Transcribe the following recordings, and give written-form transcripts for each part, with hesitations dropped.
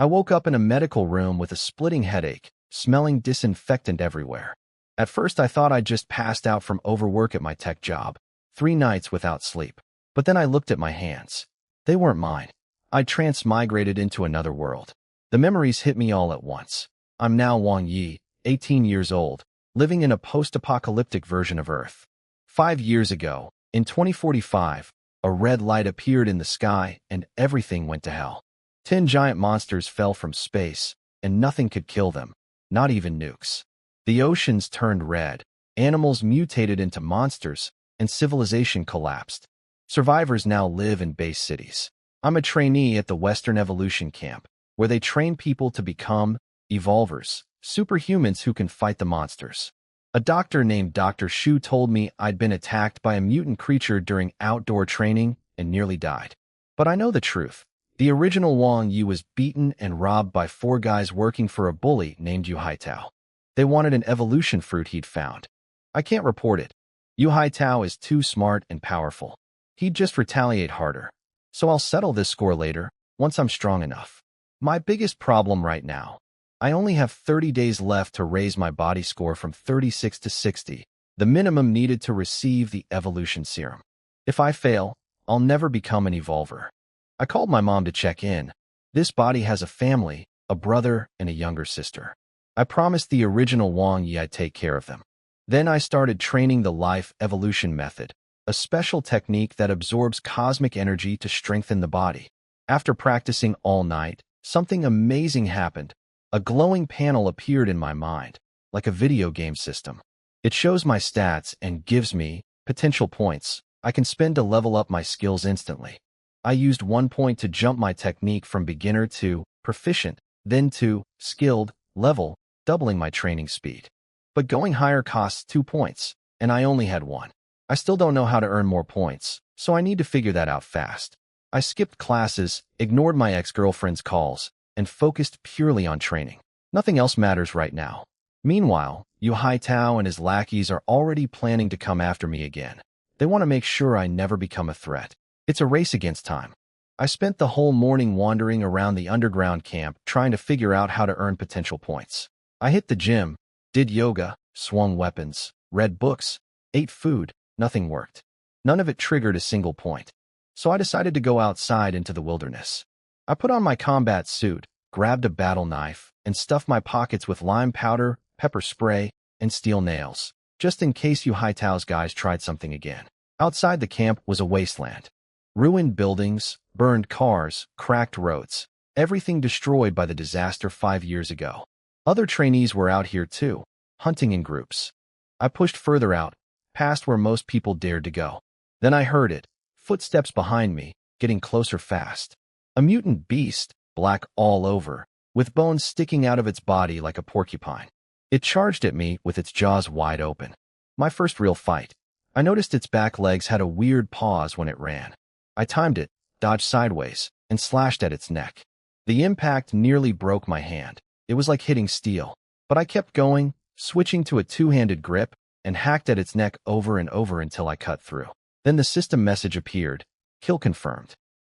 I woke up in a medical room with a splitting headache, smelling disinfectant everywhere. At first, I thought I'd just passed out from overwork at my tech job, 3 nights without sleep. But then I looked at my hands. They weren't mine. I transmigrated into another world. The memories hit me all at once. I'm now Wang Yi, 18 years old, living in a post-apocalyptic version of Earth. 5 years ago, in 2045, a red light appeared in the sky and everything went to hell. 10 giant monsters fell from space, and nothing could kill them, not even nukes. The oceans turned red, animals mutated into monsters, and civilization collapsed. Survivors now live in base cities. I'm a trainee at the Western Evolution Camp, where they train people to become evolvers, superhumans who can fight the monsters. A doctor named Dr. Shu told me I'd been attacked by a mutant creature during outdoor training and nearly died. But I know the truth. The original Wang Yi was beaten and robbed by 4 guys working for a bully named Yu Haitao. They wanted an evolution fruit he'd found. I can't report it. Yu Haitao is too smart and powerful. He'd just retaliate harder. So I'll settle this score later, once I'm strong enough. My biggest problem right now. I only have 30 days left to raise my body score from 36 to 60, the minimum needed to receive the evolution serum. If I fail, I'll never become an evolver. I called my mom to check in. This body has a family, a brother, and a younger sister. I promised the original Wang Yi I'd take care of them. Then I started training the life evolution method, a special technique that absorbs cosmic energy to strengthen the body. After practicing all night, something amazing happened. A glowing panel appeared in my mind, like a video game system. It shows my stats and gives me potential points I can spend to level up my skills instantly. I used 1 point to jump my technique from beginner to proficient, then to skilled level, doubling my training speed. But going higher costs 2 points, and I only had 1. I still don't know how to earn more points, so I need to figure that out fast. I skipped classes, ignored my ex-girlfriend's calls, and focused purely on training. Nothing else matters right now. Meanwhile, Yu Haitao and his lackeys are already planning to come after me again. They want to make sure I never become a threat. It's a race against time. I spent the whole morning wandering around the underground camp trying to figure out how to earn potential points. I hit the gym, did yoga, swung weapons, read books, ate food. Nothing worked. None of it triggered a single point. So I decided to go outside into the wilderness. I put on my combat suit, grabbed a battle knife, and stuffed my pockets with lime powder, pepper spray, and steel nails, just in case Yu Haitao's guys tried something again. Outside the camp was a wasteland. Ruined buildings, burned cars, cracked roads, everything destroyed by the disaster 5 years ago. Other trainees were out here too, hunting in groups. I pushed further out, past where most people dared to go. Then I heard it, footsteps behind me, getting closer fast. A mutant beast, black all over, with bones sticking out of its body like a porcupine. It charged at me with its jaws wide open. My first real fight. I noticed its back legs had a weird pause when it ran. I timed it, dodged sideways, and slashed at its neck. The impact nearly broke my hand. It was like hitting steel. But I kept going, switching to a 2-handed grip, and hacked at its neck over and over until I cut through. Then the system message appeared. Kill confirmed.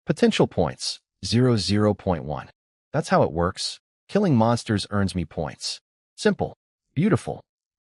Potential points, 0.1. That's how it works. Killing monsters earns me points. Simple. Beautiful.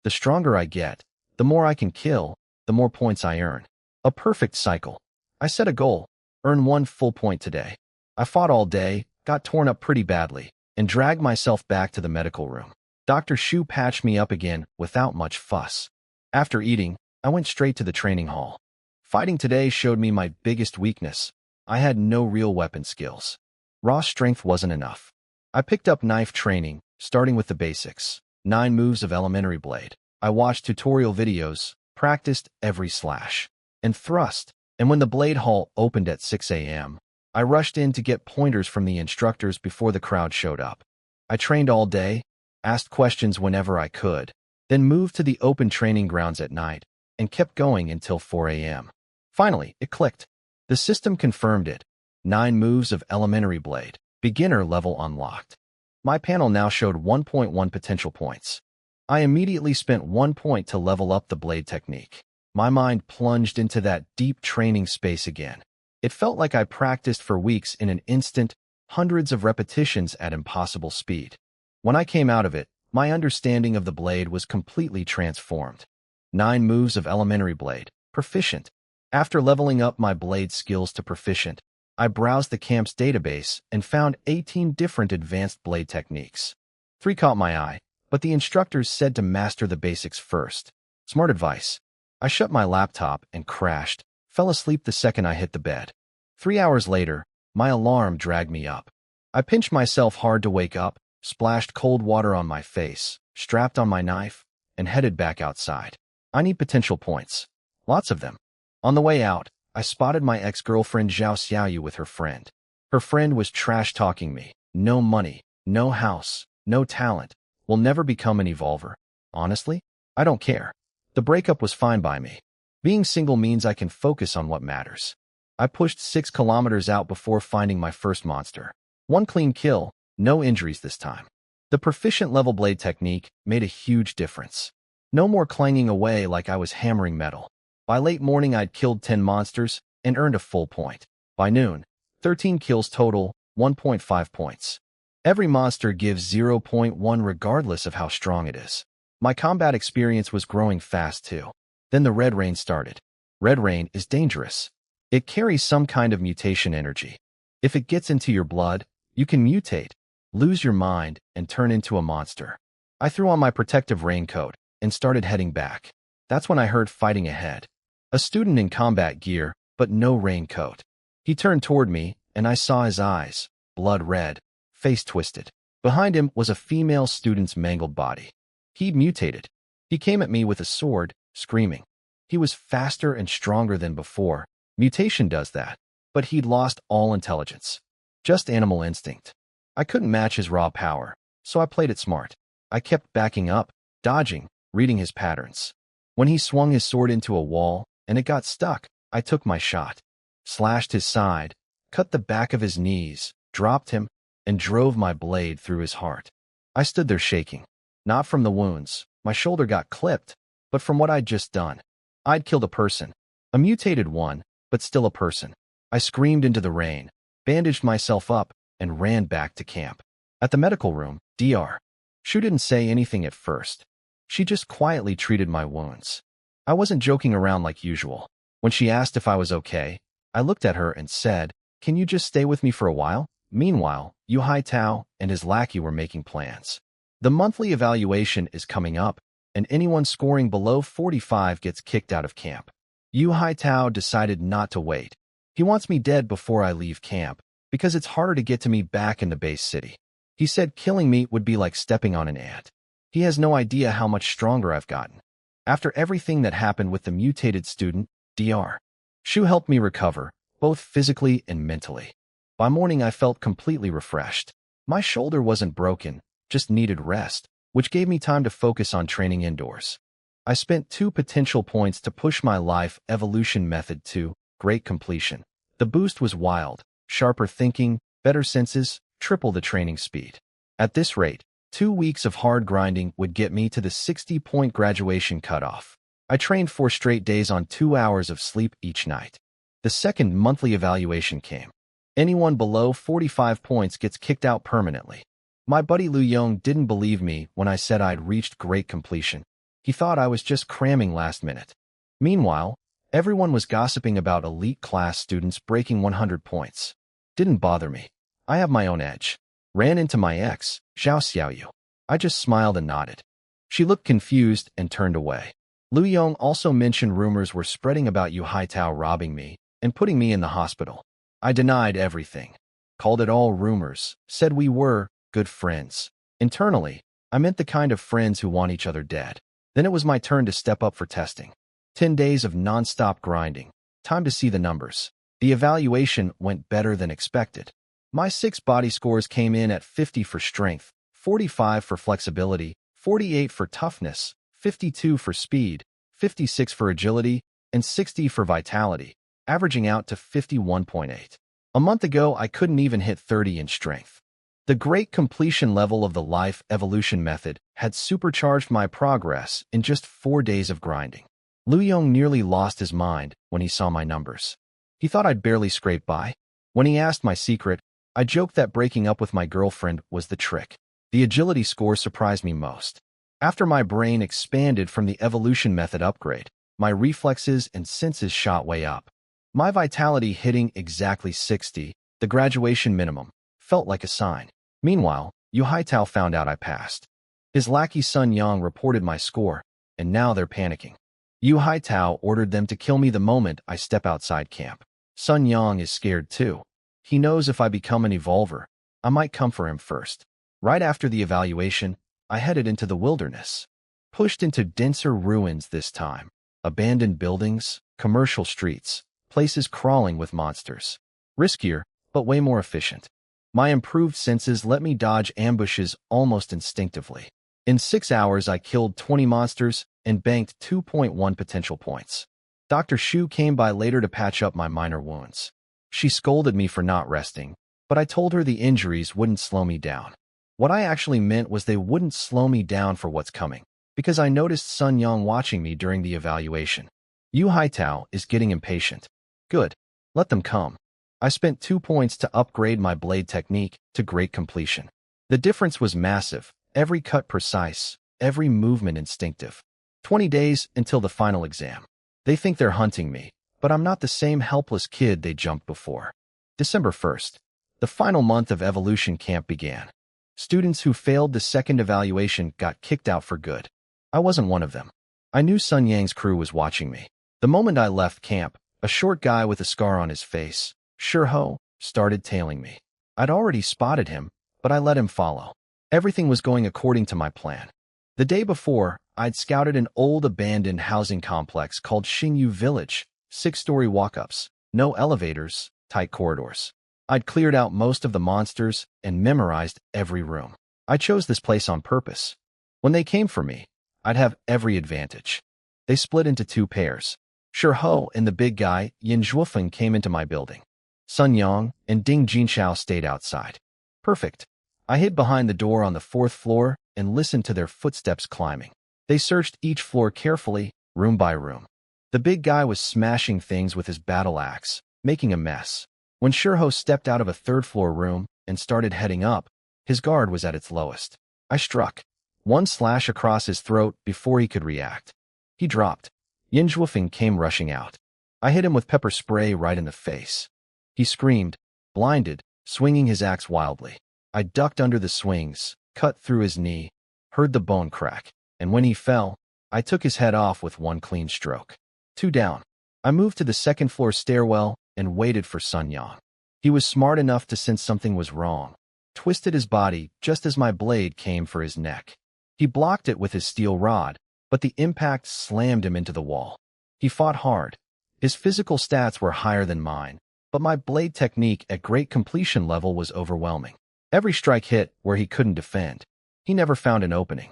The stronger I get, the more I can kill, the more points I earn. A perfect cycle. I set a goal. Earn 1 full point today. I fought all day, got torn up pretty badly, and dragged myself back to the medical room. Dr. Shu patched me up again without much fuss. After eating, I went straight to the training hall. Fighting today showed me my biggest weakness. I had no real weapon skills. Raw strength wasn't enough. I picked up knife training, starting with the basics. 9 moves of elementary blade. I watched tutorial videos, practiced every slash, and thrust. And when the blade hall opened at 6 a.m., I rushed in to get pointers from the instructors before the crowd showed up. I trained all day, asked questions whenever I could, then moved to the open training grounds at night, and kept going until 4 a.m. Finally, it clicked. The system confirmed it. 9 moves of elementary blade, beginner level unlocked. My panel now showed 1.1 potential points. I immediately spent 1 point to level up the blade technique. My mind plunged into that deep training space again. It felt like I practiced for weeks in an instant, hundreds of repetitions at impossible speed. When I came out of it, my understanding of the blade was completely transformed. 9 moves of elementary blade, proficient. After leveling up my blade skills to proficient, I browsed the camp's database and found 18 different advanced blade techniques. 3 caught my eye, but the instructors said to master the basics first. Smart advice. I shut my laptop and crashed, fell asleep the second I hit the bed. 3 hours later, my alarm dragged me up. I pinched myself hard to wake up, splashed cold water on my face, strapped on my knife, and headed back outside. I need potential points. Lots of them. On the way out, I spotted my ex-girlfriend Zhao Xiaoyu with her friend. Her friend was trash-talking me. No money, no house, no talent. Will never become an evolver. Honestly, I don't care. The breakup was fine by me. Being single means I can focus on what matters. I pushed 6 kilometers out before finding my first monster. 1 clean kill, no injuries this time. The proficient level blade technique made a huge difference. No more clanging away like I was hammering metal. By late morning, I'd killed 10 monsters and earned a full point. By noon, 13 kills total, 1.5 points. Every monster gives 0.1 regardless of how strong it is. My combat experience was growing fast too. Then the Red Rain started. Red Rain is dangerous. It carries some kind of mutation energy. If it gets into your blood, you can mutate, lose your mind, and turn into a monster. I threw on my protective raincoat and started heading back. That's when I heard fighting ahead. A student in combat gear, but no raincoat. He turned toward me, and I saw his eyes, blood red, face twisted. Behind him was a female student's mangled body. He'd mutated. He came at me with a sword, screaming. He was faster and stronger than before. Mutation does that. But he'd lost all intelligence. Just animal instinct. I couldn't match his raw power, so I played it smart. I kept backing up, dodging, reading his patterns. When he swung his sword into a wall, and it got stuck, I took my shot. Slashed his side, cut the back of his knees, dropped him, and drove my blade through his heart. I stood there shaking. Not from the wounds. My shoulder got clipped, but from what I'd just done. I'd killed a person. A mutated one, but still a person. I screamed into the rain, bandaged myself up, and ran back to camp. At the medical room, Dr. Shu didn't say anything at first. She just quietly treated my wounds. I wasn't joking around like usual. When she asked if I was okay, I looked at her and said, "Can you just stay with me for a while?" Meanwhile, Yu Haitao and his lackey were making plans. The monthly evaluation is coming up, and anyone scoring below 45 gets kicked out of camp. Yu Haitao decided not to wait. He wants me dead before I leave camp, because it's harder to get to me back in the base city. He said killing me would be like stepping on an ant. He has no idea how much stronger I've gotten. After everything that happened with the mutated student, Dr. Shu helped me recover, both physically and mentally. By morning, I felt completely refreshed. My shoulder wasn't broken, just needed rest, which gave me time to focus on training indoors. I spent 2 potential points to push my life evolution method to great completion. The boost was wild, sharper thinking, better senses, triple the training speed. At this rate, 2 weeks of hard grinding would get me to the 60-point graduation cutoff. I trained 4 straight days on 2 hours of sleep each night. The second monthly evaluation came. Anyone below 45 points gets kicked out permanently. My buddy Lu Yong didn't believe me when I said I'd reached great completion. He thought I was just cramming last minute. Meanwhile, everyone was gossiping about elite class students breaking 100 points. Didn't bother me. I have my own edge. Ran into my ex, Zhao Xiaoyu. I just smiled and nodded. She looked confused and turned away. Lu Yong also mentioned rumors were spreading about Yu Haitao robbing me and putting me in the hospital. I denied everything. Called it all rumors, said we were good friends. Internally, I meant the kind of friends who want each other dead. Then it was my turn to step up for testing. 10 days of non-stop grinding. Time to see the numbers. The evaluation went better than expected. My 6 body scores came in at 50 for strength, 45 for flexibility, 48 for toughness, 52 for speed, 56 for agility, and 60 for vitality, averaging out to 51.8. A month ago, I couldn't even hit 30 in strength. The great completion level of the life evolution method had supercharged my progress in just 4 days of grinding. Lu Yong nearly lost his mind when he saw my numbers. He thought I'd barely scraped by. When he asked my secret, I joked that breaking up with my girlfriend was the trick. The agility score surprised me most. After my brain expanded from the evolution method upgrade, my reflexes and senses shot way up. My vitality hitting exactly 60, the graduation minimum, felt like a sign. Meanwhile, Yu Haitao found out I passed. His lackey Sun Yang reported my score, and now they're panicking. Yu Haitao ordered them to kill me the moment I step outside camp. Sun Yang is scared too. He knows if I become an evolver, I might come for him first. Right after the evaluation, I headed into the wilderness. Pushed into denser ruins this time. Abandoned buildings, commercial streets, places crawling with monsters. Riskier, but way more efficient. My improved senses let me dodge ambushes almost instinctively. In 6 hours, I killed 20 monsters and banked 2.1 potential points. Dr. Shu came by later to patch up my minor wounds. She scolded me for not resting, but I told her the injuries wouldn't slow me down. What I actually meant was they wouldn't slow me down for what's coming, because I noticed Sun Yang watching me during the evaluation. Yu Haitao is getting impatient. Good. Let them come. I spent 2 points to upgrade my blade technique to great completion. The difference was massive, every cut precise, every movement instinctive. 20 days until the final exam. They think they're hunting me, but I'm not the same helpless kid they jumped before. December 1st. The final month of evolution camp began. Students who failed the second evaluation got kicked out for good. I wasn't one of them. I knew Sun Yang's crew was watching me. The moment I left camp, a short guy with a scar on his face, Shurho, started tailing me. I'd already spotted him, but I let him follow. Everything was going according to my plan. The day before, I'd scouted an old abandoned housing complex called Xingyu Village, 6-story walk-ups, no elevators, tight corridors. I'd cleared out most of the monsters and memorized every room. I chose this place on purpose. When they came for me, I'd have every advantage. They split into 2 pairs. Shurho and the big guy, Yin Zhuofeng, came into my building. Sun Yang and Ding Jinshao stayed outside. Perfect. I hid behind the door on the 4th floor and listened to their footsteps climbing. They searched each floor carefully, room by room. The big guy was smashing things with his battle axe, making a mess. When Shurho stepped out of a 3rd-floor room and started heading up, his guard was at its lowest. I struck. 1 slash across his throat before he could react. He dropped. Yin Zhuofeng came rushing out. I hit him with pepper spray right in the face. He screamed, blinded, swinging his axe wildly. I ducked under the swings, cut through his knee, heard the bone crack, and when he fell, I took his head off with 1 clean stroke. 2 down. I moved to the 2nd-floor stairwell and waited for Sun Yang. He was smart enough to sense something was wrong, twisted his body just as my blade came for his neck. He blocked it with his steel rod, but the impact slammed him into the wall. He fought hard. His physical stats were higher than mine, but my blade technique at great completion level was overwhelming. Every strike hit where he couldn't defend. He never found an opening.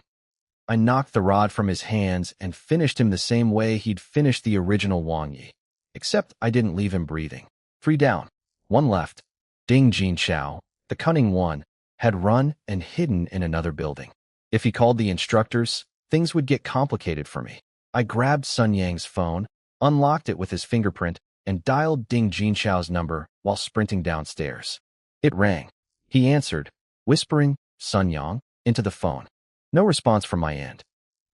I knocked the rod from his hands and finished him the same way he'd finished the original Wang Yi. Except I didn't leave him breathing. 3 down. 1 left. Ding Jinshao, the cunning one, had run and hidden in another building. If he called the instructors, things would get complicated for me. I grabbed Sun Yang's phone, unlocked it with his fingerprint, and dialed Ding Jinshao's number while sprinting downstairs. It rang. He answered, whispering, Sun Yang, into the phone. No response from my end.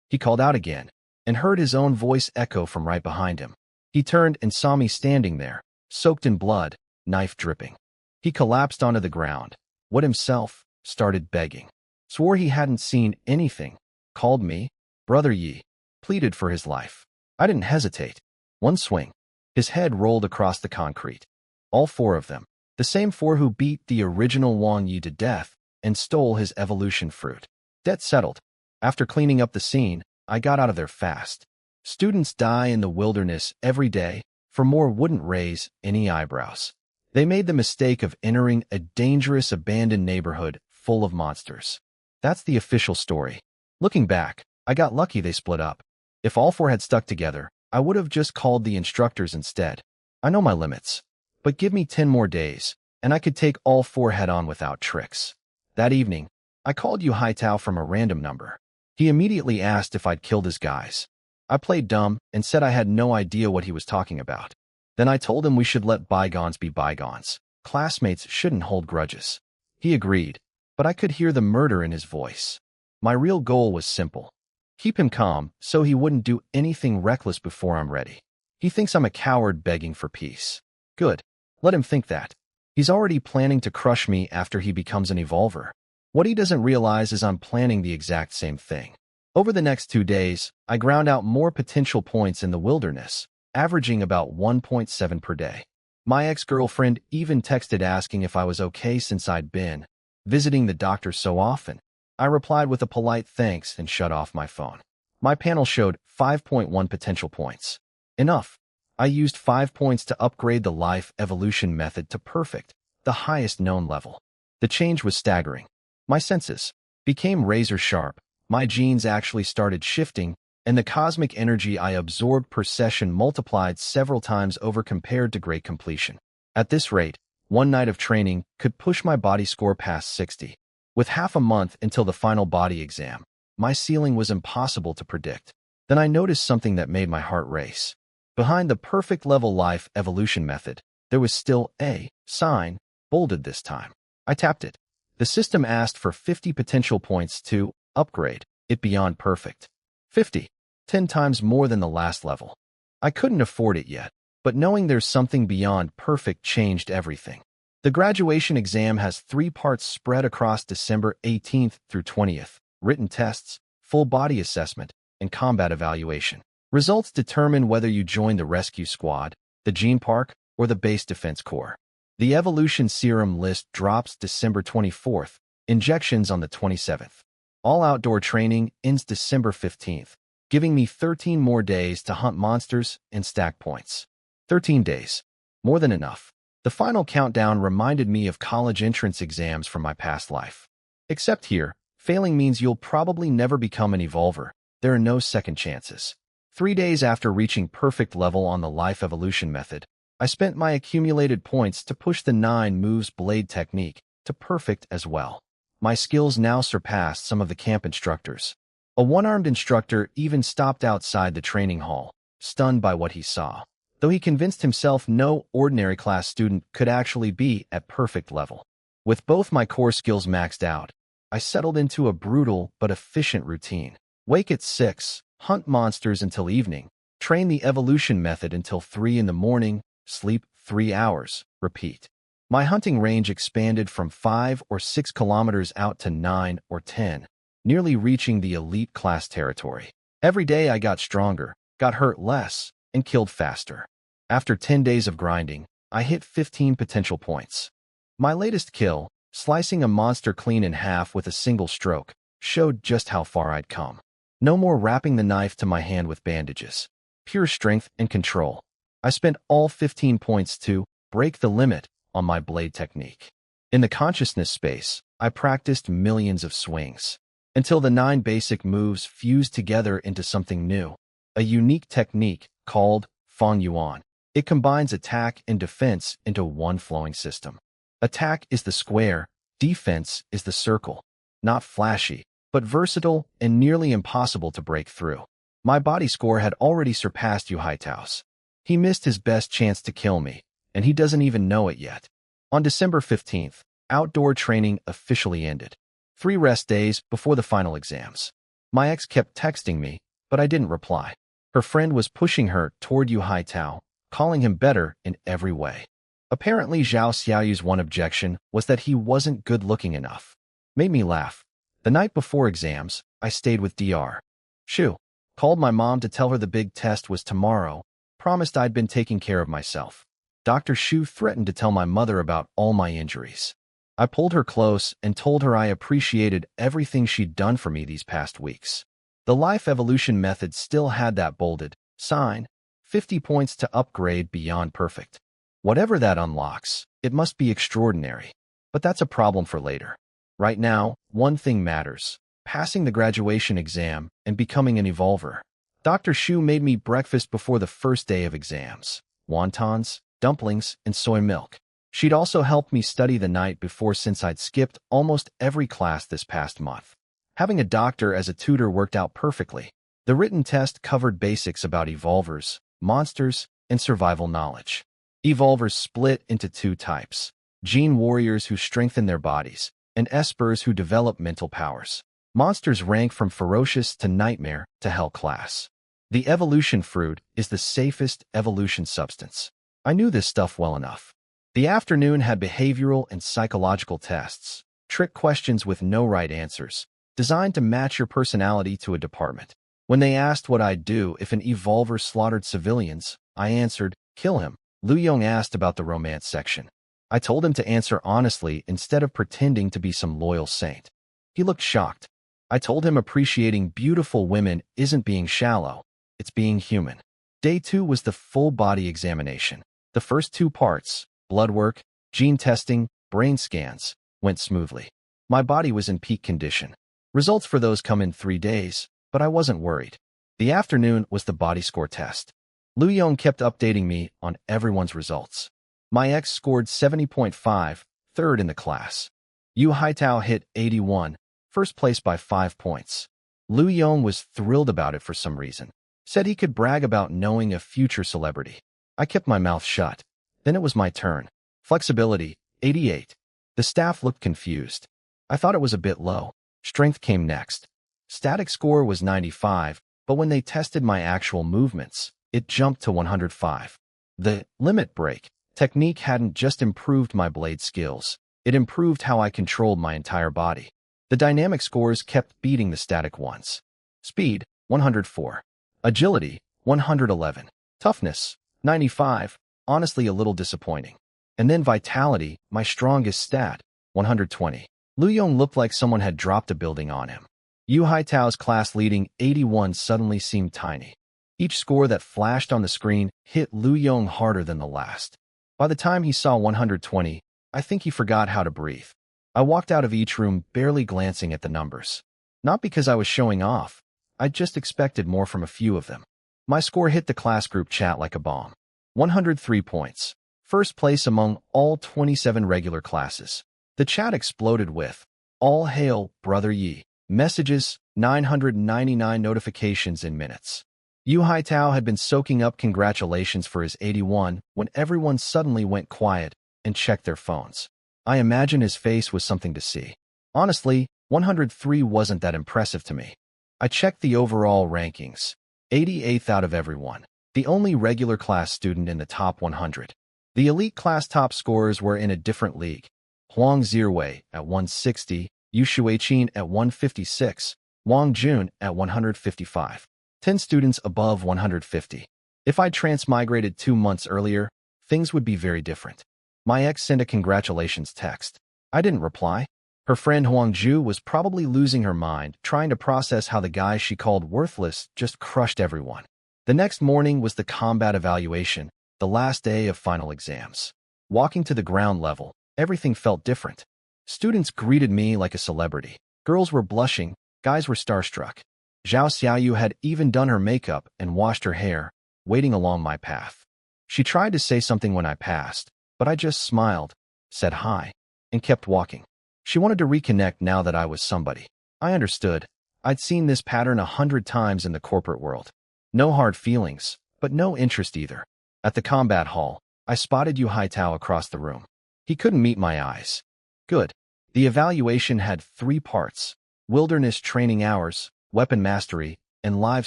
He called out again, and heard his own voice echo from right behind him. He turned and saw me standing there, soaked in blood, knife dripping. He collapsed onto the ground, would himself, started begging. Swore he hadn't seen anything, called me, Brother Yi, pleaded for his life. I didn't hesitate. 1 swing. His head rolled across the concrete. All 4 of them, the same 4 who beat the original Wang Yi to death and stole his evolution fruit. Debt settled. After cleaning up the scene, I got out of there fast. Students die in the wilderness every day, for more wouldn't raise any eyebrows. They made the mistake of entering a dangerous abandoned neighborhood full of monsters. That's the official story. Looking back, I got lucky they split up. If all 4 had stuck together, I would have just called the instructors instead. I know my limits, but give me 10 more days, and I could take all 4 head-on without tricks. That evening, I called Yu Haitao from a random number. He immediately asked if I'd killed his guys. I played dumb and said I had no idea what he was talking about. Then I told him we should let bygones be bygones. classmates shouldn't hold grudges. He agreed, but I could hear the murder in his voice. My real goal was simple. Keep him calm so he wouldn't do anything reckless before I'm ready. He thinks I'm a coward begging for peace. Good. Let him think that. He's already planning to crush me after he becomes an evolver. What he doesn't realize is I'm planning the exact same thing. Over the next 2 days, I ground out more potential points in the wilderness, averaging about 1.7 per day. My ex-girlfriend even texted asking if I was okay since I'd been visiting the doctor so often. I replied with a polite thanks and shut off my phone. My panel showed 5.1 potential points. Enough. I used 5 points to upgrade the life evolution method to perfect, the highest known level. The change was staggering. My senses became razor sharp, my genes actually started shifting, and the cosmic energy I absorbed per session multiplied several times over compared to great completion. At this rate, one night of training could push my body score past 60. With half a month until the final body exam, my ceiling was impossible to predict. Then I noticed something that made my heart race. Behind the perfect level life evolution method, there was still a sign, bolded this time. I tapped it. The system asked for 50 potential points to upgrade it beyond perfect. 50. 10 times more than the last level. I couldn't afford it yet, but knowing there's something beyond perfect changed everything. The graduation exam has 3 parts spread across December 18th through 20th, written tests, full body assessment, and combat evaluation. Results determine whether you join the rescue squad, the gene park, or the base defense corps. The evolution serum list drops December 24th, injections on the 27th. All outdoor training ends December 15th, giving me 13 more days to hunt monsters and stack points. 13 days. More than enough. The final countdown reminded me of college entrance exams from my past life. Except here, failing means you'll probably never become an evolver. There are no second chances. 3 days after reaching perfect level on the life evolution method, I spent my accumulated points to push the 9 moves blade technique to perfect as well. My skills now surpassed some of the camp instructors. A one-armed instructor even stopped outside the training hall, stunned by what he saw, though he convinced himself no ordinary class student could actually be at perfect level. With both my core skills maxed out, I settled into a brutal but efficient routine. Wake at 6, hunt monsters until evening, train the evolution method until 3 in the morning, sleep 3 hours, repeat. My hunting range expanded from 5 or 6 kilometers out to 9 or 10, nearly reaching the elite class territory. Every day I got stronger, got hurt less, and killed faster. After 10 days of grinding, I hit 15 potential points. My latest kill, slicing a monster clean in half with a single stroke, showed just how far I'd come. No more wrapping the knife to my hand with bandages. Pure strength and control. I spent all 15 points to break the limit on my blade technique. In the consciousness space, I practiced millions of swings, until the 9 basic moves fused together into something new, a unique technique called Fong Yuan. It combines attack and defense into one flowing system. Attack is the square, defense is the circle. Not flashy, but versatile and nearly impossible to break through. My body score had already surpassed Yu Haitao's. He missed his best chance to kill me, and he doesn't even know it yet. On December 15th, outdoor training officially ended. 3 rest days before the final exams. My ex kept texting me, but I didn't reply. Her friend was pushing her toward Yu Haitao, calling him better in every way. Apparently Zhao Xiaoyu's one objection was that he wasn't good-looking enough. Made me laugh. The night before exams, I stayed with Dr. Shu. Called my mom to tell her the big test was tomorrow, promised I'd been taking care of myself. Dr. Shu threatened to tell my mother about all my injuries. I pulled her close and told her I appreciated everything she'd done for me these past weeks. The life evolution method still had that bolded sign, 50 points to upgrade beyond perfect. Whatever that unlocks, it must be extraordinary. But that's a problem for later. Right now, one thing matters: passing the graduation exam and becoming an evolver. Dr. Shu made me breakfast before the first day of exams: wontons, dumplings, and soy milk. She'd also helped me study the night before since I'd skipped almost every class this past month. Having a doctor as a tutor worked out perfectly. The written test covered basics about evolvers, monsters, and survival knowledge. Evolvers split into 2 types: Gene warriors who strengthen their bodies, and espers who develop mental powers. Monsters rank from ferocious to nightmare to hell class. The evolution fruit is the safest evolution substance. I knew this stuff well enough. The afternoon had behavioral and psychological tests, trick questions with no right answers, designed to match your personality to a department. When they asked what I'd do if an evolver slaughtered civilians, I answered, kill him. Lu Yong asked about the romance section. I told him to answer honestly instead of pretending to be some loyal saint. He looked shocked. I told him appreciating beautiful women isn't being shallow, it's being human. Day 2 was the full body examination. The first 2 parts, blood work, gene testing, brain scans, went smoothly. My body was in peak condition. Results for those come in 3 days, but I wasn't worried. The afternoon was the body score test. Lu Yong kept updating me on everyone's results. My ex scored 70.5, third in the class. Yu Haitao hit 81, first place by 5 points. Lu Yong was thrilled about it for some reason. Said he could brag about knowing a future celebrity. I kept my mouth shut. Then it was my turn. Flexibility, 88. The staff looked confused. I thought it was a bit low. Strength came next. Static score was 95, but when they tested my actual movements, it jumped to 105. The limit break technique hadn't just improved my blade skills, it improved how I controlled my entire body. The dynamic scores kept beating the static ones. Speed, 104. Agility, 111. Toughness, 95. Honestly a little disappointing. And then vitality, my strongest stat, 120. Lu Yong looked like someone had dropped a building on him. Yu Haitao's class-leading 81 suddenly seemed tiny. Each score that flashed on the screen hit Lu Yong harder than the last. By the time he saw 120, I think he forgot how to breathe. I walked out of each room barely glancing at the numbers. Not because I was showing off. I just expected more from a few of them. My score hit the class group chat like a bomb. 103 points. First place among all 27 regular classes. The chat exploded with, "All hail, Brother Yi." Messages, 999 notifications in minutes. Yu Haitao had been soaking up congratulations for his 81 when everyone suddenly went quiet and checked their phones. I imagine his face was something to see. Honestly, 103 wasn't that impressive to me. I checked the overall rankings. 88th out of everyone. The only regular class student in the top 100. The elite class top scorers were in a different league. Huang Zirwei at 160, Yu Shuiqin at 156, Wang Jun at 155. 10 students above 150. If I transmigrated 2 months earlier, things would be very different. My ex sent a congratulations text. I didn't reply. Her friend Huang Ju was probably losing her mind, trying to process how the guy she called worthless just crushed everyone. The next morning was the combat evaluation, the last day of final exams. Walking to the ground level, everything felt different. Students greeted me like a celebrity. Girls were blushing, guys were starstruck. Zhao Xiaoyu had even done her makeup and washed her hair, waiting along my path. She tried to say something when I passed, but I just smiled, said hi, and kept walking. She wanted to reconnect now that I was somebody. I understood. I'd seen this pattern 100 times in the corporate world. No hard feelings, but no interest either. At the combat hall, I spotted Yu Haitao across the room. He couldn't meet my eyes. Good. The evaluation had 3 parts: wilderness training hours, weapon mastery, and live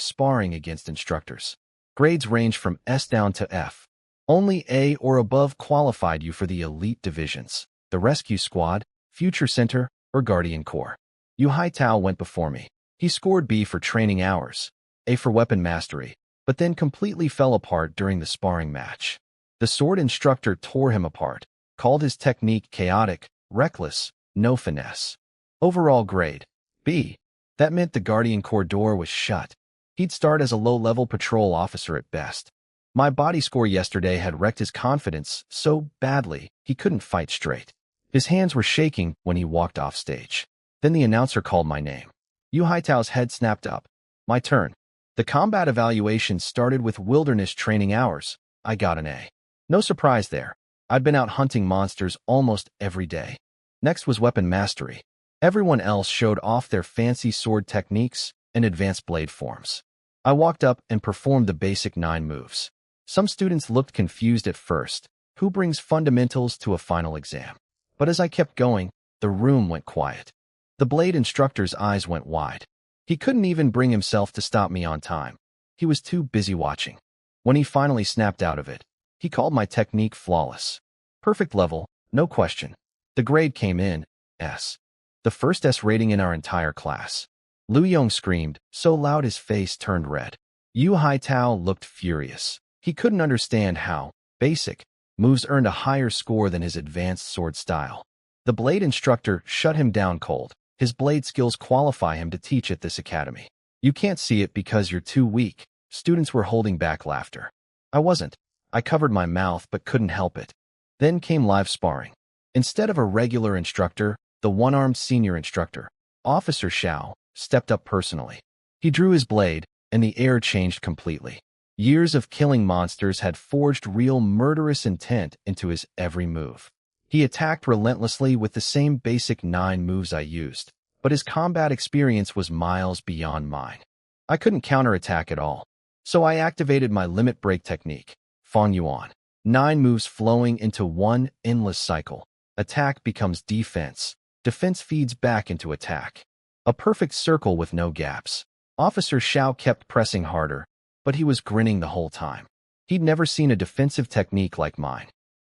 sparring against instructors. Grades ranged from S down to F. Only A or above qualified you for the elite divisions, the Rescue Squad, Future Center, or Guardian Corps. Yu Haitao went before me. He scored B for training hours, A for weapon mastery, but then completely fell apart during the sparring match. The sword instructor tore him apart, called his technique chaotic, reckless, no finesse. Overall grade, B. That meant the Guardian Corps door was shut. He'd start as a low-level patrol officer at best. My body score yesterday had wrecked his confidence so badly he couldn't fight straight. His hands were shaking when he walked off stage. Then the announcer called my name. Yu Haitao's head snapped up. My turn. The combat evaluation started with wilderness training hours. I got an A. No surprise there. I'd been out hunting monsters almost every day. Next was weapon mastery. Everyone else showed off their fancy sword techniques and advanced blade forms. I walked up and performed the basic 9 moves. Some students looked confused at first. Who brings fundamentals to a final exam? But as I kept going, the room went quiet. The blade instructor's eyes went wide. He couldn't even bring himself to stop me on time. He was too busy watching. When he finally snapped out of it, he called my technique flawless. Perfect level, no question. The grade came in, S. The first S rating in our entire class. Lu Yong screamed, so loud his face turned red. Yu Haitao looked furious. He couldn't understand how basic moves earned a higher score than his advanced sword style. The blade instructor shut him down cold. His blade skills qualify him to teach at this academy. You can't see it because you're too weak. Students were holding back laughter. I wasn't. I covered my mouth but couldn't help it. Then came live sparring. Instead of a regular instructor, the one-armed senior instructor, Officer Xiao, stepped up personally. He drew his blade, and the air changed completely. Years of killing monsters had forged real murderous intent into his every move. He attacked relentlessly with the same basic 9 moves I used, but his combat experience was miles beyond mine. I couldn't counterattack at all, so I activated my limit break technique, Fang Yuan. 9 moves flowing into one endless cycle. Attack becomes defense. Defense feeds back into attack. A perfect circle with no gaps. Officer Xiao kept pressing harder, but he was grinning the whole time. He'd never seen a defensive technique like mine.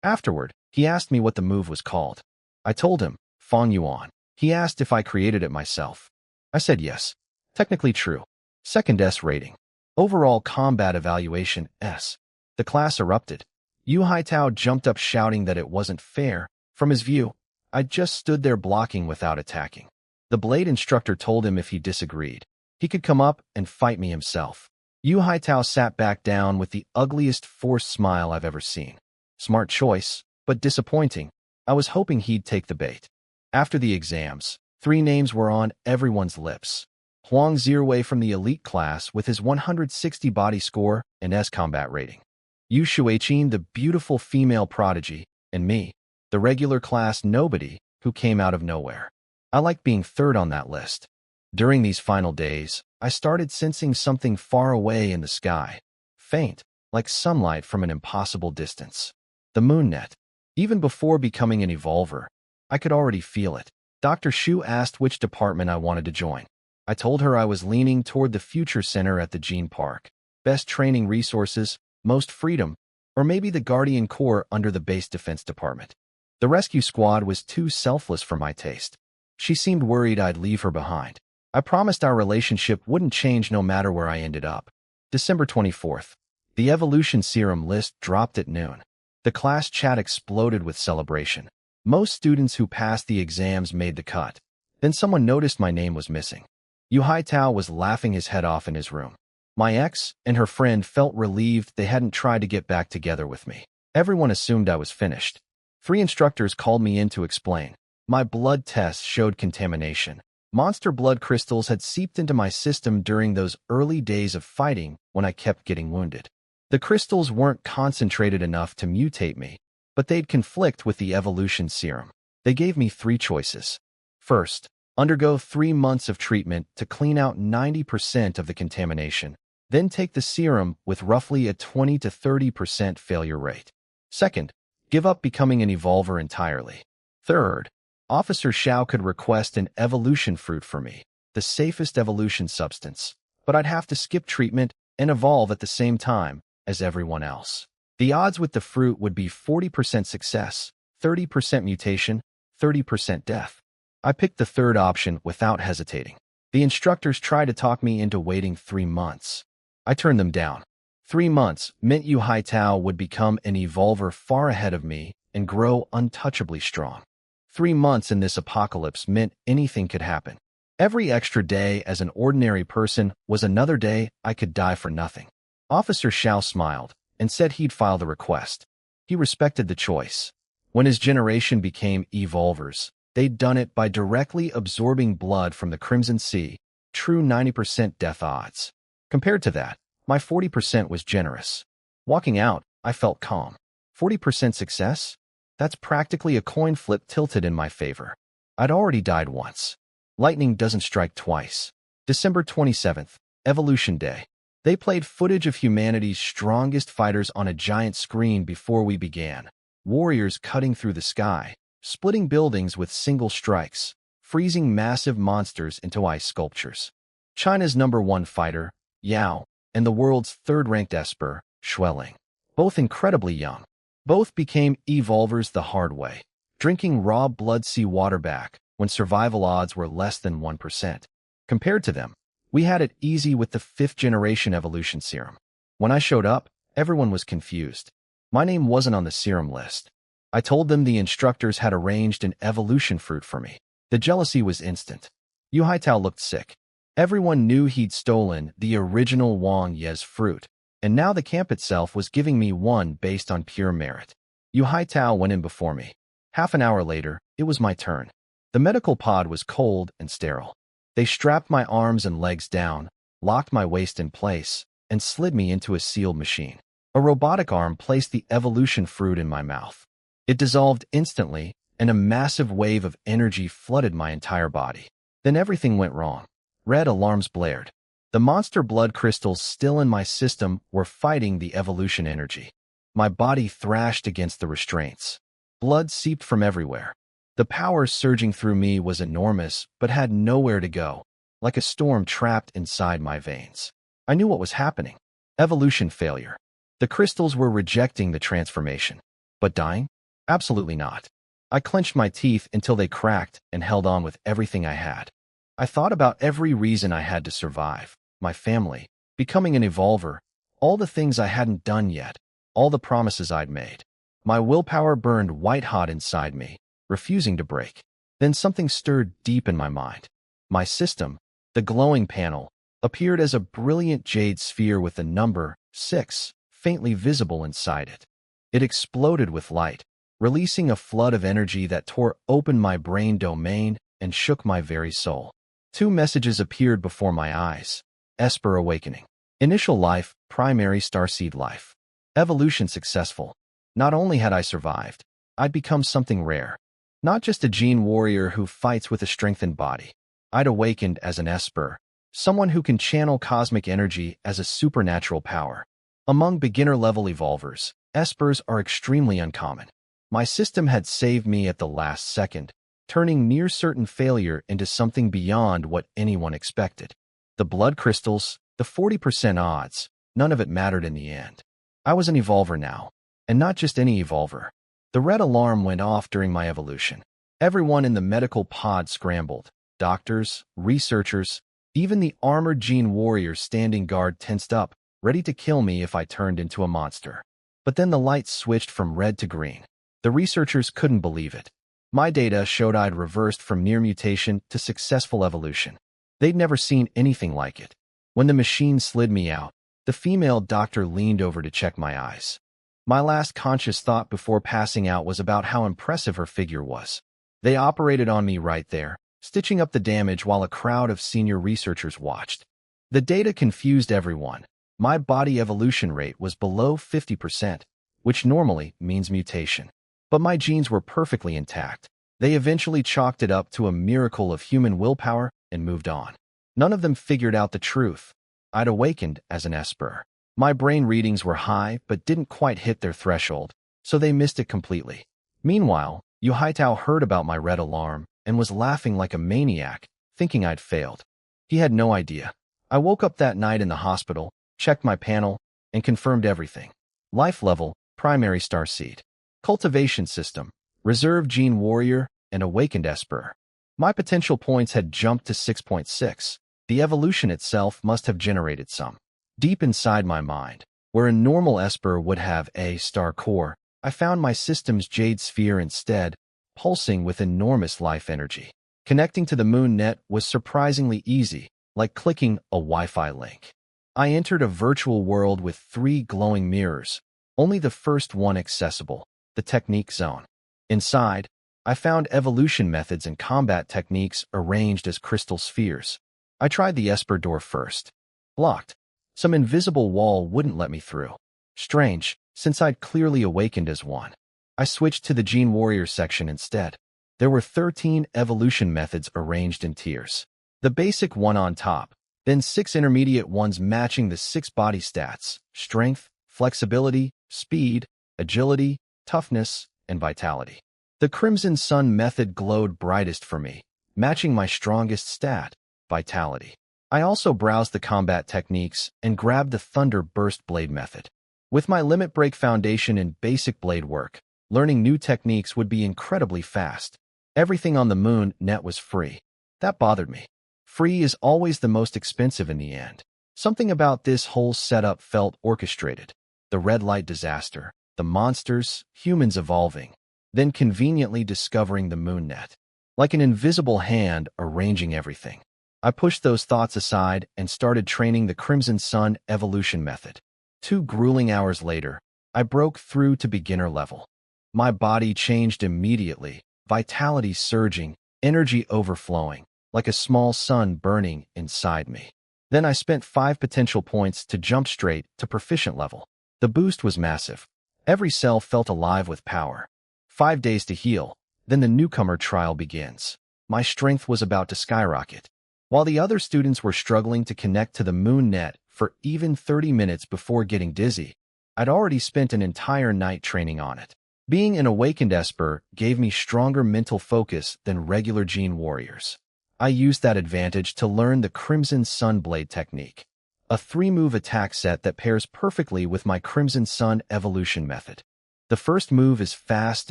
Afterward, he asked me what the move was called. I told him, Fang Yuan. He asked if I created it myself. I said yes. Technically true. Second S rating. Overall combat evaluation S. The class erupted. Yu Haitao jumped up shouting that it wasn't fair. From his view, I just stood there blocking without attacking. The blade instructor told him if he disagreed, he could come up and fight me himself. Yu Haitao sat back down with the ugliest forced smile I've ever seen. Smart choice, but disappointing. I was hoping he'd take the bait. After the exams, 3 names were on everyone's lips. Huang Zirwei from the elite class with his 160 body score and S combat rating. Yu Shuiqin, the beautiful female prodigy, and me, the regular class nobody who came out of nowhere. I liked being third on that list. During these final days, I started sensing something far away in the sky. Faint, like sunlight from an impossible distance. The moon net. Even before becoming an evolver, I could already feel it. Dr. Shu asked which department I wanted to join. I told her I was leaning toward the Future Center at the Gene Park. Best training resources, most freedom, or maybe the Guardian Corps under the Base Defense Department. The rescue squad was too selfless for my taste. She seemed worried I'd leave her behind. I promised our relationship wouldn't change no matter where I ended up. December 24th. The evolution serum list dropped at noon. The class chat exploded with celebration. Most students who passed the exams made the cut. Then someone noticed my name was missing. Yu Haitao was laughing his head off in his room. My ex and her friend felt relieved they hadn't tried to get back together with me. Everyone assumed I was finished. 3 instructors called me in to explain. My blood tests showed contamination. Monster blood crystals had seeped into my system during those early days of fighting when I kept getting wounded. The crystals weren't concentrated enough to mutate me, but they'd conflict with the evolution serum. They gave me 3 choices. First, undergo 3 months of treatment to clean out 90% of the contamination, then take the serum with roughly a 20 to 30% failure rate. Second, give up becoming an evolver entirely. Third, Officer Xiao could request an evolution fruit for me, the safest evolution substance, but I'd have to skip treatment and evolve at the same time as everyone else. The odds with the fruit would be 40% success, 30% mutation, 30% death. I picked the third option without hesitating. The instructors tried to talk me into waiting 3 months. I turned them down. 3 months meant Yu Haitao would become an evolver far ahead of me and grow untouchably strong. 3 months in this apocalypse meant anything could happen. Every extra day as an ordinary person was another day I could die for nothing. Officer Xiao smiled and said he'd file the request. He respected the choice. When his generation became evolvers, they'd done it by directly absorbing blood from the Crimson Sea, true 90% death odds. Compared to that, my 40% was generous. Walking out, I felt calm. 40% success? That's practically a coin flip tilted in my favor. I'd already died once. Lightning doesn't strike twice. December 27th, Evolution Day. They played footage of humanity's strongest fighters on a giant screen before we began. Warriors cutting through the sky, splitting buildings with single strikes, freezing massive monsters into ice sculptures. China's #1 fighter, Yao, and the world's third-ranked esper, Shueling, both incredibly young. Both became evolvers the hard way, drinking raw blood seawater back when survival odds were less than 1%. Compared to them, we had it easy with the 5th-generation evolution serum. When I showed up, everyone was confused. My name wasn't on the serum list. I told them the instructors had arranged an evolution fruit for me. The jealousy was instant. Yu Haitao looked sick. Everyone knew he'd stolen the original Wang Ye's fruit, and now the camp itself was giving me one based on pure merit. Yu Haitao went in before me. Half an hour later, it was my turn. The medical pod was cold and sterile. They strapped my arms and legs down, locked my waist in place, and slid me into a sealed machine. A robotic arm placed the evolution fruit in my mouth. It dissolved instantly, and a massive wave of energy flooded my entire body. Then everything went wrong. Red alarms blared. The monster blood crystals still in my system were fighting the evolution energy. My body thrashed against the restraints. Blood seeped from everywhere. The power surging through me was enormous, but had nowhere to go, like a storm trapped inside my veins. I knew what was happening. Evolution failure. The crystals were rejecting the transformation. But dying? Absolutely not. I clenched my teeth until they cracked and held on with everything I had. I thought about every reason I had to survive. My family, becoming an evolver, all the things I hadn't done yet, all the promises I'd made. My willpower burned white-hot inside me, refusing to break. Then something stirred deep in my mind. My system, the glowing panel, appeared as a brilliant jade sphere with the number 6 faintly visible inside it. It exploded with light, releasing a flood of energy that tore open my brain domain and shook my very soul. 2 messages appeared before my eyes. Esper awakening. Initial life, primary starseed life. Evolution successful. Not only had I survived, I'd become something rare. Not just a gene warrior who fights with a strengthened body. I'd awakened as an esper, someone who can channel cosmic energy as a supernatural power. Among beginner-level evolvers, espers are extremely uncommon. My system had saved me at the last second, turning near-certain failure into something beyond what anyone expected. The blood crystals, the 40% odds, none of it mattered in the end. I was an evolver now, and not just any evolver. The red alarm went off during my evolution. Everyone in the medical pod scrambled. Doctors, researchers, even the armored gene warriors standing guard tensed up, ready to kill me if I turned into a monster. But then the lights switched from red to green. The researchers couldn't believe it. My data showed I'd reversed from near mutation to successful evolution. They'd never seen anything like it. When the machine slid me out, the female doctor leaned over to check my eyes. My last conscious thought before passing out was about how impressive her figure was. They operated on me right there, stitching up the damage while a crowd of senior researchers watched. The data confused everyone. My body evolution rate was below 50%, which normally means mutation. But my genes were perfectly intact. They eventually chalked it up to a miracle of human willpower and moved on. None of them figured out the truth. I'd awakened as an esper. My brain readings were high but didn't quite hit their threshold, so they missed it completely. Meanwhile, Yu Haitao heard about my red alarm and was laughing like a maniac, thinking I'd failed. He had no idea. I woke up that night in the hospital, checked my panel, and confirmed everything. Life level, primary starseed. Cultivation system, reserve gene warrior, and awakened esper. My potential points had jumped to 6.6. The evolution itself must have generated some. Deep inside my mind, where a normal esper would have a star core, I found my system's jade sphere instead, pulsing with enormous life energy. Connecting to the moon net was surprisingly easy, like clicking a Wi-Fi link. I entered a virtual world with 3 glowing mirrors, only the first one accessible, the technique zone. Inside, I found evolution methods and combat techniques arranged as crystal spheres. I tried the esper door first. Blocked. Some invisible wall wouldn't let me through. Strange, since I'd clearly awakened as one. I switched to the Gene Warrior section instead. There were 13 evolution methods arranged in tiers. The basic one on top, then 6 intermediate ones matching the 6 body stats: strength, flexibility, speed, agility, toughness, and vitality. The Crimson Sun method glowed brightest for me, matching my strongest stat, vitality. I also browsed the combat techniques and grabbed the Thunder Burst Blade method. With my Limit Break foundation in basic blade work, learning new techniques would be incredibly fast. Everything on the moon net was free. That bothered me. Free is always the most expensive in the end. Something about this whole setup felt orchestrated. The red light disaster, the monsters, humans evolving, then conveniently discovering the moon net. Like an invisible hand arranging everything. I pushed those thoughts aside and started training the Crimson Sun evolution method. 2 grueling hours later, I broke through to beginner level. My body changed immediately, vitality surging, energy overflowing, like a small sun burning inside me. Then I spent 5 potential points to jump straight to proficient level. The boost was massive. Every cell felt alive with power. 5 days to heal, then the newcomer trial begins. My strength was about to skyrocket. While the other students were struggling to connect to the moon net for even 30 minutes before getting dizzy, I'd already spent an entire night training on it. Being an awakened Esper gave me stronger mental focus than regular Gene warriors. I used that advantage to learn the Crimson Sun Blade technique, a 3-move attack set that pairs perfectly with my Crimson Sun evolution method. The first move is fast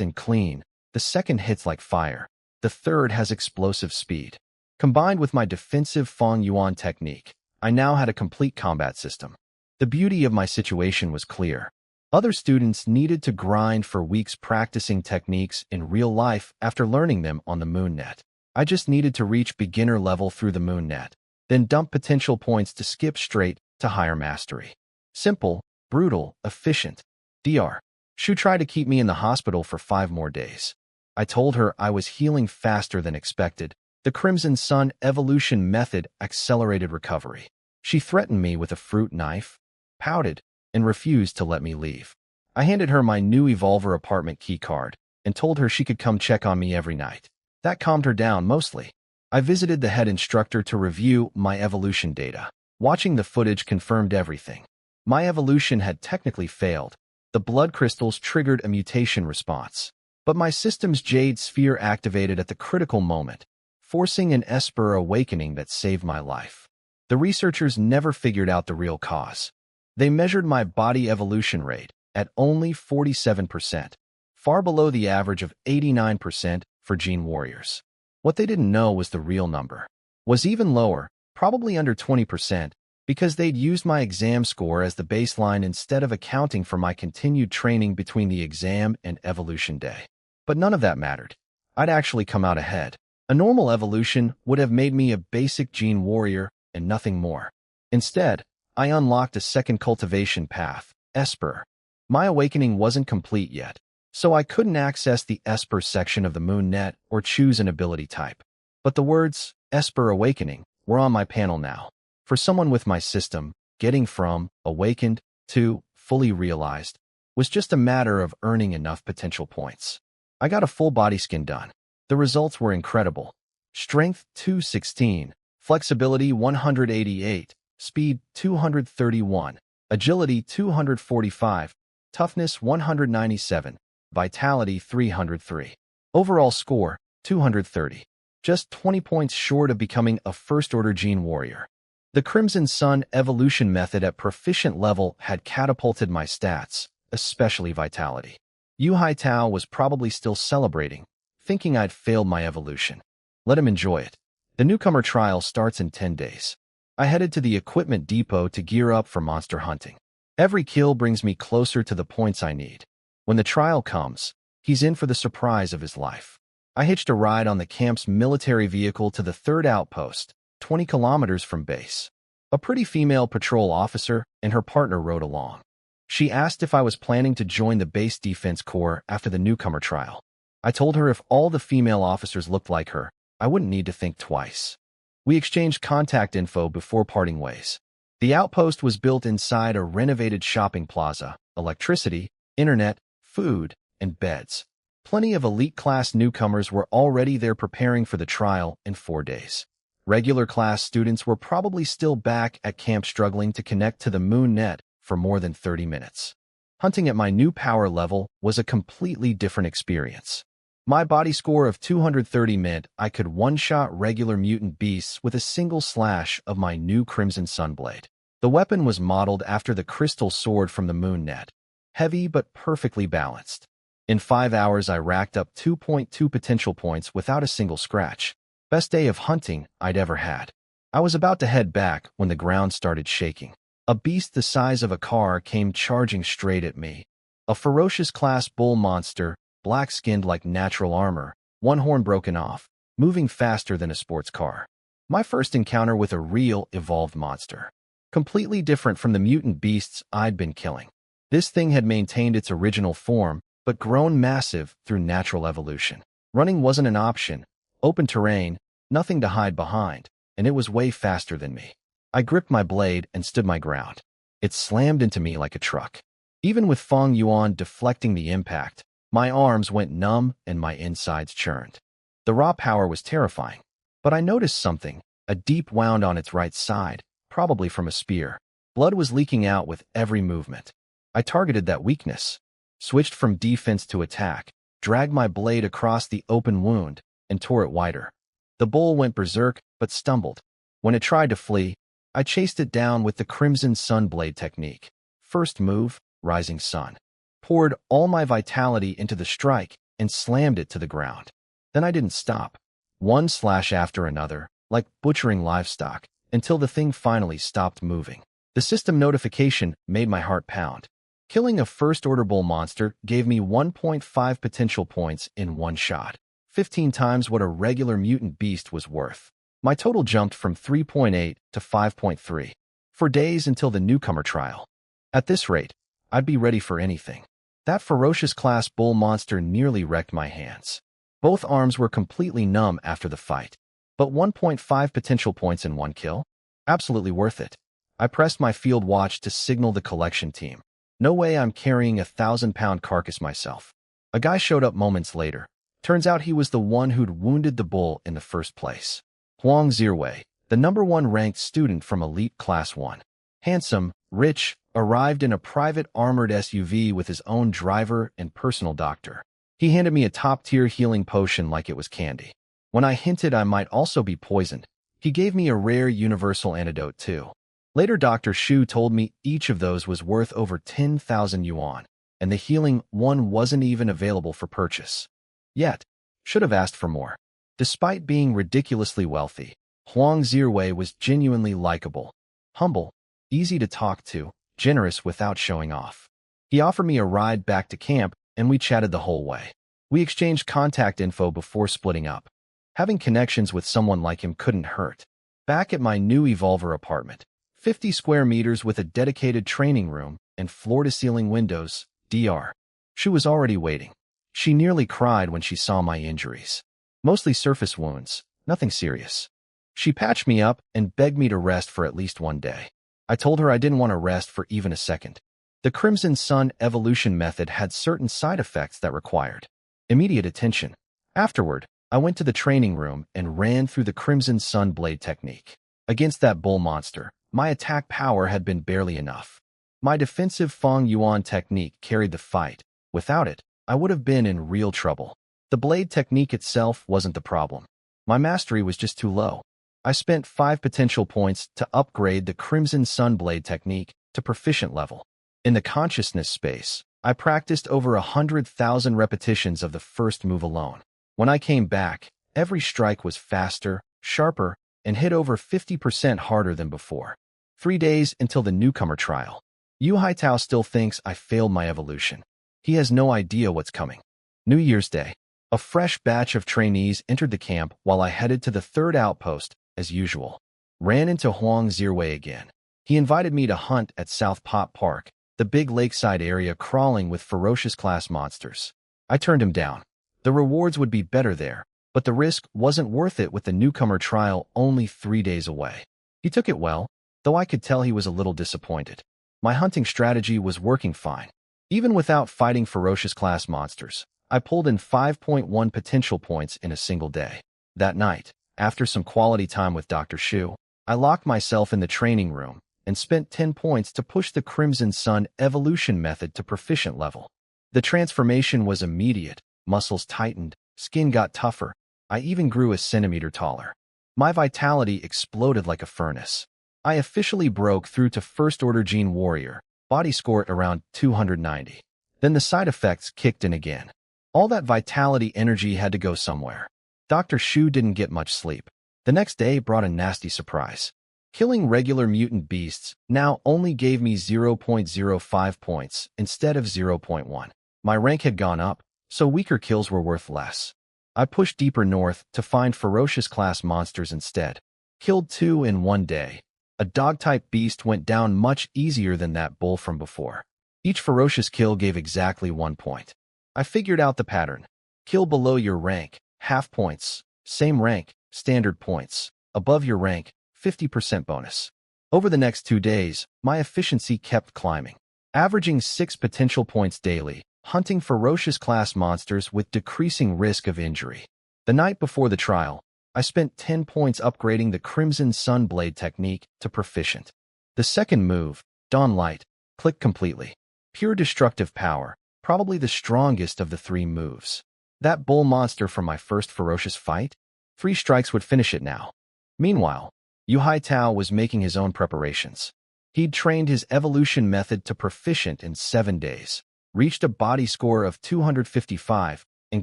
and clean, the second hits like fire, the third has explosive speed. Combined with my defensive Fong Yuan technique, I now had a complete combat system. The beauty of my situation was clear. Other students needed to grind for weeks practicing techniques in real life after learning them on the moon net. I just needed to reach beginner level through the moon net, then dump potential points to skip straight to higher mastery. Simple, brutal, efficient. Dr. Shu tried to keep me in the hospital for 5 more days. I told her I was healing faster than expected. The Crimson Sun evolution method accelerated recovery. She threatened me with a fruit knife, pouted, and refused to let me leave. I handed her my new Evolver apartment key card and told her she could come check on me every night. That calmed her down mostly. I visited the head instructor to review my evolution data. Watching the footage confirmed everything. My evolution had technically failed. The blood crystals triggered a mutation response. But my system's Jade Sphere activated at the critical moment, forcing an Esper awakening that saved my life. The researchers never figured out the real cause. They measured my body evolution rate at only 47%, far below the average of 89% for Gene warriors. What they didn't know was the real number was even lower, probably under 20%, because they'd used my exam score as the baseline instead of accounting for my continued training between the exam and evolution day. But none of that mattered. I'd actually come out ahead. A normal evolution would have made me a basic Gene warrior and nothing more. Instead, I unlocked a second cultivation path, Esper. My awakening wasn't complete yet, so I couldn't access the Esper section of the moon net or choose an ability type. But the words, Esper Awakening, were on my panel now. For someone with my system, getting from awakened to fully realized was just a matter of earning enough potential points. I got a full body scan done. The results were incredible. Strength 216, flexibility 188, speed 231, agility 245, toughness 197, vitality 303. Overall score 230. Just 20 points short of becoming a first-order Gene warrior. The Crimson Sun evolution method at proficient level had catapulted my stats, especially vitality. Yu Haitao was probably still celebrating, thinking I'd failed my evolution. Let him enjoy it. The newcomer trial starts in 10 days. I headed to the equipment depot to gear up for monster hunting. Every kill brings me closer to the points I need. When the trial comes, he's in for the surprise of his life. I hitched a ride on the camp's military vehicle to the 3rd outpost, 20 kilometers from base. A pretty female patrol officer and her partner rode along. She asked if I was planning to join the base defense corps after the newcomer trial. I told her if all the female officers looked like her, I wouldn't need to think twice. We exchanged contact info before parting ways. The outpost was built inside a renovated shopping plaza, electricity, internet, food, and beds. Plenty of elite-class newcomers were already there preparing for the trial in 4 days. Regular class students were probably still back at camp struggling to connect to the moon net for more than 30 minutes. Hunting at my new power level was a completely different experience. My body score of 230 meant I could one-shot regular mutant beasts with a single slash of my new Crimson Sunblade. The weapon was modeled after the crystal sword from the Moon Net, heavy but perfectly balanced. In 5 hours, I racked up 2.2 potential points without a single scratch. Best day of hunting I'd ever had. I was about to head back when the ground started shaking. A beast the size of a car came charging straight at me. A ferocious class bull monster, black-skinned like natural armor, one horn broken off, moving faster than a sports car. My first encounter with a real, evolved monster. Completely different from the mutant beasts I'd been killing. This thing had maintained its original form, but grown massive through natural evolution. Running wasn't an option. Open terrain, nothing to hide behind, and it was way faster than me. I gripped my blade and stood my ground. It slammed into me like a truck. Even with Feng Yuan deflecting the impact, my arms went numb and my insides churned. The raw power was terrifying, but I noticed something, a deep wound on its right side, probably from a spear. Blood was leaking out with every movement. I targeted that weakness, switched from defense to attack, dragged my blade across the open wound, and tore it wider. The bull went berserk, but stumbled. When it tried to flee, I chased it down with the Crimson Sunblade technique. First move, Rising Sun. Poured all my vitality into the strike and slammed it to the ground. Then I didn't stop. One slash after another, like butchering livestock, until the thing finally stopped moving. The system notification made my heart pound. Killing a first-order bull monster gave me 1.5 potential points in one shot, 15 times what a regular mutant beast was worth. My total jumped from 3.8 to 5.3 for days until the newcomer trial. At this rate, I'd be ready for anything. That ferocious class bull monster nearly wrecked my hands. Both arms were completely numb after the fight, but 1.5 potential points in one kill? Absolutely worth it. I pressed my field watch to signal the collection team. No way I'm carrying a 1,000-pound carcass myself. A guy showed up moments later. Turns out he was the one who'd wounded the bull in the first place. Huang Zirwei, the #1 ranked student from Elite Class 1. Handsome, rich, arrived in a private armored SUV with his own driver and personal doctor. He handed me a top-tier healing potion like it was candy. When I hinted I might also be poisoned, he gave me a rare universal antidote too. Later, Dr. Shu told me each of those was worth over 10,000 yuan, and the healing one wasn't even available for purchase. Yet, should have asked for more. Despite being ridiculously wealthy, Huang Zirwei was genuinely likable, humble, easy to talk to, generous without showing off. He offered me a ride back to camp, and we chatted the whole way. We exchanged contact info before splitting up. Having connections with someone like him couldn't hurt. Back at my new Evolver apartment, 50 square meters with a dedicated training room and floor-to-ceiling windows, Dr. Shu was already waiting. She nearly cried when she saw my injuries. Mostly surface wounds, nothing serious. She patched me up and begged me to rest for at least one day. I told her I didn't want to rest for even a second. The Crimson Sun evolution method had certain side effects that required immediate attention. Afterward, I went to the training room and ran through the Crimson Sun blade technique. Against that bull monster, my attack power had been barely enough. My defensive Feng Yuan technique carried the fight. Without it, I would have been in real trouble. The blade technique itself wasn't the problem. My mastery was just too low. I spent 5 potential points to upgrade the Crimson Sun blade technique to proficient level. In the consciousness space, I practiced over 100,000 repetitions of the first move alone. When I came back, every strike was faster, sharper, and hit over 50% harder than before. 3 days until the newcomer trial. Yu Haitao still thinks I failed my evolution. He has no idea what's coming. New Year's Day. A fresh batch of trainees entered the camp while I headed to the 3rd outpost, as usual. Ran into Huang Zirwei again. He invited me to hunt at South Pot Park, the big lakeside area crawling with ferocious class monsters. I turned him down. The rewards would be better there, but the risk wasn't worth it with the newcomer trial only 3 days away. He took it well, though I could tell he was a little disappointed. My hunting strategy was working fine. Even without fighting ferocious class monsters, I pulled in 5.1 potential points in a single day. That night, after some quality time with Dr. Shu, I locked myself in the training room and spent 10 points to push the Crimson Sun evolution method to proficient level. The transformation was immediate, muscles tightened, Skin got tougher. I even grew a centimeter taller. My vitality exploded like a furnace. I officially broke through to First Order Gene Warrior, body score at around 290. Then the side effects kicked in again. All that vitality energy had to go somewhere. Dr. Shu didn't get much sleep. The next day brought a nasty surprise. Killing regular mutant beasts now only gave me 0.05 points instead of 0.1. My rank had gone up, so weaker kills were worth less. I pushed deeper north to find ferocious class monsters instead. Killed 2 in one day. A dog-type beast went down much easier than that bull from before. Each ferocious kill gave exactly 1 point. I figured out the pattern. Kill below your rank, half points. Same rank, standard points. Above your rank, 50% bonus. Over the next 2 days, my efficiency kept climbing. Averaging 6 potential points daily, hunting ferocious class monsters with decreasing risk of injury. The night before the trial, I spent 10 points upgrading the Crimson Sun Blade technique to proficient. The second move, Dawn Light, clicked completely. Pure destructive power, probably the strongest of the 3 moves. That bull monster from my first ferocious fight? 3 strikes would finish it now. Meanwhile, Yu Haitao was making his own preparations. He'd trained his evolution method to proficient in 7 days, reached a body score of 255, and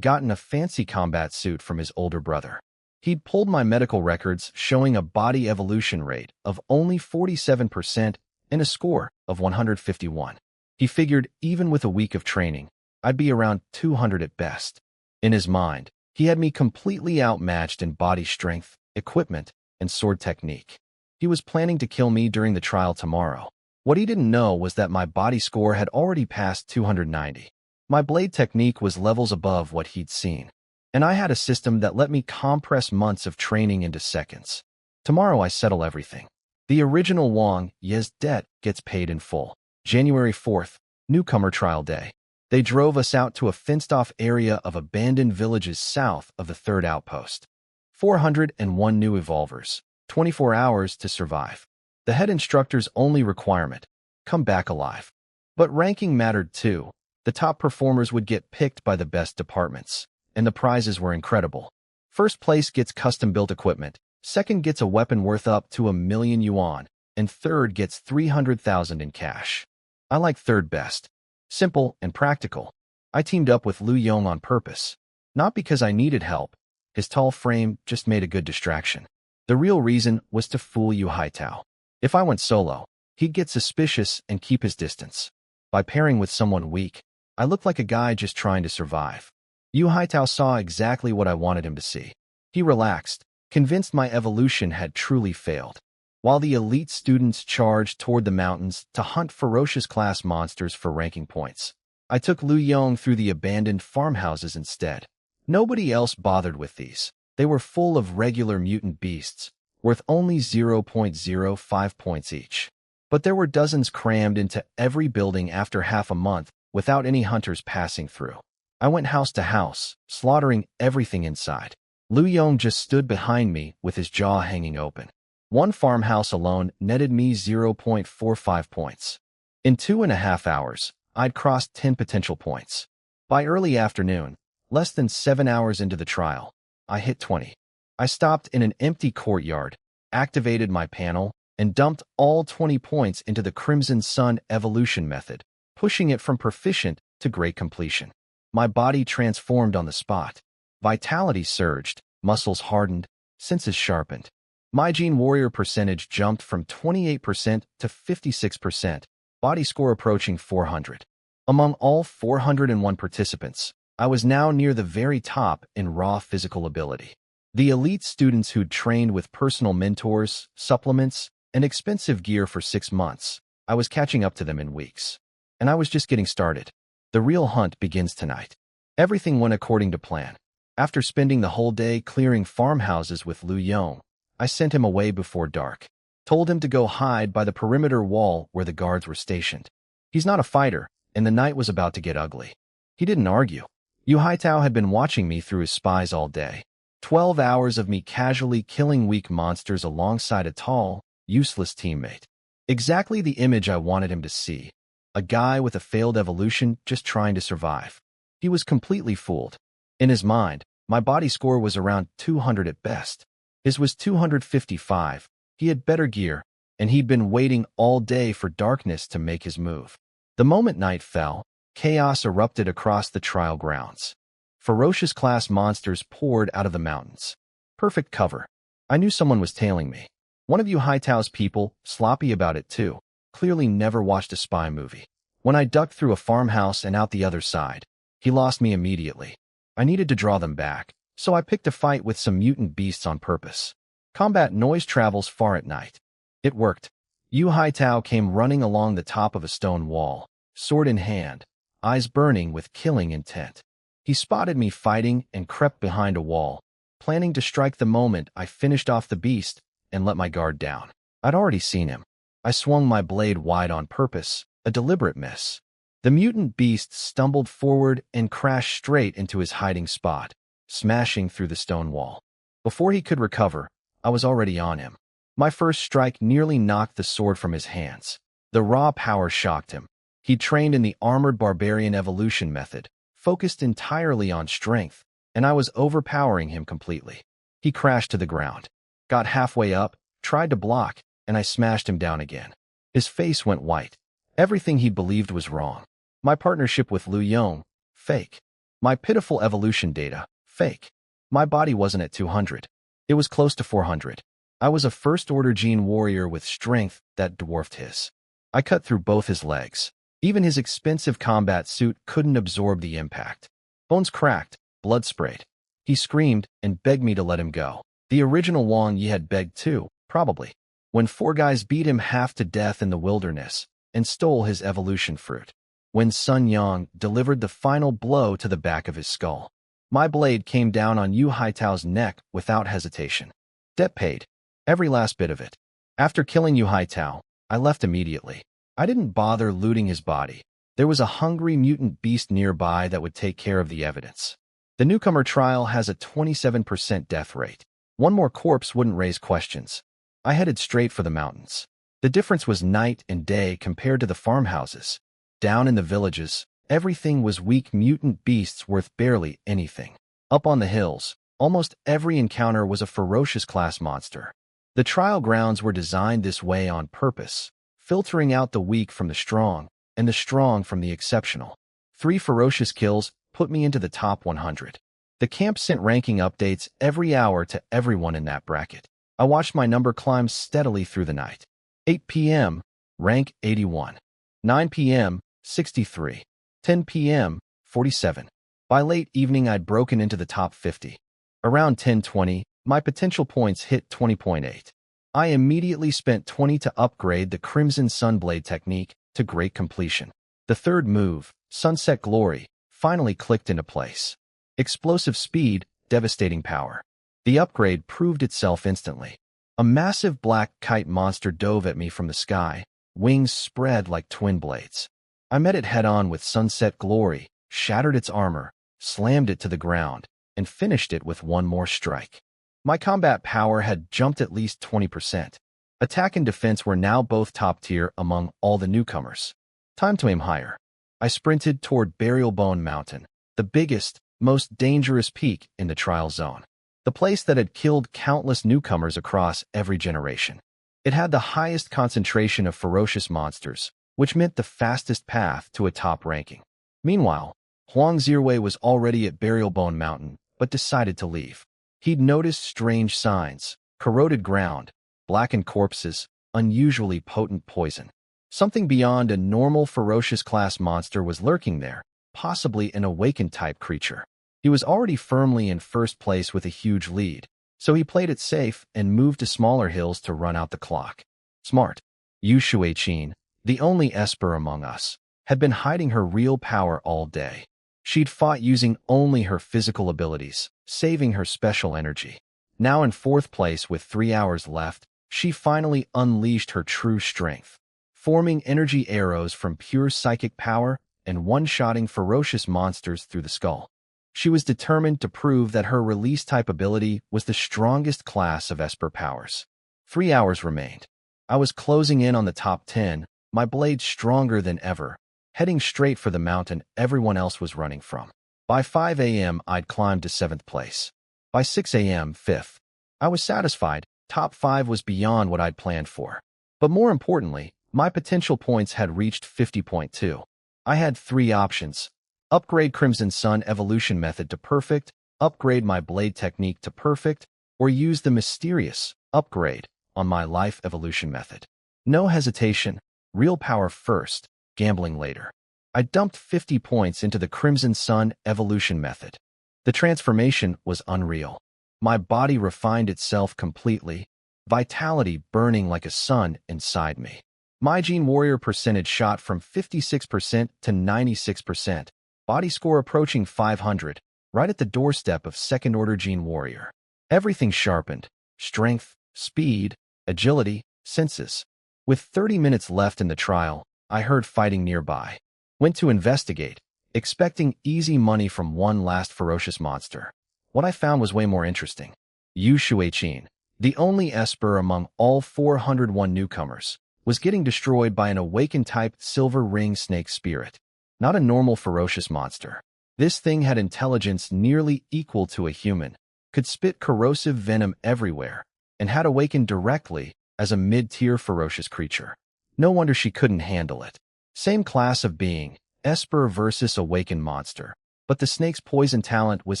gotten a fancy combat suit from his older brother. He'd pulled my medical records showing a body evolution rate of only 47% and a score of 151. He figured even with a week of training, I'd be around 200 at best. In his mind, he had me completely outmatched in body strength, equipment, and sword technique. He was planning to kill me during the trial tomorrow. What he didn't know was that my body score had already passed 290. My blade technique was levels above what he'd seen, and I had a system that let me compress months of training into seconds. Tomorrow I settle everything. The original Wang Ye's debt gets paid in full. January 4th, Newcomer Trial Day. They drove us out to a fenced-off area of abandoned villages south of the 3rd outpost. 401 new evolvers, 24 hours to survive. The head instructor's only requirement, come back alive. But ranking mattered too. The top performers would get picked by the best departments, and the prizes were incredible. First place gets custom-built equipment, second gets a weapon worth up to 1,000,000 yuan, and third gets 300,000 in cash. I like third best. Simple and practical. I teamed up with Lu Yong on purpose. Not because I needed help. His tall frame just made a good distraction. The real reason was to fool Yu Haitao. If I went solo, he'd get suspicious and keep his distance. By pairing with someone weak, I looked like a guy just trying to survive. Yu Haitao saw exactly what I wanted him to see. He relaxed, convinced my evolution had truly failed. While the elite students charged toward the mountains to hunt ferocious class monsters for ranking points, I took Lu Yong through the abandoned farmhouses instead. Nobody else bothered with these. They were full of regular mutant beasts, worth only 0.05 points each. But there were dozens crammed into every building after half a month without any hunters passing through. I went house to house, slaughtering everything inside. Lu Yong just stood behind me with his jaw hanging open. One farmhouse alone netted me 0.45 points. In 2.5 hours, I'd crossed 10 potential points. By early afternoon, less than 7 hours into the trial, I hit 20. I stopped in an empty courtyard, activated my panel, and dumped all 20 points into the Crimson Sun evolution method, pushing it from proficient to great completion. My body transformed on the spot. Vitality surged, muscles hardened, senses sharpened. My Gene Warrior percentage jumped from 28% to 56%, body score approaching 400. Among all 401 participants, I was now near the very top in raw physical ability. The elite students who'd trained with personal mentors, supplements, and expensive gear for 6 months, I was catching up to them in weeks. And I was just getting started. The real hunt begins tonight. Everything went according to plan. After spending the whole day clearing farmhouses with Lu Yong, I sent him away before dark. Told him to go hide by the perimeter wall where the guards were stationed. He's not a fighter, and the night was about to get ugly. He didn't argue. Yu Haitao had been watching me through his spies all day. 12 hours of me casually killing weak monsters alongside a tall, useless teammate. Exactly the image I wanted him to see. A guy with a failed evolution just trying to survive. He was completely fooled. In his mind, My body score was around 200 at best. His was 255. He had better gear, and he'd been waiting all day for darkness to make his move. The moment night fell, chaos erupted across the trial grounds. Ferocious class monsters poured out of the mountains. Perfect cover. I knew someone was tailing me. One of you Hightail's people, sloppy about it too, clearly never watched a spy movie. When I ducked through a farmhouse and out the other side, he lost me immediately. I needed to draw them back, so I picked a fight with some mutant beasts on purpose. Combat noise travels far at night. It worked. Yu Haitao came running along the top of a stone wall, sword in hand, eyes burning with killing intent. He spotted me fighting and crept behind a wall, planning to strike the moment I finished off the beast and let my guard down. I'd already seen him. I swung my blade wide on purpose, a deliberate miss. The mutant beast stumbled forward and crashed straight into his hiding spot, smashing through the stone wall. Before he could recover, I was already on him. My first strike nearly knocked the sword from his hands. The raw power shocked him. He trained in the armored barbarian evolution method, focused entirely on strength, and I was overpowering him completely. He crashed to the ground, got halfway up, tried to block, and I smashed him down again. His face went white. Everything he believed was wrong. My partnership with Liu Yong, fake. My pitiful evolution data, fake. My body wasn't at 200. It was close to 400. I was a first-order gene warrior with strength that dwarfed his. I cut through both his legs. Even his expensive combat suit couldn't absorb the impact. Bones cracked, blood sprayed. He screamed and begged me to let him go. The original Wang Yi had begged too, probably. When 4 guys beat him half to death in the wilderness and stole his evolution fruit. When Sun Yang delivered the final blow to the back of his skull. My blade came down on Yu Haitao's neck without hesitation. Debt paid. Every last bit of it. After killing Yu Haitao, I left immediately. I didn't bother looting his body. There was a hungry mutant beast nearby that would take care of the evidence. The newcomer trial has a 27% death rate. One more corpse wouldn't raise questions. I headed straight for the mountains. The difference was night and day compared to the farmhouses. Down in the villages, everything was weak mutant beasts worth barely anything. Up on the hills, almost every encounter was a ferocious class monster. The trial grounds were designed this way on purpose, filtering out the weak from the strong, and the strong from the exceptional. 3 ferocious kills put me into the top 100. The camp sent ranking updates every hour to everyone in that bracket. I watched my number climb steadily through the night. 8 p.m., rank 81. 9 p.m., 63. 10 p.m., 47. By late evening, I'd broken into the top 50. Around 10:20, my potential points hit 20.8. I immediately spent 20 to upgrade the Crimson Sunblade technique to great completion. The third move, Sunset Glory, finally clicked into place. Explosive speed, devastating power. The upgrade proved itself instantly. A massive black kite monster dove at me from the sky, wings spread like twin blades. I met it head-on with Sunset Glory, shattered its armor, slammed it to the ground, and finished it with one more strike. My combat power had jumped at least 20%. Attack and defense were now both top tier among all the newcomers. Time to aim higher. I sprinted toward Burial Bone Mountain, the biggest, most dangerous peak in the trial zone. The place that had killed countless newcomers across every generation. It had the highest concentration of ferocious monsters, which meant the fastest path to a top ranking. Meanwhile, Huang Zirwei was already at Burial Bone Mountain, but decided to leave. He'd noticed strange signs, corroded ground, blackened corpses, unusually potent poison. Something beyond a normal ferocious class monster was lurking there, possibly an awakened-type creature. He was already firmly in first place with a huge lead, so he played it safe and moved to smaller hills to run out the clock. Smart. Yu Shuiqin, the only Esper among us, had been hiding her real power all day. She'd fought using only her physical abilities, saving her special energy. Now in 4th place with 3 hours left, she finally unleashed her true strength, forming energy arrows from pure psychic power and one-shotting ferocious monsters through the skull. She was determined to prove that her release-type ability was the strongest class of Esper powers. 3 hours remained. I was closing in on the top 10, my blade stronger than ever, heading straight for the mountain everyone else was running from. By 5 a.m., I'd climbed to 7th place. By 6 a.m., 5th. I was satisfied. Top 5 was beyond what I'd planned for. But more importantly, my potential points had reached 50.2. I had 3 options. Upgrade Crimson Sun Evolution Method to Perfect, upgrade my blade technique to Perfect, or use the mysterious upgrade on my life evolution method. No hesitation, real power first, gambling later. I dumped 50 points into the Crimson Sun Evolution Method. The transformation was unreal. My body refined itself completely, vitality burning like a sun inside me. My Gene Warrior percentage shot from 56% to 96%, body score approaching 500, right at the doorstep of second-order Gene Warrior. Everything sharpened: strength, speed, agility, senses. With 30 minutes left in the trial, I heard fighting nearby. Went to investigate, expecting easy money from one last ferocious monster. What I found was way more interesting. Yu Shueqin, the only Esper among all 401 newcomers, was getting destroyed by an awakened-type silver ring snake spirit. Not a normal ferocious monster. This thing had intelligence nearly equal to a human, could spit corrosive venom everywhere, and had awakened directly as a mid-tier ferocious creature. No wonder she couldn't handle it. Same class of being, Esper versus awakened monster, but the snake's poison talent was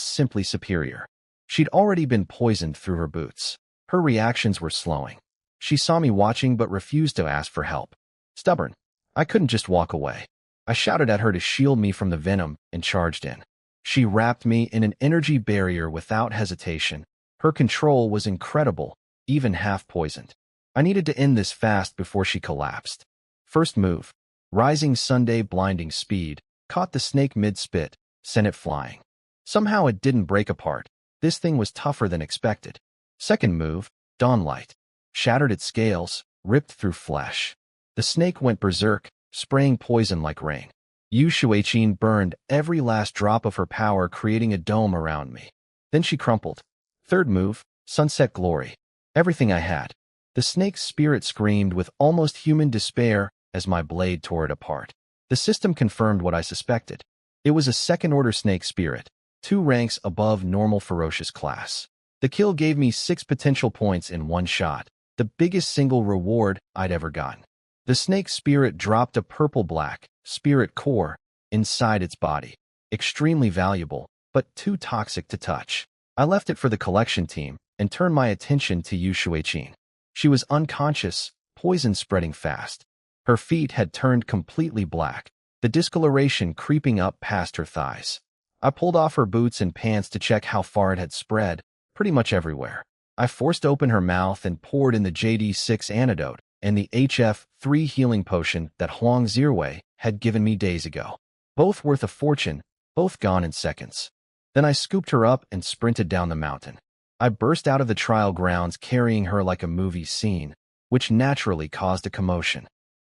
simply superior. She'd already been poisoned through her boots. Her reactions were slowing. She saw me watching but refused to ask for help. Stubborn. I couldn't just walk away. I shouted at her to shield me from the venom and charged in. She wrapped me in an energy barrier without hesitation. Her control was incredible, even half-poisoned. I needed to end this fast before she collapsed. First move. Rising Sunday blinding speed, caught the snake mid-spit, sent it flying. Somehow it didn't break apart. This thing was tougher than expected. Second move, Dawnlight. Shattered its scales, ripped through flesh. The snake went berserk, spraying poison like rain. Yu Shueqin burned every last drop of her power, creating a dome around me. Then she crumpled. Third move, Sunset Glory. Everything I had. The snake's spirit screamed with almost human despair as my blade tore it apart. The system confirmed what I suspected. It was a second-order snake spirit, 2 ranks above normal ferocious class. The kill gave me 6 potential points in one shot, the biggest single reward I'd ever gotten. The snake spirit dropped a purple-black spirit core inside its body. Extremely valuable, but too toxic to touch. I left it for the collection team and turned my attention to Yu Shueqin. She was unconscious, poison spreading fast. Her feet had turned completely black, the discoloration creeping up past her thighs. I pulled off her boots and pants to check how far it had spread, pretty much everywhere. I forced open her mouth and poured in the JD6 antidote and the HF3 healing potion that Huang Zirwei had given me days ago. Both worth a fortune, both gone in seconds. Then I scooped her up and sprinted down the mountain. I burst out of the trial grounds carrying her like a movie scene, which naturally caused a commotion.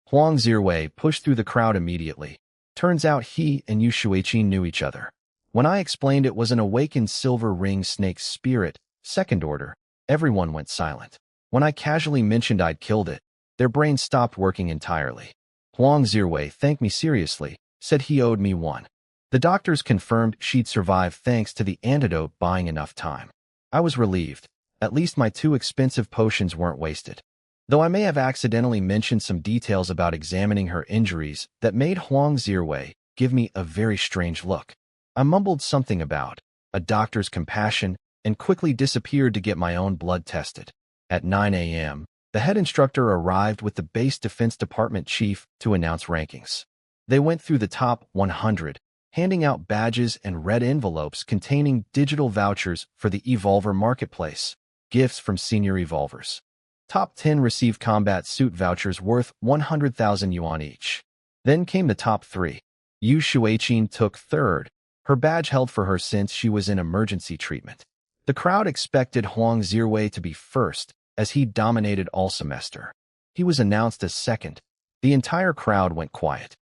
Huang Zirwei pushed through the crowd immediately. Turns out he and Yu Shueqin knew each other. When I explained it was an awakened silver ring snake spirit, second order, everyone went silent. When I casually mentioned I'd killed it, their brains stopped working entirely. Huang Zirwei thanked me seriously, said he owed me one. The doctors confirmed she'd survive thanks to the antidote buying enough time. I was relieved. At least my 2 expensive potions weren't wasted. Though I may have accidentally mentioned some details about examining her injuries that made Huang Zirwei give me a very strange look. I mumbled something about a doctor's compassion and quickly disappeared to get my own blood tested. At 9 a.m., the head instructor arrived with the base defense department chief to announce rankings. They went through the top 100, handing out badges and red envelopes containing digital vouchers for the Evolver marketplace, gifts from senior Evolvers. Top 10 received combat suit vouchers worth 100,000 yuan each. Then came the top 3. Yu Shueqin took third, her badge held for her since she was in emergency treatment. The crowd expected Huang Zirwei to be first, as he dominated all semester. He was announced as second. The entire crowd went quiet.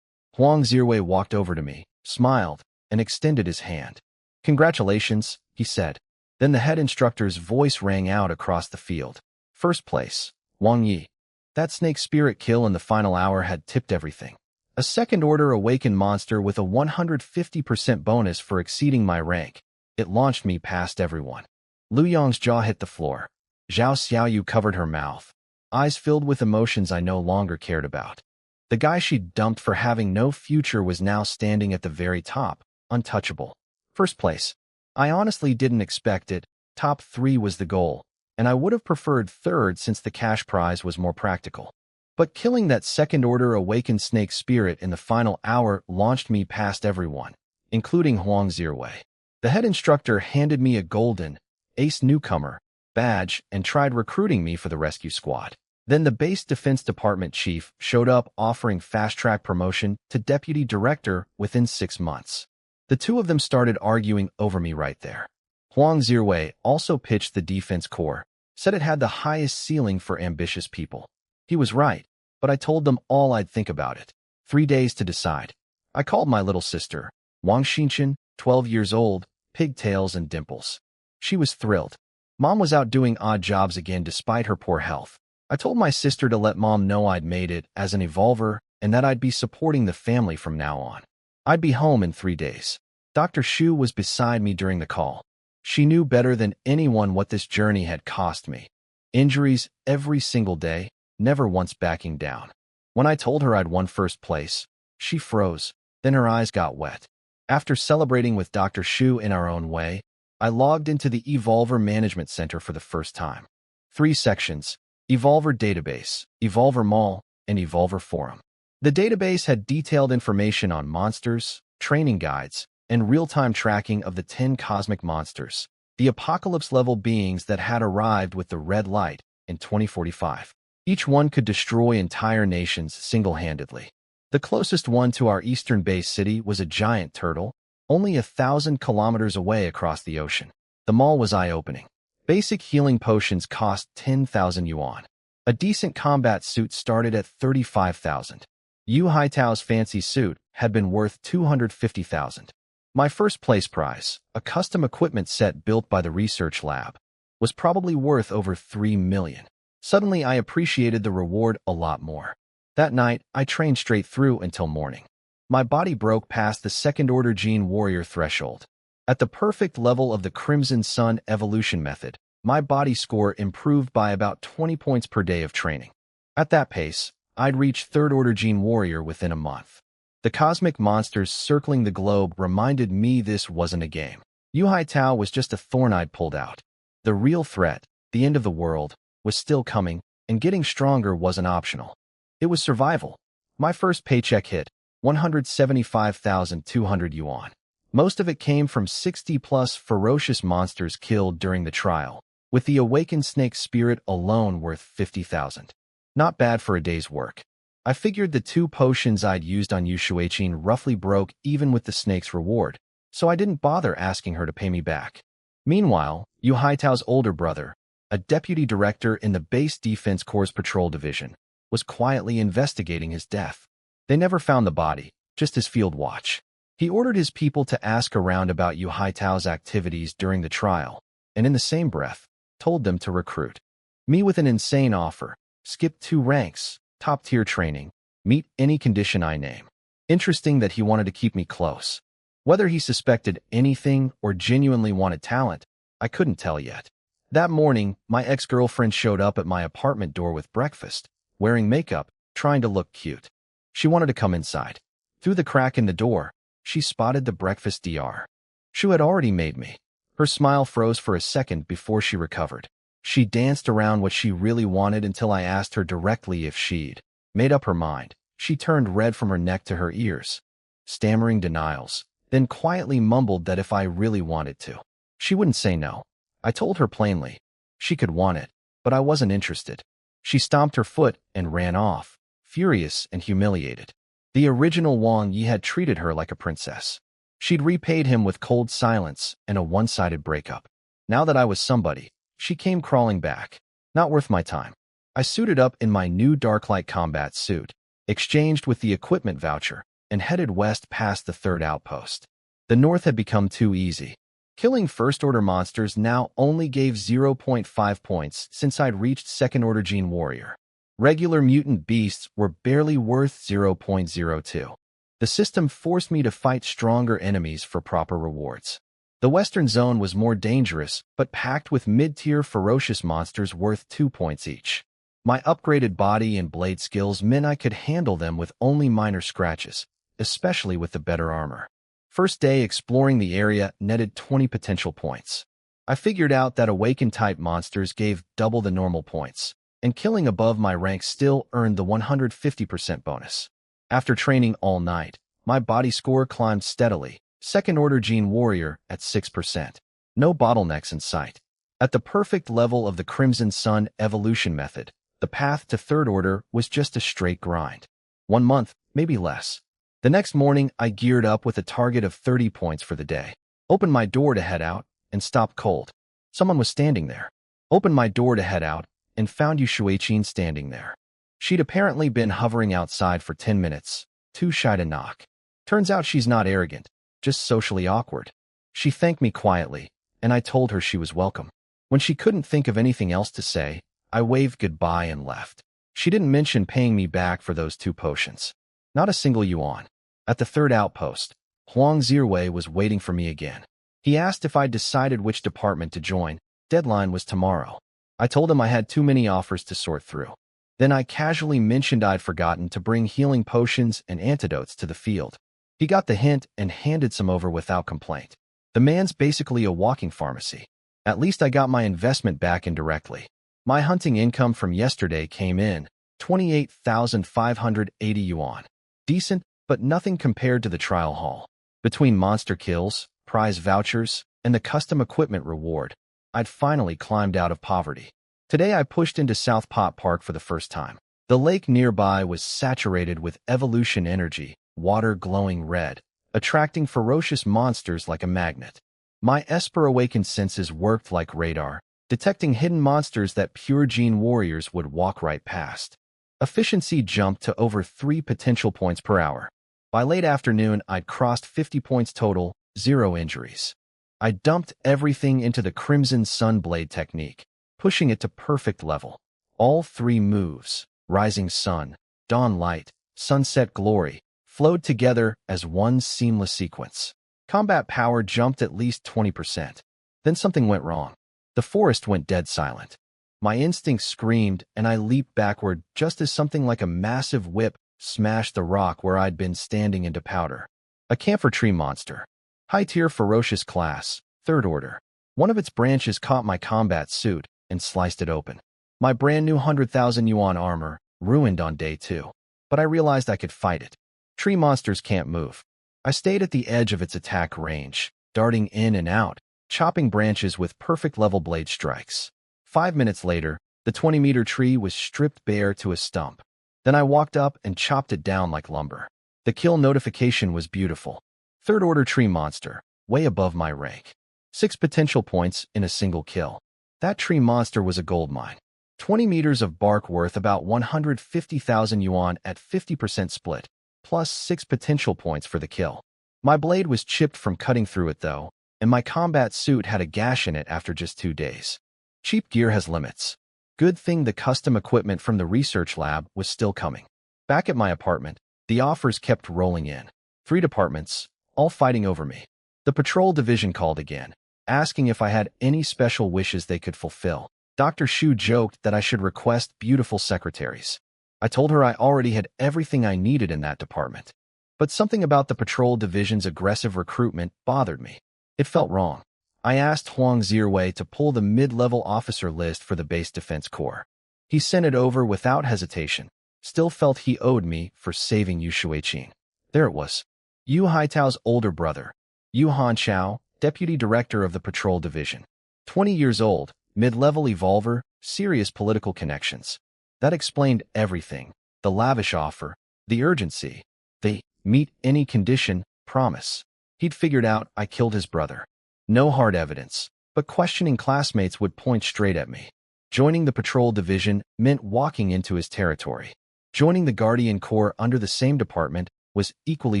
Huang Zirwei walked over to me, smiled, and extended his hand. "Congratulations," he said. Then the head instructor's voice rang out across the field. "First place, Wang Yi." That snake spirit kill in the final hour had tipped everything. A second-order awakened monster with a 150% bonus for exceeding my rank. It launched me past everyone. Lu Yong's jaw hit the floor. Zhao Xiaoyu covered her mouth, eyes filled with emotions I no longer cared about. The guy she'd dumped for having no future was now standing at the very top, untouchable. First place. I honestly didn't expect it. Top 3 was the goal, and I would have preferred third since the cash prize was more practical. But killing that second-order awakened snake spirit in the final hour launched me past everyone, including Huang Zirwei. The head instructor handed me a golden, ace newcomer badge and tried recruiting me for the rescue squad. Then the base defense department chief showed up offering fast-track promotion to deputy director within 6 months. The two of them started arguing over me right there. Huang Zirwei also pitched the defense corps, said it had the highest ceiling for ambitious people. He was right, but I told them all I'd think about it. 3 days to decide. I called my little sister, Wang Xinchen, 12 years old, pigtails and dimples. She was thrilled. Mom was out doing odd jobs again despite her poor health. I told my sister to let Mom know I'd made it as an evolver and that I'd be supporting the family from now on. I'd be home in 3 days. Dr. Shu was beside me during the call. She knew better than anyone what this journey had cost me. Injuries every single day, never once backing down. When I told her I'd won first place, she froze, then her eyes got wet. After celebrating with Dr. Shu in our own way, I logged into the Evolver Management Center for the first time. 3 sections: Evolver Database, Evolver Mall, and Evolver Forum. The database had detailed information on monsters, training guides, and real-time tracking of the 10 cosmic monsters, the apocalypse-level beings that had arrived with the red light in 2045. Each one could destroy entire nations single-handedly. The closest one to our eastern base city was a giant turtle, only 1,000 kilometers away across the ocean. The mall was eye-opening. Basic healing potions cost 10,000 yuan. A decent combat suit started at 35,000. Yu Haitao's fancy suit had been worth 250,000. My first place prize, a custom equipment set built by the research lab, was probably worth over 3 million. Suddenly, I appreciated the reward a lot more. That night, I trained straight through until morning. My body broke past the second-order gene warrior threshold. At the perfect level of the Crimson Sun evolution method, my body score improved by about 20 points per day of training. At that pace, I'd reach third-order gene warrior within a month. The cosmic monsters circling the globe reminded me this wasn't a game. Yu Haitao was just a thorn I'd pulled out. The real threat, the end of the world, was still coming, and getting stronger wasn't optional. It was survival. My first paycheck hit 175,200 yuan. Most of it came from 60-plus ferocious monsters killed during the trial, with the awakened snake spirit alone worth 50,000. Not bad for a day's work. I figured the 2 potions I'd used on Yu Shuiqin roughly broke even with the snake's reward, so I didn't bother asking her to pay me back. Meanwhile, Yu Haitao's older brother, a deputy director in the Base Defense Corps Patrol Division, was quietly investigating his death. They never found the body, just his field watch. He ordered his people to ask around about Yu Haitao's activities during the trial, and in the same breath, told them to recruit me with an insane offer: skip 2 ranks, top-tier training, meet any condition I name. Interesting that he wanted to keep me close. Whether he suspected anything or genuinely wanted talent, I couldn't tell yet. That morning, my ex-girlfriend showed up at my apartment door with breakfast, wearing makeup, trying to look cute. She wanted to come inside. Through the crack in the door, she spotted the breakfast DR. Shu had already made me. Her smile froze for a second before she recovered. She danced around what she really wanted until I asked her directly if she'd made up her mind. She turned red from her neck to her ears, stammering denials, then quietly mumbled that if I really wanted to, she wouldn't say no. I told her plainly. She could want it, but I wasn't interested. She stomped her foot and ran off, furious and humiliated. The original Wang Yi had treated her like a princess. She'd repaid him with cold silence and a one-sided breakup. Now that I was somebody, she came crawling back. Not worth my time. I suited up in my new Darklight combat suit, exchanged with the equipment voucher, and headed west past the 3rd outpost. The north had become too easy. Killing first-order monsters now only gave 0.5 points since I'd reached second-order gene warrior. Regular mutant beasts were barely worth 0.02. The system forced me to fight stronger enemies for proper rewards. The Western Zone was more dangerous, but packed with mid-tier ferocious monsters worth 2 points each. My upgraded body and blade skills meant I could handle them with only minor scratches, especially with the better armor. First day exploring the area netted 20 potential points. I figured out that Awakened-type monsters gave double the normal points, and killing above my rank still earned the 150% bonus. After training all night, my body score climbed steadily, second-order Gene Warrior at 6%. No bottlenecks in sight. At the perfect level of the Crimson Sun evolution method, the path to third order was just a straight grind. 1 month, maybe less. The next morning, I geared up with a target of 30 points for the day. Opened my door to head out, and stopped cold. Someone was standing there. Opened my door to head out, and found Yushuichin standing there. She'd apparently been hovering outside for 10 minutes, too shy to knock. Turns out she's not arrogant, just socially awkward. She thanked me quietly, and I told her she was welcome. When she couldn't think of anything else to say, I waved goodbye and left. She didn't mention paying me back for those 2 potions. Not a single yuan. At the third outpost, Huang Zirwei was waiting for me again. He asked if I'd decided which department to join. Deadline was tomorrow. I told him I had too many offers to sort through. Then I casually mentioned I'd forgotten to bring healing potions and antidotes to the field. He got the hint and handed some over without complaint. The man's basically a walking pharmacy. At least I got my investment back indirectly. My hunting income from yesterday came in, 28,580 yuan. Decent, but nothing compared to the trial haul. Between monster kills, prize vouchers, and the custom equipment reward, I'd finally climbed out of poverty. Today I pushed into South Pot Park for the first time. The lake nearby was saturated with evolution energy, water glowing red, attracting ferocious monsters like a magnet. My Esper awakened senses worked like radar, detecting hidden monsters that pure Gene Warriors would walk right past. Efficiency jumped to over 3 potential points per hour. By late afternoon, I'd crossed 50 points total, 0 injuries. I dumped everything into the Crimson Sun Blade technique, pushing it to perfect level. All 3 moves, Rising Sun, Dawn Light, Sunset Glory, flowed together as one seamless sequence. Combat power jumped at least 20%. Then something went wrong. The forest went dead silent. My instincts screamed, and I leaped backward just as something like a massive whip smashed the rock where I'd been standing into powder. A camphor tree monster. High-tier ferocious class, third order. One of its branches caught my combat suit and sliced it open. My brand new 100,000 yuan armor, ruined on day 2. But I realized I could fight it. Tree monsters can't move. I stayed at the edge of its attack range, darting in and out, chopping branches with perfect level blade strikes. 5 minutes later, the 20-meter tree was stripped bare to a stump. Then I walked up and chopped it down like lumber. The kill notification was beautiful. Third-order tree monster, way above my rank. 6 potential points in a single kill. That tree monster was a gold mine. 20 meters of bark worth about 150,000 yuan at 50% split, plus 6 potential points for the kill. My blade was chipped from cutting through it though, and my combat suit had a gash in it after just 2 days. Cheap gear has limits. Good thing the custom equipment from the research lab was still coming. Back at my apartment, the offers kept rolling in. 3 departments, all fighting over me. The patrol division called again, asking if I had any special wishes they could fulfill. Dr. Shu joked that I should request beautiful secretaries. I told her I already had everything I needed in that department. But something about the patrol division's aggressive recruitment bothered me. It felt wrong. I asked Huang Zirwei to pull the mid-level officer list for the base defense corps. He sent it over without hesitation. Still felt he owed me for saving Yu Shuiqing. There it was. Yu Haitao's older brother, Yu Hanchao, deputy director of the patrol division. 20 years old, mid-level evolver, serious political connections. That explained everything. The lavish offer, the urgency, the meet any condition promise. He'd figured out I killed his brother. No hard evidence, but questioning classmates would point straight at me. Joining the patrol division meant walking into his territory. Joining the Guardian Corps under the same department was equally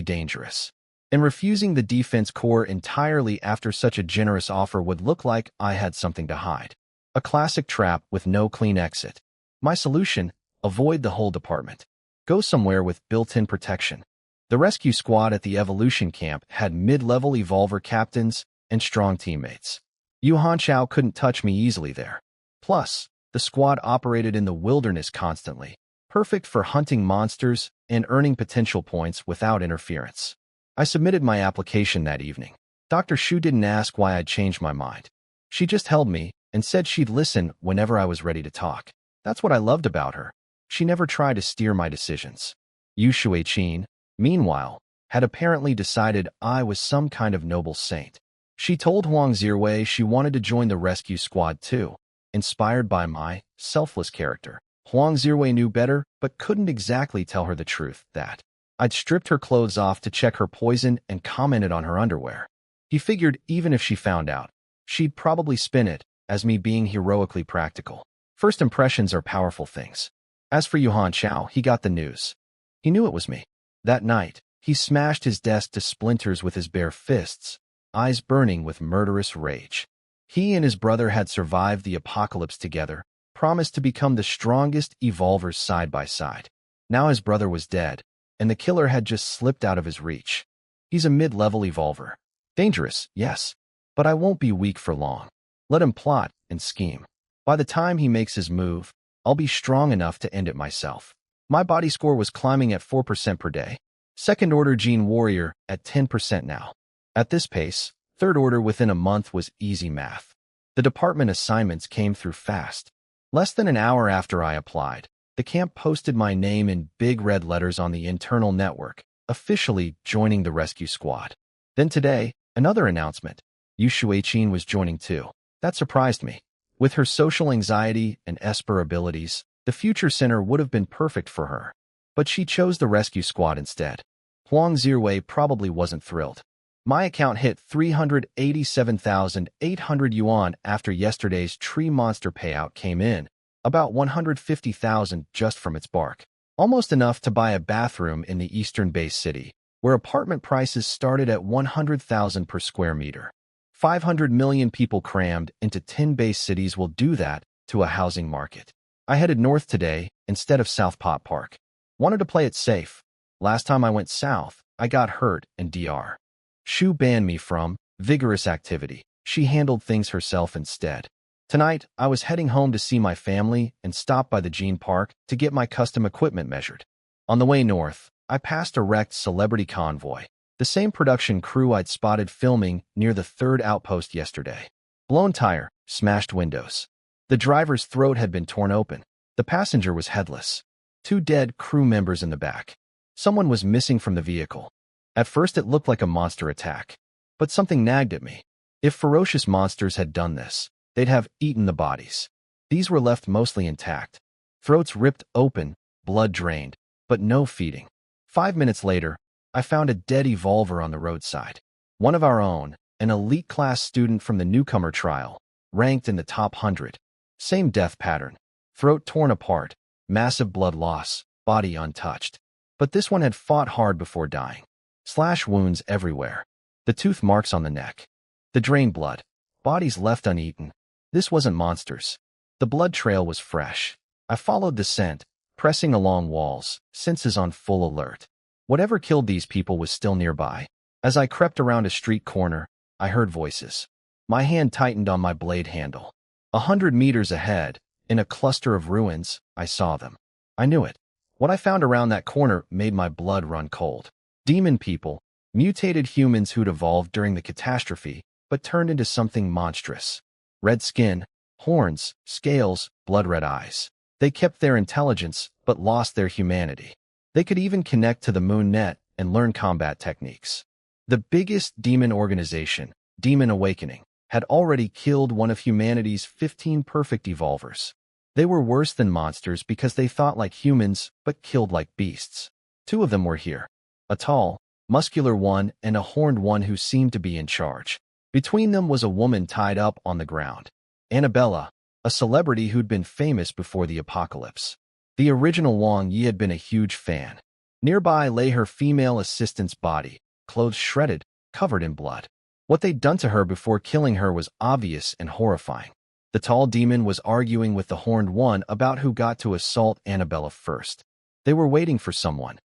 dangerous. And refusing the defense corps entirely after such a generous offer would look like I had something to hide. A classic trap with no clean exit. My solution, Avoid the whole department. Go somewhere with built-in protection. The rescue squad at the evolution camp had mid-level evolver captains and strong teammates. Yu Hanchao couldn't touch me easily there. Plus, the squad operated in the wilderness constantly, perfect for hunting monsters and earning potential points without interference. I submitted my application that evening. Dr. Shu didn't ask why I'd changed my mind. She just held me and said she'd listen whenever I was ready to talk. That's what I loved about her. She never tried to steer my decisions. Yu Shuiqin, meanwhile, had apparently decided I was some kind of noble saint. She told Huang Zirwei she wanted to join the rescue squad too, inspired by my selfless character. Huang Zirwei knew better, but couldn't exactly tell her the truth that I'd stripped her clothes off to check her poison and commented on her underwear. He figured even if she found out, she'd probably spin it as me being heroically practical. First impressions are powerful things. As for Yuhan Chao, he got the news. He knew it was me. That night, he smashed his desk to splinters with his bare fists, eyes burning with murderous rage. He and his brother had survived the apocalypse together, promised to become the strongest evolvers side by side. Now his brother was dead, and the killer had just slipped out of his reach. He's a mid-level evolver. Dangerous, yes, but I won't be weak for long. Let him plot and scheme. By the time he makes his move, I'll be strong enough to end it myself. My body score was climbing at 4% per day. Second order gene warrior at 10% now. At this pace, third order within a month was easy math. The department assignments came through fast. Less than an hour after I applied, the camp posted my name in big red letters on the internal network, officially joining the rescue squad. Then today, another announcement. Yu Shuiqin was joining too. That surprised me. With her social anxiety and Esper abilities, the future center would have been perfect for her. But she chose the rescue squad instead. Huang Zirwei probably wasn't thrilled. My account hit 387,800 yuan after yesterday's tree monster payout came in, about 150,000 just from its bark. Almost enough to buy a bathroom in the eastern base city, where apartment prices started at 100,000 per square meter. 500 million people crammed into 10 base cities will do that to a housing market. I headed north today instead of South Pot Park. Wanted to play it safe. Last time I went south, I got hurt in DR. Shu banned me from vigorous activity. She handled things herself instead. Tonight, I was heading home to see my family and stopped by the Gene Park to get my custom equipment measured. On the way north, I passed a wrecked celebrity convoy, the same production crew I'd spotted filming near the third outpost yesterday. Blown tire, smashed windows. The driver's throat had been torn open. The passenger was headless. 2 dead crew members in the back. Someone was missing from the vehicle. At first it looked like a monster attack, but something nagged at me. If ferocious monsters had done this, they'd have eaten the bodies. These were left mostly intact. Throats ripped open, blood drained, but no feeding. 5 minutes later, I found a dead evolver on the roadside. One of our own, an elite class student from the newcomer trial, ranked in the top 100. Same death pattern. Throat torn apart, massive blood loss, body untouched. But this one had fought hard before dying. Slash wounds everywhere. The tooth marks on the neck. The drained blood. Bodies left uneaten. This wasn't monsters. The blood trail was fresh. I followed the scent, pressing along walls, senses on full alert. Whatever killed these people was still nearby. As I crept around a street corner, I heard voices. My hand tightened on my blade handle. 100 meters ahead, in a cluster of ruins, I saw them. I knew it. What I found around that corner made my blood run cold. Demon people, mutated humans who'd evolved during the catastrophe, but turned into something monstrous. Red skin, horns, scales, blood-red eyes. They kept their intelligence, but lost their humanity. They could even connect to the moon net and learn combat techniques. The biggest demon organization, Demon Awakening, had already killed one of humanity's 15 perfect evolvers. They were worse than monsters because they thought like humans, but killed like beasts. 2 of them were here. A tall, muscular one and a horned one who seemed to be in charge. Between them was a woman tied up on the ground. Annabella, a celebrity who'd been famous before the apocalypse. The original Wang Yi had been a huge fan. Nearby lay her female assistant's body, clothes shredded, covered in blood. What they'd done to her before killing her was obvious and horrifying. The tall demon was arguing with the horned one about who got to assault Annabella first. They were waiting for someone,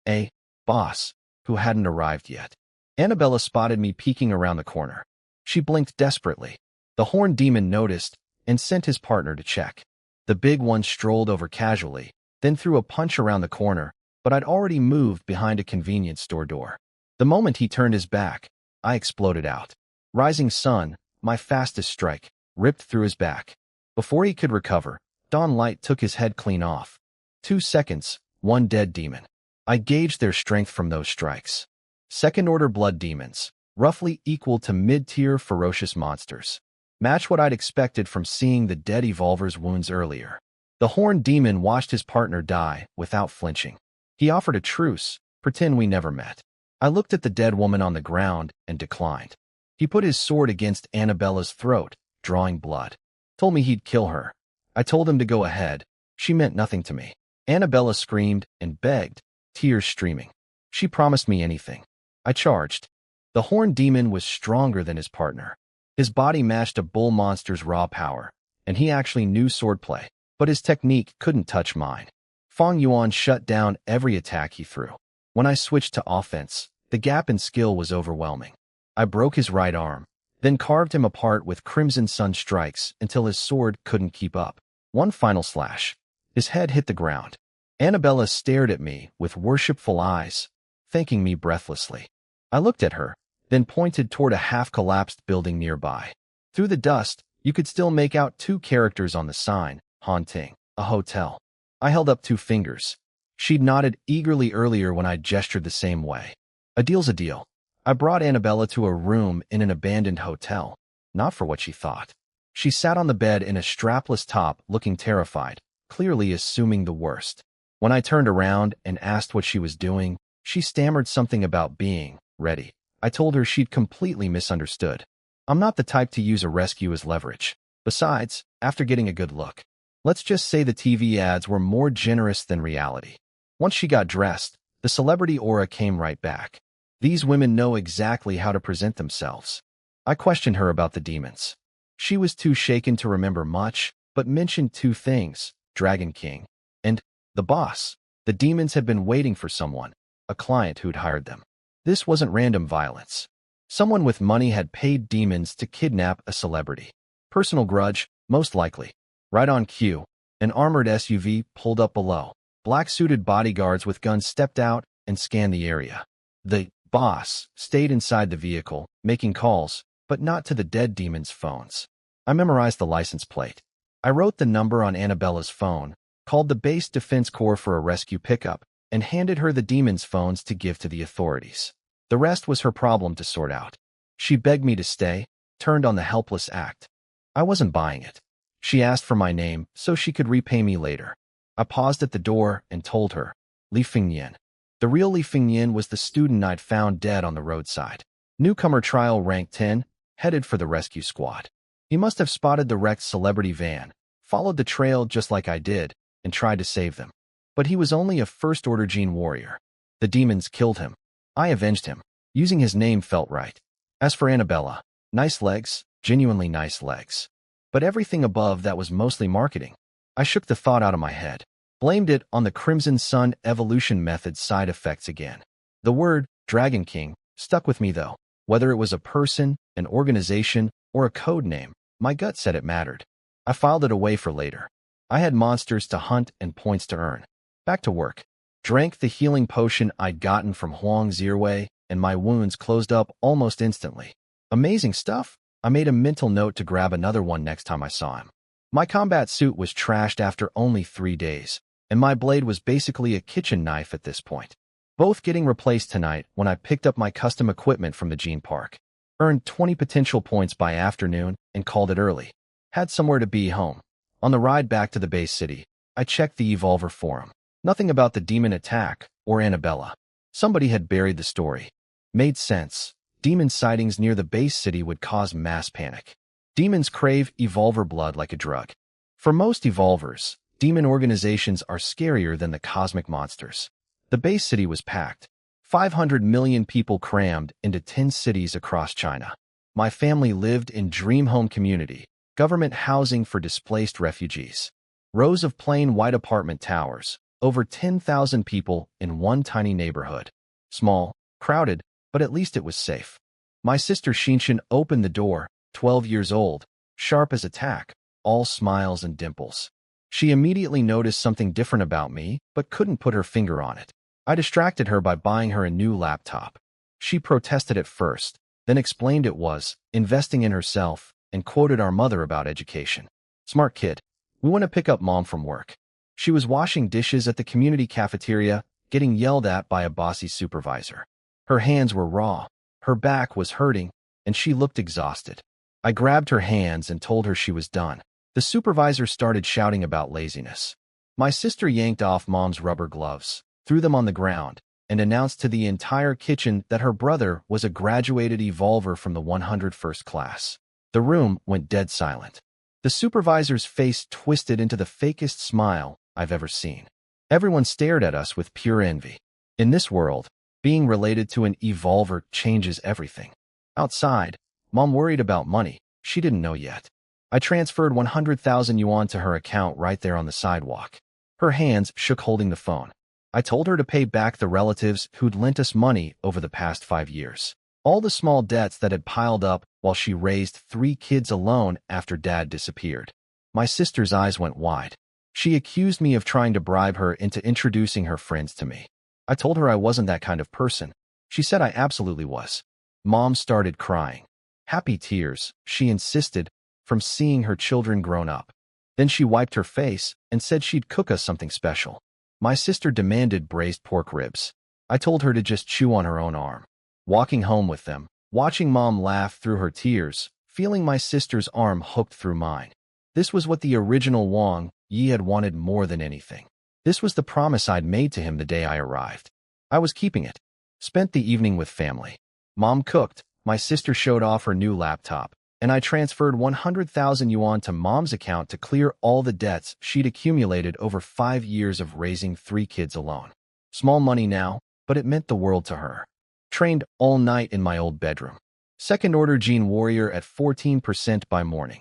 a boss, who hadn't arrived yet. Annabella spotted me peeking around the corner. She blinked desperately. The horned demon noticed and sent his partner to check. The big one strolled over casually, then threw a punch around the corner, but I'd already moved behind a convenience store door. The moment he turned his back, I exploded out. Rising sun, my fastest strike, ripped through his back. Before he could recover, Dawn Light took his head clean off. 2 seconds, one dead demon. I gauged their strength from those strikes. Second-order blood demons, roughly equal to mid-tier ferocious monsters. Match what I'd expected from seeing the dead evolver's wounds earlier. The horned demon watched his partner die without flinching. He offered a truce, pretend we never met. I looked at the dead woman on the ground and declined. He put his sword against Annabella's throat, drawing blood. Told me he'd kill her. I told him to go ahead. She meant nothing to me. Annabella screamed and begged, tears streaming. She promised me anything. I charged. The horned demon was stronger than his partner. His body matched a bull monster's raw power, and he actually knew swordplay, but his technique couldn't touch mine. Feng Yuan shut down every attack he threw. When I switched to offense, the gap in skill was overwhelming. I broke his right arm, then carved him apart with Crimson Sun strikes until his sword couldn't keep up. One final slash. His head hit the ground. Annabella stared at me with worshipful eyes, thanking me breathlessly. I looked at her, then pointed toward a half-collapsed building nearby. Through the dust, you could still make out 2 characters on the sign, haunting, a hotel. I held up 2 fingers. She'd nodded eagerly earlier when I gestured the same way. A deal's a deal. I brought Annabella to a room in an abandoned hotel, not for what she thought. She sat on the bed in a strapless top, looking terrified, clearly assuming the worst. When I turned around and asked what she was doing, she stammered something about being ready. I told her she'd completely misunderstood. I'm not the type to use a rescue as leverage. Besides, after getting a good look, let's just say the TV ads were more generous than reality. Once she got dressed, the celebrity aura came right back. These women know exactly how to present themselves. I questioned her about the demons. She was too shaken to remember much, but mentioned 2 things, Dragon King and the boss. The demons had been waiting for someone, a client who'd hired them. This wasn't random violence. Someone with money had paid demons to kidnap a celebrity. Personal grudge, most likely. Right on cue, an armored SUV pulled up below. Black-suited bodyguards with guns stepped out and scanned the area. The boss stayed inside the vehicle, making calls, but not to the dead demons' phones. I memorized the license plate. I wrote the number on Annabella's phone, called the Base Defense Corps for a rescue pickup, and handed her the demons' phones to give to the authorities. The rest was her problem to sort out. She begged me to stay, turned on the helpless act. I wasn't buying it. She asked for my name so she could repay me later. I paused at the door and told her, Li Fengyan. The real Li Fengyan was the student I'd found dead on the roadside. Newcomer trial rank 10, headed for the rescue squad. He must have spotted the wrecked celebrity van, followed the trail just like I did, and tried to save them. But he was only a first-order gene warrior. The demons killed him. I avenged him. Using his name felt right. As for Annabella, nice legs, genuinely nice legs. But everything above that was mostly marketing. I shook the thought out of my head. Blamed it on the Crimson Sun evolution method side effects again. The word, Dragon King, stuck with me though. Whether it was a person, an organization, or a code name, my gut said it mattered. I filed it away for later. I had monsters to hunt and points to earn. Back to work. Drank the healing potion I'd gotten from Huang Zirwei, and my wounds closed up almost instantly. Amazing stuff. I made a mental note to grab another one next time I saw him. My combat suit was trashed after only 3 days, and my blade was basically a kitchen knife at this point. Both getting replaced tonight when I picked up my custom equipment from the Gene Park. Earned 20 potential points by afternoon and called it early. Had somewhere to be home. On the ride back to the base city, I checked the Evolver forum. Nothing about the demon attack or Annabella. Somebody had buried the story. Made sense. Demon sightings near the base city would cause mass panic. Demons crave Evolver blood like a drug. For most Evolvers, demon organizations are scarier than the cosmic monsters. The base city was packed. 500 million people crammed into 10 cities across China. My family lived in Dream Home Community, government housing for displaced refugees. Rows of plain white apartment towers, over 10,000 people in one tiny neighborhood. Small, crowded, but at least it was safe. My sister Shinshin opened the door, 12 years old, sharp as a tack, all smiles and dimples. She immediately noticed something different about me, but couldn't put her finger on it. I distracted her by buying her a new laptop. She protested at first, then explained it was investing in herself and quoted our mother about education. Smart kid. We went to pick up mom from work. She was washing dishes at the community cafeteria, getting yelled at by a bossy supervisor. Her hands were raw, her back was hurting, and she looked exhausted. I grabbed her hands and told her she was done. The supervisor started shouting about laziness. My sister yanked off mom's rubber gloves, threw them on the ground, and announced to the entire kitchen that her brother was a graduated evolver from the 101st class. The room went dead silent. The supervisor's face twisted into the fakest smile I've ever seen. Everyone stared at us with pure envy. In this world, being related to an evolver changes everything. Outside, mom worried about money. She didn't know yet. I transferred 100,000 yuan to her account right there on the sidewalk. Her hands shook holding the phone. I told her to pay back the relatives who'd lent us money over the past 5 years. All the small debts that had piled up while she raised 3 kids alone after dad disappeared. My sister's eyes went wide. She accused me of trying to bribe her into introducing her friends to me. I told her I wasn't that kind of person. She said I absolutely was. Mom started crying. Happy tears, she insisted, from seeing her children grown up. Then she wiped her face and said she'd cook us something special. My sister demanded braised pork ribs. I told her to just chew on her own arm. Walking home with them, watching mom laugh through her tears, feeling my sister's arm hooked through mine. This was what the original Wang Yi had wanted more than anything. This was the promise I'd made to him the day I arrived. I was keeping it. Spent the evening with family. Mom cooked, my sister showed off her new laptop, and I transferred 100,000 yuan to mom's account to clear all the debts she'd accumulated over 5 years of raising 3 kids alone. Small money now, but it meant the world to her. Trained all night in my old bedroom. Second-order gene warrior at 14% by morning.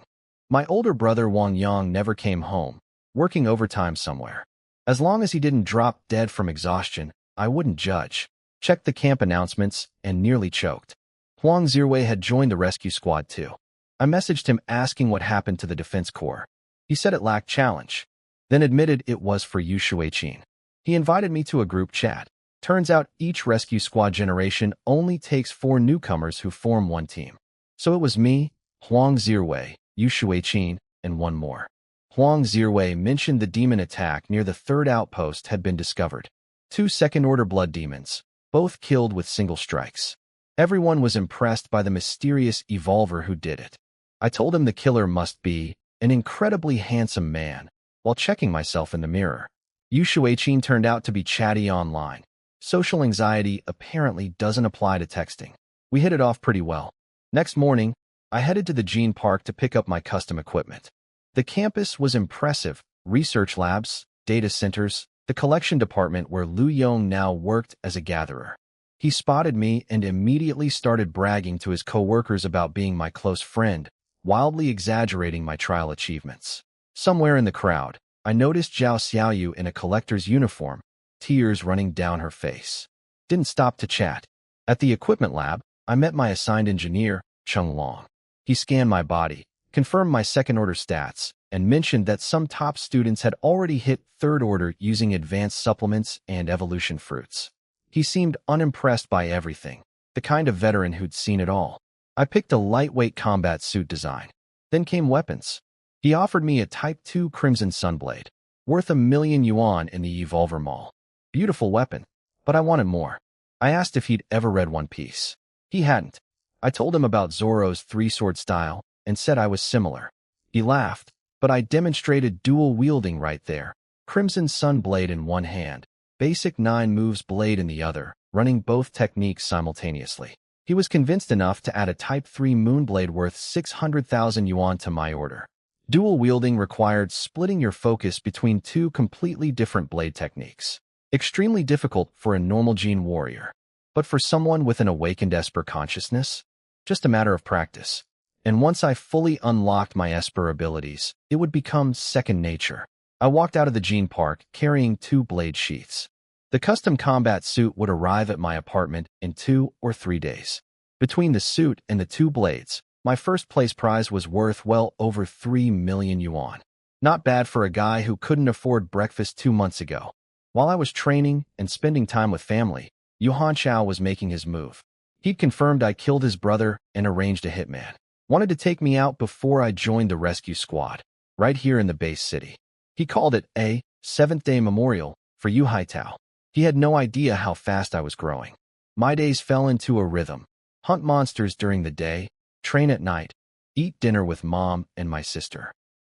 My older brother Wang Yang never came home, working overtime somewhere. As long as he didn't drop dead from exhaustion, I wouldn't judge. Checked the camp announcements and nearly choked. Huang Zirwei had joined the rescue squad too. I messaged him asking what happened to the Defense Corps. He said it lacked challenge, then admitted it was for Yu Shuiqin. He invited me to a group chat. Turns out each rescue squad generation only takes 4 newcomers who form one team. So it was me, Huang Zirwei, Yu Shuiqin, and one more. Huang Zirwei mentioned the demon attack near the 3rd outpost had been discovered. 2 second-order blood demons, both killed with single strikes. Everyone was impressed by the mysterious evolver who did it. I told him the killer must be an incredibly handsome man, while checking myself in the mirror. Yu Shuiqin turned out to be chatty online. Social anxiety apparently doesn't apply to texting. We hit it off pretty well. Next morning, I headed to the Gene Park to pick up my custom equipment. The campus was impressive. Research labs, data centers, the collection department where Lu Yong now worked as a gatherer. He spotted me and immediately started bragging to his coworkers about being my close friend, wildly exaggerating my trial achievements. Somewhere in the crowd, I noticed Zhao Xiaoyu in a collector's uniform, tears running down her face. Didn't stop to chat. At the equipment lab, I met my assigned engineer, Cheng Long. He scanned my body, confirmed my second-order stats, and mentioned that some top students had already hit 3rd order using advanced supplements and evolution fruits. He seemed unimpressed by everything, the kind of veteran who'd seen it all. I picked a lightweight combat suit design. Then came weapons. He offered me a Type 2 Crimson Sunblade, worth 1,000,000 yuan in the Evolver Mall. Beautiful weapon, but I wanted more. I asked if he'd ever read One Piece. He hadn't. I told him about Zoro's 3-sword style and said I was similar. He laughed, but I demonstrated dual wielding right there. Crimson Sun blade in one hand, basic 9 moves blade in the other, running both techniques simultaneously. He was convinced enough to add a Type 3 Moonblade worth 600,000 yuan to my order. Dual wielding required splitting your focus between 2 completely different blade techniques. Extremely difficult for a normal gene warrior. But for someone with an awakened Esper consciousness, just a matter of practice. And once I fully unlocked my Esper abilities, it would become second nature. I walked out of the gene park carrying 2 blade sheaths. The custom combat suit would arrive at my apartment in 2 or 3 days. Between the suit and the 2 blades, my first place prize was worth well over 3 million yuan. Not bad for a guy who couldn't afford breakfast 2 months ago. While I was training and spending time with family, Yuhan Chao was making his move. He'd confirmed I killed his brother and arranged a hitman. Wanted to take me out before I joined the rescue squad, right here in the base city. He called it a 7th-day memorial for Yu Haitao. He had no idea how fast I was growing. My days fell into a rhythm. Hunt monsters during the day, train at night, eat dinner with mom and my sister.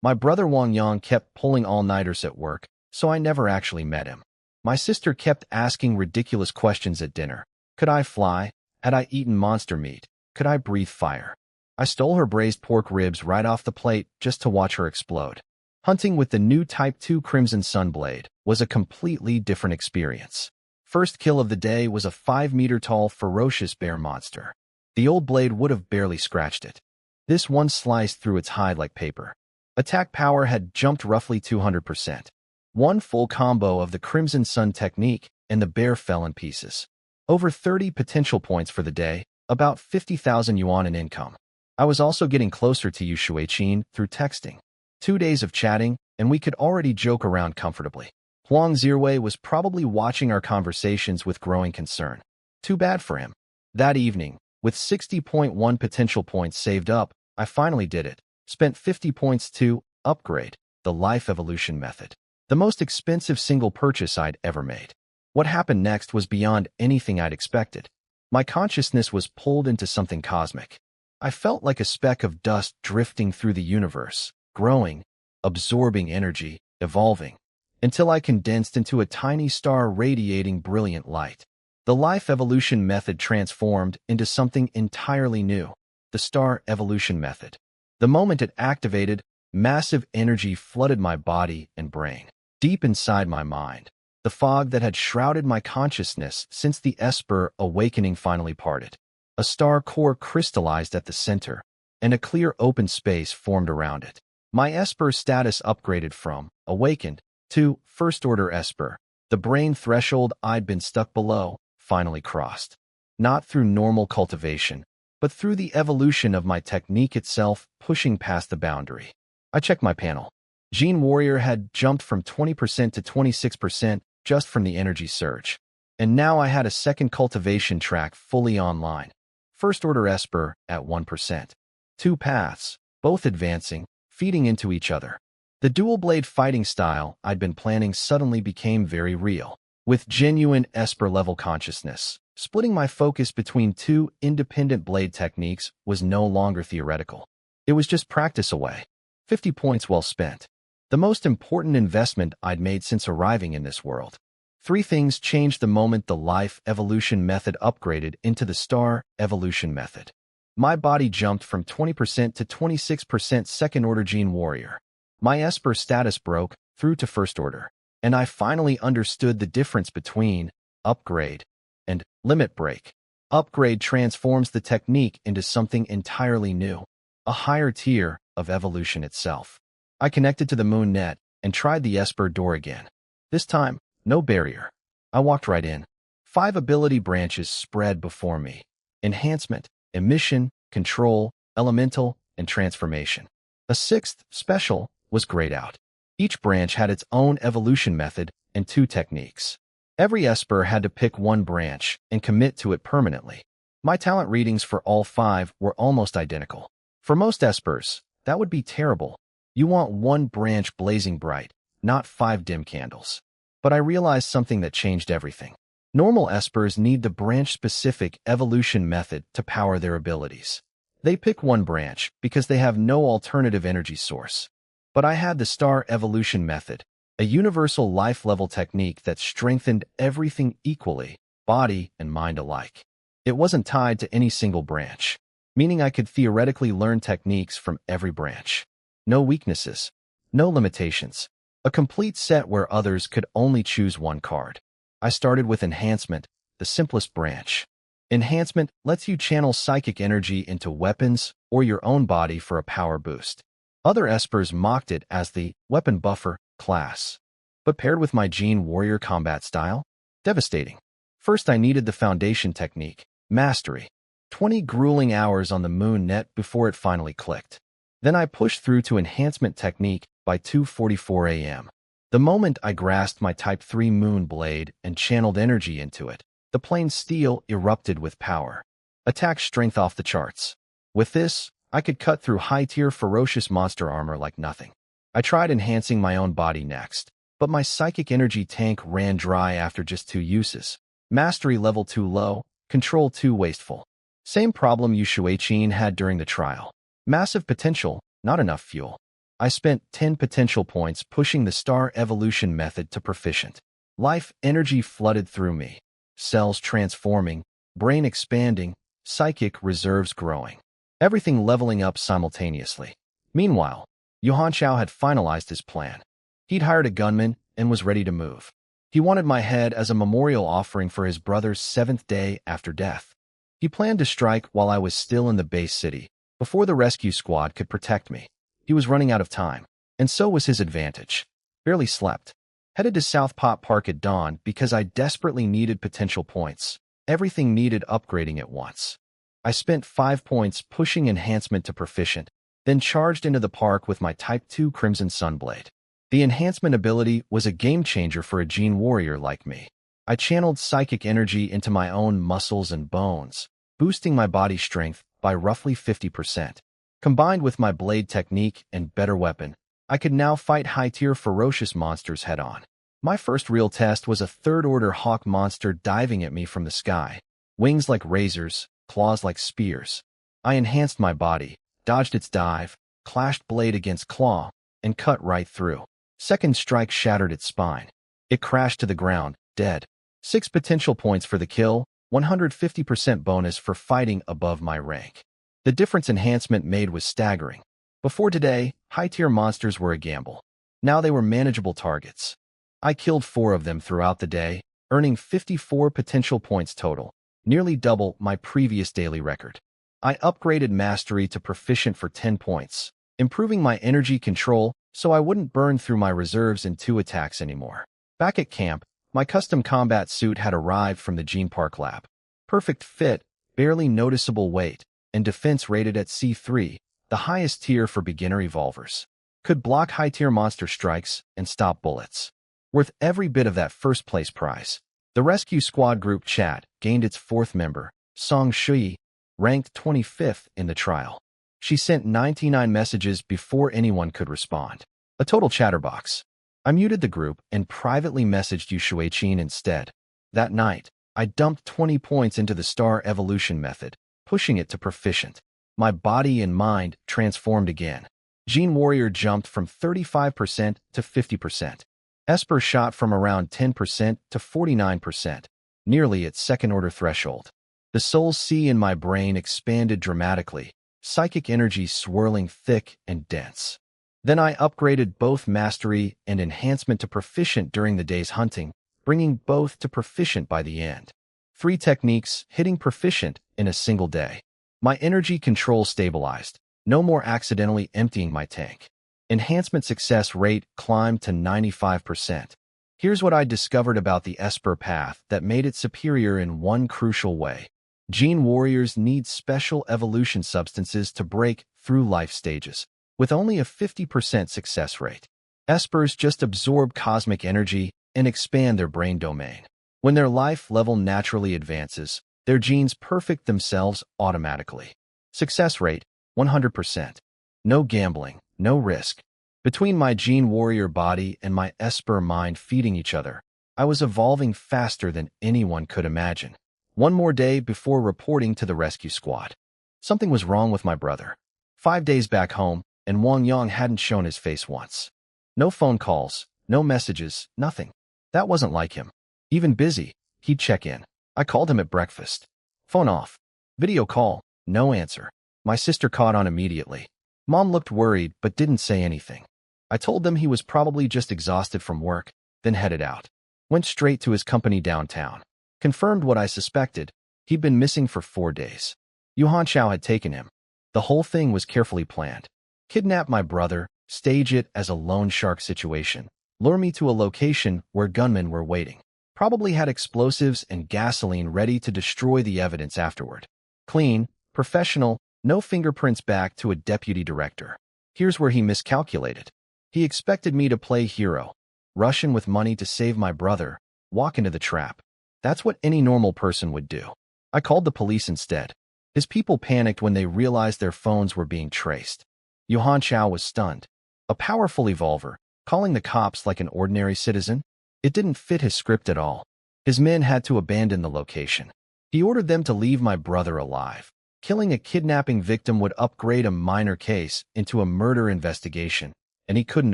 My brother Wang Yang kept pulling all-nighters at work, so I never actually met him. My sister kept asking ridiculous questions at dinner. Could I fly? Had I eaten monster meat? Could I breathe fire? I stole her braised pork ribs right off the plate just to watch her explode. Hunting with the new Type 2 Crimson Sunblade was a completely different experience. First kill of the day was a 5-meter-tall ferocious bear monster. The old blade would have barely scratched it. This one sliced through its hide like paper. Attack power had jumped roughly 200%. One full combo of the Crimson Sun technique, and the bear fell in pieces. Over 30 potential points for the day, about 50,000 yuan in income. I was also getting closer to Yu Shuiqin through texting. 2 days of chatting, and we could already joke around comfortably. Huang Zirwei was probably watching our conversations with growing concern. Too bad for him. That evening, with 60.1 potential points saved up, I finally did it. Spent 50 points to upgrade the life evolution method. The most expensive single purchase I'd ever made. What happened next was beyond anything I'd expected. My consciousness was pulled into something cosmic. I felt like a speck of dust drifting through the universe, growing, absorbing energy, evolving, until I condensed into a tiny star radiating brilliant light. The life evolution method transformed into something entirely new, the star evolution method. The moment it activated, massive energy flooded my body and brain. Deep inside my mind, the fog that had shrouded my consciousness since the Esper awakening finally parted. A star core crystallized at the center, and a clear open space formed around it. My Esper status upgraded from awakened to first-order Esper. The brain threshold I'd been stuck below finally crossed. Not through normal cultivation, but through the evolution of my technique itself pushing past the boundary. I checked my panel. Gene Warrior had jumped from 20% to 26% just from the energy surge. And now I had a second cultivation track fully online. First-order Esper at 1%. 2 paths, both advancing, feeding into each other. The dual-blade fighting style I'd been planning suddenly became very real. With genuine Esper-level consciousness, splitting my focus between 2 independent blade techniques was no longer theoretical. It was just practice away. 50 points well spent. The most important investment I'd made since arriving in this world. 3 things changed the moment the life evolution method upgraded into the star evolution method. My body jumped from 20% to 26% second-order Gene Warrior. My Esper status broke through to first order, and I finally understood the difference between upgrade and limit break. Upgrade transforms the technique into something entirely new, a higher tier of evolution itself. I connected to the moon net and tried the Esper door again. This time, no barrier. I walked right in. 5 ability branches spread before me. Enhancement, emission, control, elemental, and transformation. A 6th, special, was grayed out. Each branch had its own evolution method and 2 techniques. Every Esper had to pick one branch and commit to it permanently. My talent readings for all 5 were almost identical. For most Espers, that would be terrible. You want one branch blazing bright, not 5 dim candles. But I realized something that changed everything. Normal Espers need the branch-specific evolution method to power their abilities. They pick one branch because they have no alternative energy source. But I had the star evolution method, a universal life-level technique that strengthened everything equally, body and mind alike. It wasn't tied to any single branch, meaning I could theoretically learn techniques from every branch. No weaknesses, no limitations. A complete set where others could only choose one card. I started with Enhancement, the simplest branch. Enhancement lets you channel psychic energy into weapons or your own body for a power boost. Other espers mocked it as the weapon buffer class. But paired with my Gene Warrior combat style, devastating. First, I needed the foundation technique, mastery. 20 grueling hours on the moon net before it finally clicked. Then I pushed through to enhancement technique by 2:44 a.m. The moment I grasped my Type 3 moon blade and channeled energy into it, the plain steel erupted with power. Attack strength off the charts. With this, I could cut through high-tier ferocious monster armor like nothing. I tried enhancing my own body next, but my psychic energy tank ran dry after just 2 uses. Mastery level too low, control too wasteful. Same problem Yu Shuiqin had during the trial. Massive potential, not enough fuel. I spent 10 potential points pushing the star evolution method to proficient. Life energy flooded through me. Cells transforming, brain expanding, psychic reserves growing. Everything leveling up simultaneously. Meanwhile, Yuan Chao had finalized his plan. He'd hired a gunman and was ready to move. He wanted my head as a memorial offering for his brother's 7th day after death. He planned to strike while I was still in the base city, before the rescue squad could protect me. He was running out of time, and so was his advantage. Barely slept. Headed to South Pot Park at dawn because I desperately needed potential points. Everything needed upgrading at once. I spent 5 points pushing enhancement to proficient, then charged into the park with my Type 2 Crimson Sunblade. The enhancement ability was a game-changer for a Gene Warrior like me. I channeled psychic energy into my own muscles and bones, boosting my body strength by roughly 50%. Combined with my blade technique and better weapon, I could now fight high-tier ferocious monsters head-on. My first real test was a third-order hawk monster diving at me from the sky. Wings like razors, claws like spears. I enhanced my body, dodged its dive, clashed blade against claw, and cut right through. Second strike shattered its spine. It crashed to the ground, dead. 6 potential points for the kill, 150% bonus for fighting above my rank. The difference enhancement made was staggering. Before today, high-tier monsters were a gamble. Now they were manageable targets. I killed 4 of them throughout the day, earning 54 potential points total, nearly double my previous daily record. I upgraded mastery to proficient for 10 points, improving my energy control so I wouldn't burn through my reserves in 2 attacks anymore. Back at camp, my custom combat suit had arrived from the Gene Park lab. Perfect fit, barely noticeable weight, and defense rated at C3, the highest tier for beginner evolvers. Could block high-tier monster strikes and stop bullets. Worth every bit of that first-place prize. The rescue squad group chat gained its 4th member, Song Shui, ranked 25th in the trial. She sent 99 messages before anyone could respond. A total chatterbox. I muted the group and privately messaged Yu Shuiqin instead. That night, I dumped 20 points into the star evolution method, pushing it to proficient. My body and mind transformed again. Gene Warrior jumped from 35% to 50%. Esper shot from around 10% to 49%, nearly its second-order threshold. The soul sea in my brain expanded dramatically, psychic energy swirling thick and dense. Then I upgraded both mastery and enhancement to proficient during the day's hunting, bringing both to proficient by the end. 3 techniques hitting proficient in a single day. My energy control stabilized, no more accidentally emptying my tank. Enhancement success rate climbed to 95%. Here's what I discovered about the Esper path that made it superior in one crucial way. Gene Warriors need special evolution substances to break through life stages, with only a 50% success rate. Espers just absorb cosmic energy and expand their brain domain. When their life level naturally advances, their genes perfect themselves automatically. Success rate, 100%. No gambling, no risk. Between my Gene Warrior body and my Esper mind feeding each other, I was evolving faster than anyone could imagine. One more day before reporting to the rescue squad. Something was wrong with my brother. 5 days back home, and Wang Yang hadn't shown his face once. No phone calls, no messages, nothing. That wasn't like him. Even busy, he'd check in. I called him at breakfast. Phone off. Video call, no answer. My sister caught on immediately. Mom looked worried but didn't say anything. I told them he was probably just exhausted from work, then headed out. Went straight to his company downtown. Confirmed what I suspected. He'd been missing for 4 days. Yuan Chao had taken him. The whole thing was carefully planned. Kidnap my brother, stage it as a loan shark situation, lure me to a location where gunmen were waiting. Probably had explosives and gasoline ready to destroy the evidence afterward. Clean, professional, no fingerprints back to a deputy director. Here's where he miscalculated. He expected me to play hero, rush in with money to save my brother, walk into the trap. That's what any normal person would do. I called the police instead. His people panicked when they realized their phones were being traced. Yuhan Chao was stunned. A powerful evolver, calling the cops like an ordinary citizen? It didn't fit his script at all. His men had to abandon the location. He ordered them to leave my brother alive. Killing a kidnapping victim would upgrade a minor case into a murder investigation, and he couldn't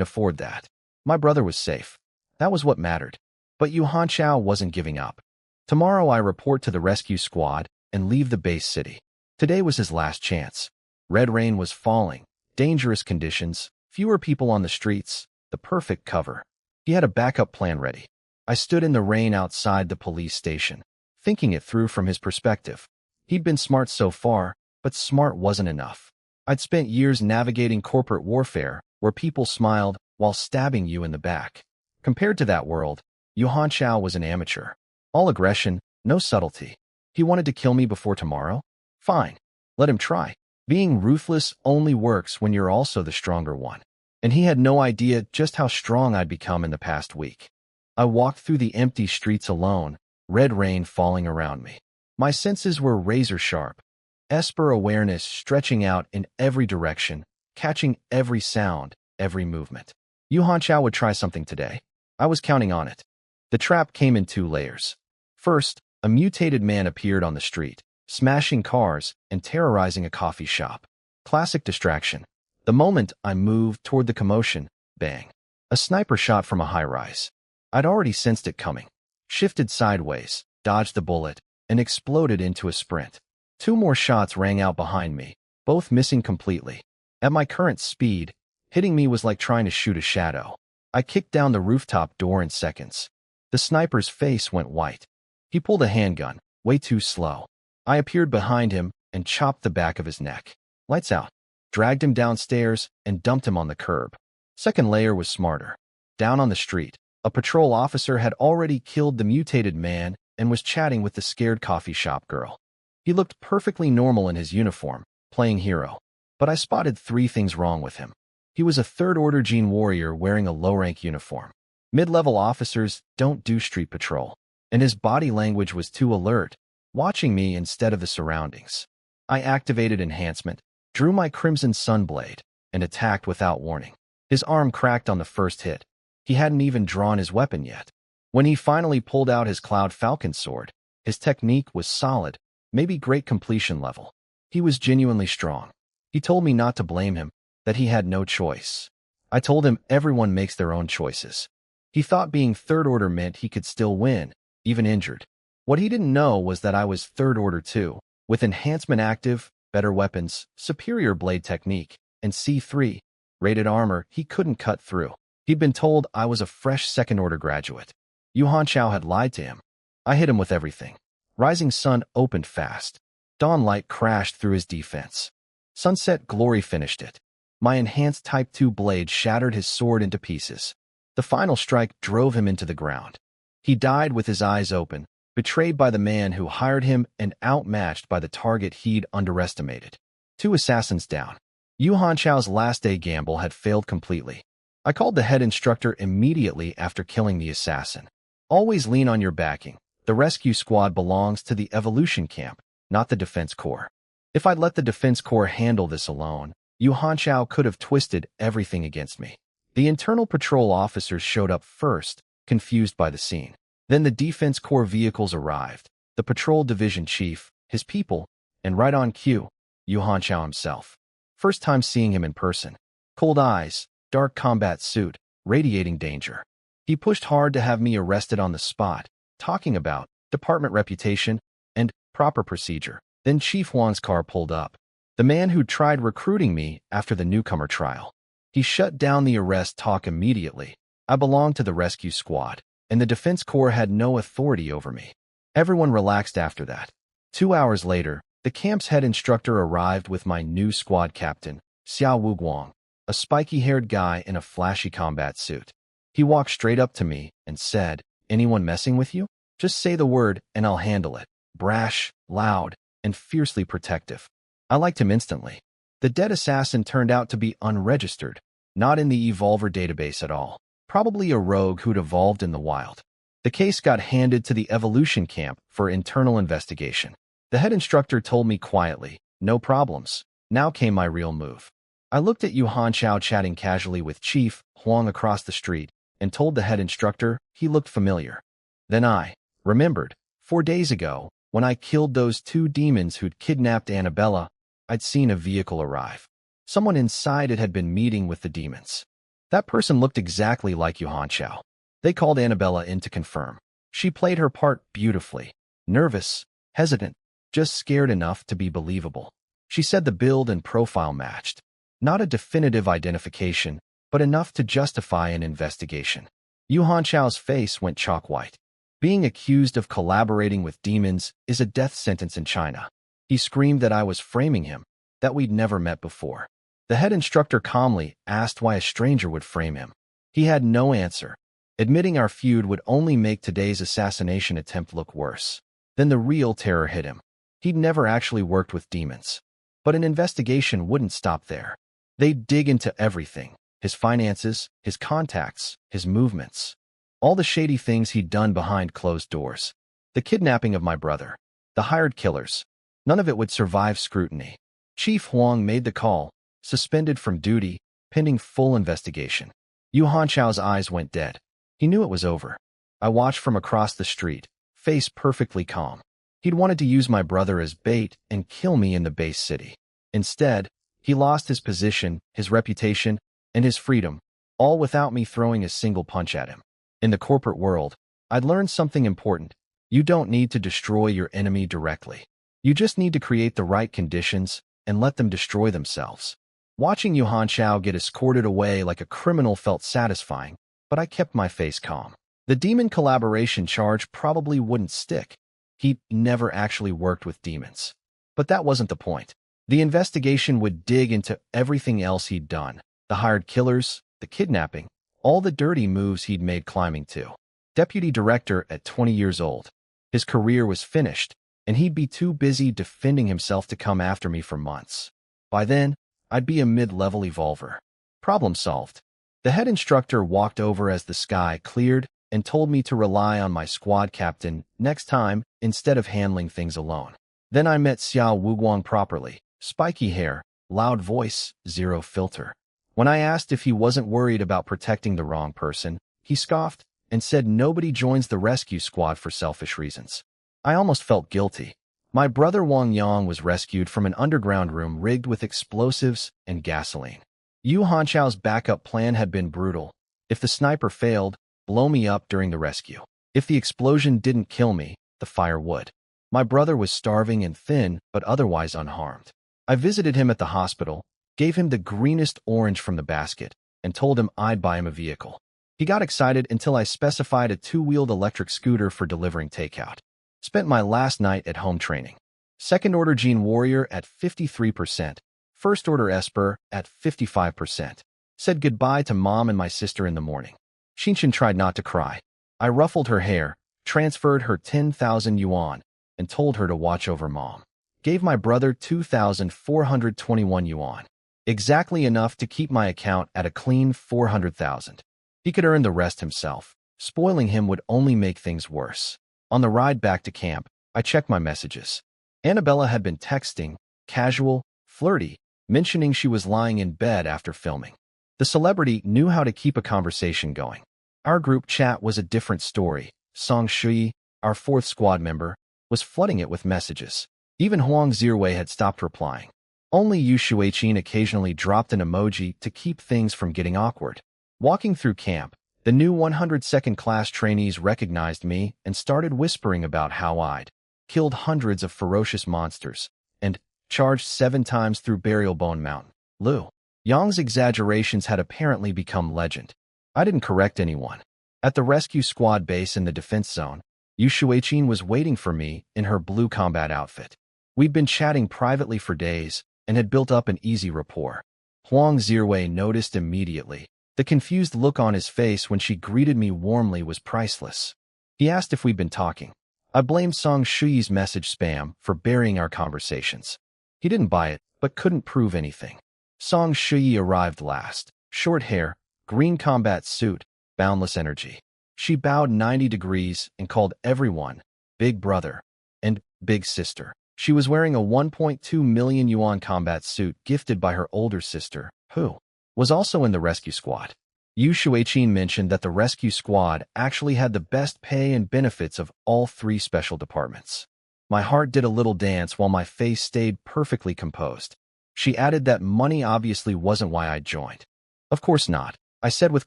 afford that. My brother was safe. That was what mattered. But Yuhan Chao wasn't giving up. Tomorrow I report to the rescue squad and leave the base city. Today was his last chance. Red rain was falling, dangerous conditions, fewer people on the streets, the perfect cover. He had a backup plan ready. I stood in the rain outside the police station, thinking it through from his perspective. He'd been smart so far, but smart wasn't enough. I'd spent years navigating corporate warfare, where people smiled while stabbing you in the back. Compared to that world, Yuhan Chao was an amateur. All aggression, no subtlety. He wanted to kill me before tomorrow? Fine. Let him try. Being ruthless only works when you're also the stronger one. And he had no idea just how strong I'd become in the past week. I walked through the empty streets alone, red rain falling around me. My senses were razor sharp, Esper awareness stretching out in every direction, catching every sound, every movement. Yuhan Chao would try something today. I was counting on it. The trap came in 2 layers. First, a mutated man appeared on the street, smashing cars and terrorizing a coffee shop. Classic distraction. The moment I moved toward the commotion, bang. A sniper shot from a high-rise. I'd already sensed it coming. Shifted sideways, dodged the bullet, and exploded into a sprint. 2 more shots rang out behind me, both missing completely. At my current speed, hitting me was like trying to shoot a shadow. I kicked down the rooftop door in seconds. The sniper's face went white. He pulled a handgun, way too slow. I appeared behind him and chopped the back of his neck. Lights out. Dragged him downstairs and dumped him on the curb. Second layer was smarter. Down on the street, a patrol officer had already killed the mutated man and was chatting with the scared coffee shop girl. He looked perfectly normal in his uniform, playing hero. But I spotted 3 things wrong with him. He was a third-order gene warrior wearing a low-rank uniform. Mid-level officers don't do street patrol. And his body language was too alert, watching me instead of the surroundings. I activated enhancement, drew my Crimson Sunblade, and attacked without warning. His arm cracked on the first hit. He hadn't even drawn his weapon yet. When he finally pulled out his Cloud Falcon sword, his technique was solid, maybe great completion level. He was genuinely strong. He told me not to blame him, that he had no choice. I told him everyone makes their own choices. He thought being third order meant he could still win, even injured. What he didn't know was that I was third order too, with enhancement active, better weapons, superior blade technique, and C3, rated armor he couldn't cut through. He'd been told I was a fresh second-order graduate. Yuhan Chao had lied to him. I hit him with everything. Rising Sun opened fast. Dawn Light crashed through his defense. Sunset Glory finished it. My enhanced Type 2 blade shattered his sword into pieces. The final strike drove him into the ground. He died with his eyes open, betrayed by the man who hired him and outmatched by the target he'd underestimated. 2 assassins down. Yuhan Chao's last day gamble had failed completely. I called the head instructor immediately after killing the assassin. Always lean on your backing. The rescue squad belongs to the evolution camp, not the defense corps. If I'd let the defense corps handle this alone, Yuhan Chao could have twisted everything against me. The internal patrol officers showed up first, confused by the scene. Then the defense corps vehicles arrived, the patrol division chief, his people, and right on cue, Yuhan Chao himself. First time seeing him in person. Cold eyes, dark combat suit, radiating danger. He pushed hard to have me arrested on the spot, talking about department reputation and proper procedure. Then Chief Wang's car pulled up. The man who tried recruiting me after the newcomer trial. He shut down the arrest talk immediately. I belonged to the rescue squad, and the defense corps had no authority over me. Everyone relaxed after that. 2 hours later, The camp's head instructor arrived with my new squad captain, Xiao Wuguang, a spiky-haired guy in a flashy combat suit. He walked straight up to me and said, "Anyone messing with you? Just say the word and I'll handle it." Brash, loud, and fiercely protective. I liked him instantly. The dead assassin turned out to be unregistered, not in the Evolver database at all. Probably a rogue who'd evolved in the wild. The case got handed to the evolution camp for internal investigation. The head instructor told me quietly, "No problems." Now came my real move. I looked at Yu Hanchao chatting casually with Chief Huang across the street and told the head instructor he looked familiar. Then I remembered, 4 days ago, when I killed those 2 demons who'd kidnapped Annabella, I'd seen a vehicle arrive. Someone inside it had been meeting with the demons. That person looked exactly like Yu Hanchao. They called Annabella in to confirm. She played her part beautifully. Nervous, hesitant, just scared enough to be believable. She said the build and profile matched. Not a definitive identification, but enough to justify an investigation. Yu Hanchao's face went chalk white. Being accused of collaborating with demons is a death sentence in China. He screamed that I was framing him, that we'd never met before. The head instructor calmly asked why a stranger would frame him. He had no answer. Admitting our feud would only make today's assassination attempt look worse. Then the real terror hit him. He'd never actually worked with demons. But an investigation wouldn't stop there. They'd dig into everything. His finances, his contacts, his movements. All the shady things he'd done behind closed doors. The kidnapping of my brother. The hired killers. None of it would survive scrutiny. Chief Huang made the call, suspended from duty, pending full investigation. Yu Hanchao's eyes went dead. He knew it was over. I watched from across the street, face perfectly calm. He'd wanted to use my brother as bait and kill me in the base city. Instead, he lost his position, his reputation, and his freedom, all without me throwing a single punch at him. In the corporate world, I'd learned something important. You don't need to destroy your enemy directly. You just need to create the right conditions and let them destroy themselves. Watching Yu Hanchao get escorted away like a criminal felt satisfying, but I kept my face calm. The demon collaboration charge probably wouldn't stick. He never actually worked with demons. But that wasn't the point. The investigation would dig into everything else he'd done. The hired killers, the kidnapping, all the dirty moves he'd made climbing to. Deputy director at 20 years old. His career was finished, and he'd be too busy defending himself to come after me for months. By then, I'd be a mid-level evolver. Problem solved. The head instructor walked over as the sky cleared and told me to rely on my squad captain next time instead of handling things alone. Then I met Xiao Wuguang properly. Spiky hair, loud voice, zero filter. When I asked if he wasn't worried about protecting the wrong person, he scoffed and said nobody joins the rescue squad for selfish reasons. I almost felt guilty. My brother Wang Yang was rescued from an underground room rigged with explosives and gasoline. Yu Hanchao's backup plan had been brutal. If the sniper failed, blow me up during the rescue. If the explosion didn't kill me, the fire would. My brother was starving and thin, but otherwise unharmed. I visited him at the hospital, gave him the greenest orange from the basket, and told him I'd buy him a vehicle. He got excited until I specified a 2-wheeled electric scooter for delivering takeout. Spent my last night at home training. Second order Gene Warrior at 53%. First order Esper at 55%. Said goodbye to mom and my sister in the morning. Xinshin tried not to cry. I ruffled her hair, transferred her 10,000 yuan, and told her to watch over mom. Gave my brother 2,421 yuan. Exactly enough to keep my account at a clean 400,000. He could earn the rest himself. Spoiling him would only make things worse. On the ride back to camp, I checked my messages. Annabella had been texting, casual, flirty, mentioning she was lying in bed after filming. The celebrity knew how to keep a conversation going. Our group chat was a different story. Song Shui, our 4th squad member, was flooding it with messages. Even Huang Zirwei had stopped replying. Only Yu Shuiqin occasionally dropped an emoji to keep things from getting awkward. Walking through camp, the new 102nd class trainees recognized me and started whispering about how I'd killed hundreds of ferocious monsters and charged 7 times through Burial Bone Mountain. Lu Yang's exaggerations had apparently become legend. I didn't correct anyone. At the rescue squad base in the defense zone, Yu Shuiqin was waiting for me in her blue combat outfit. We'd been chatting privately for days and had built up an easy rapport. Huang Zirwei noticed immediately. The confused look on his face when she greeted me warmly was priceless. He asked if we'd been talking. I blamed Song Shuyi's message spam for burying our conversations. He didn't buy it, but couldn't prove anything. Song Shuyi arrived last. Short hair, green combat suit, boundless energy. She bowed 90 degrees and called everyone Big Brother and Big Sister. She was wearing a 1.2 million yuan combat suit gifted by her older sister, who was also in the rescue squad. Yu Shuiqin mentioned that the rescue squad actually had the best pay and benefits of all three special departments. My heart did a little dance while my face stayed perfectly composed. She added that money obviously wasn't why I joined. Of course not, I said with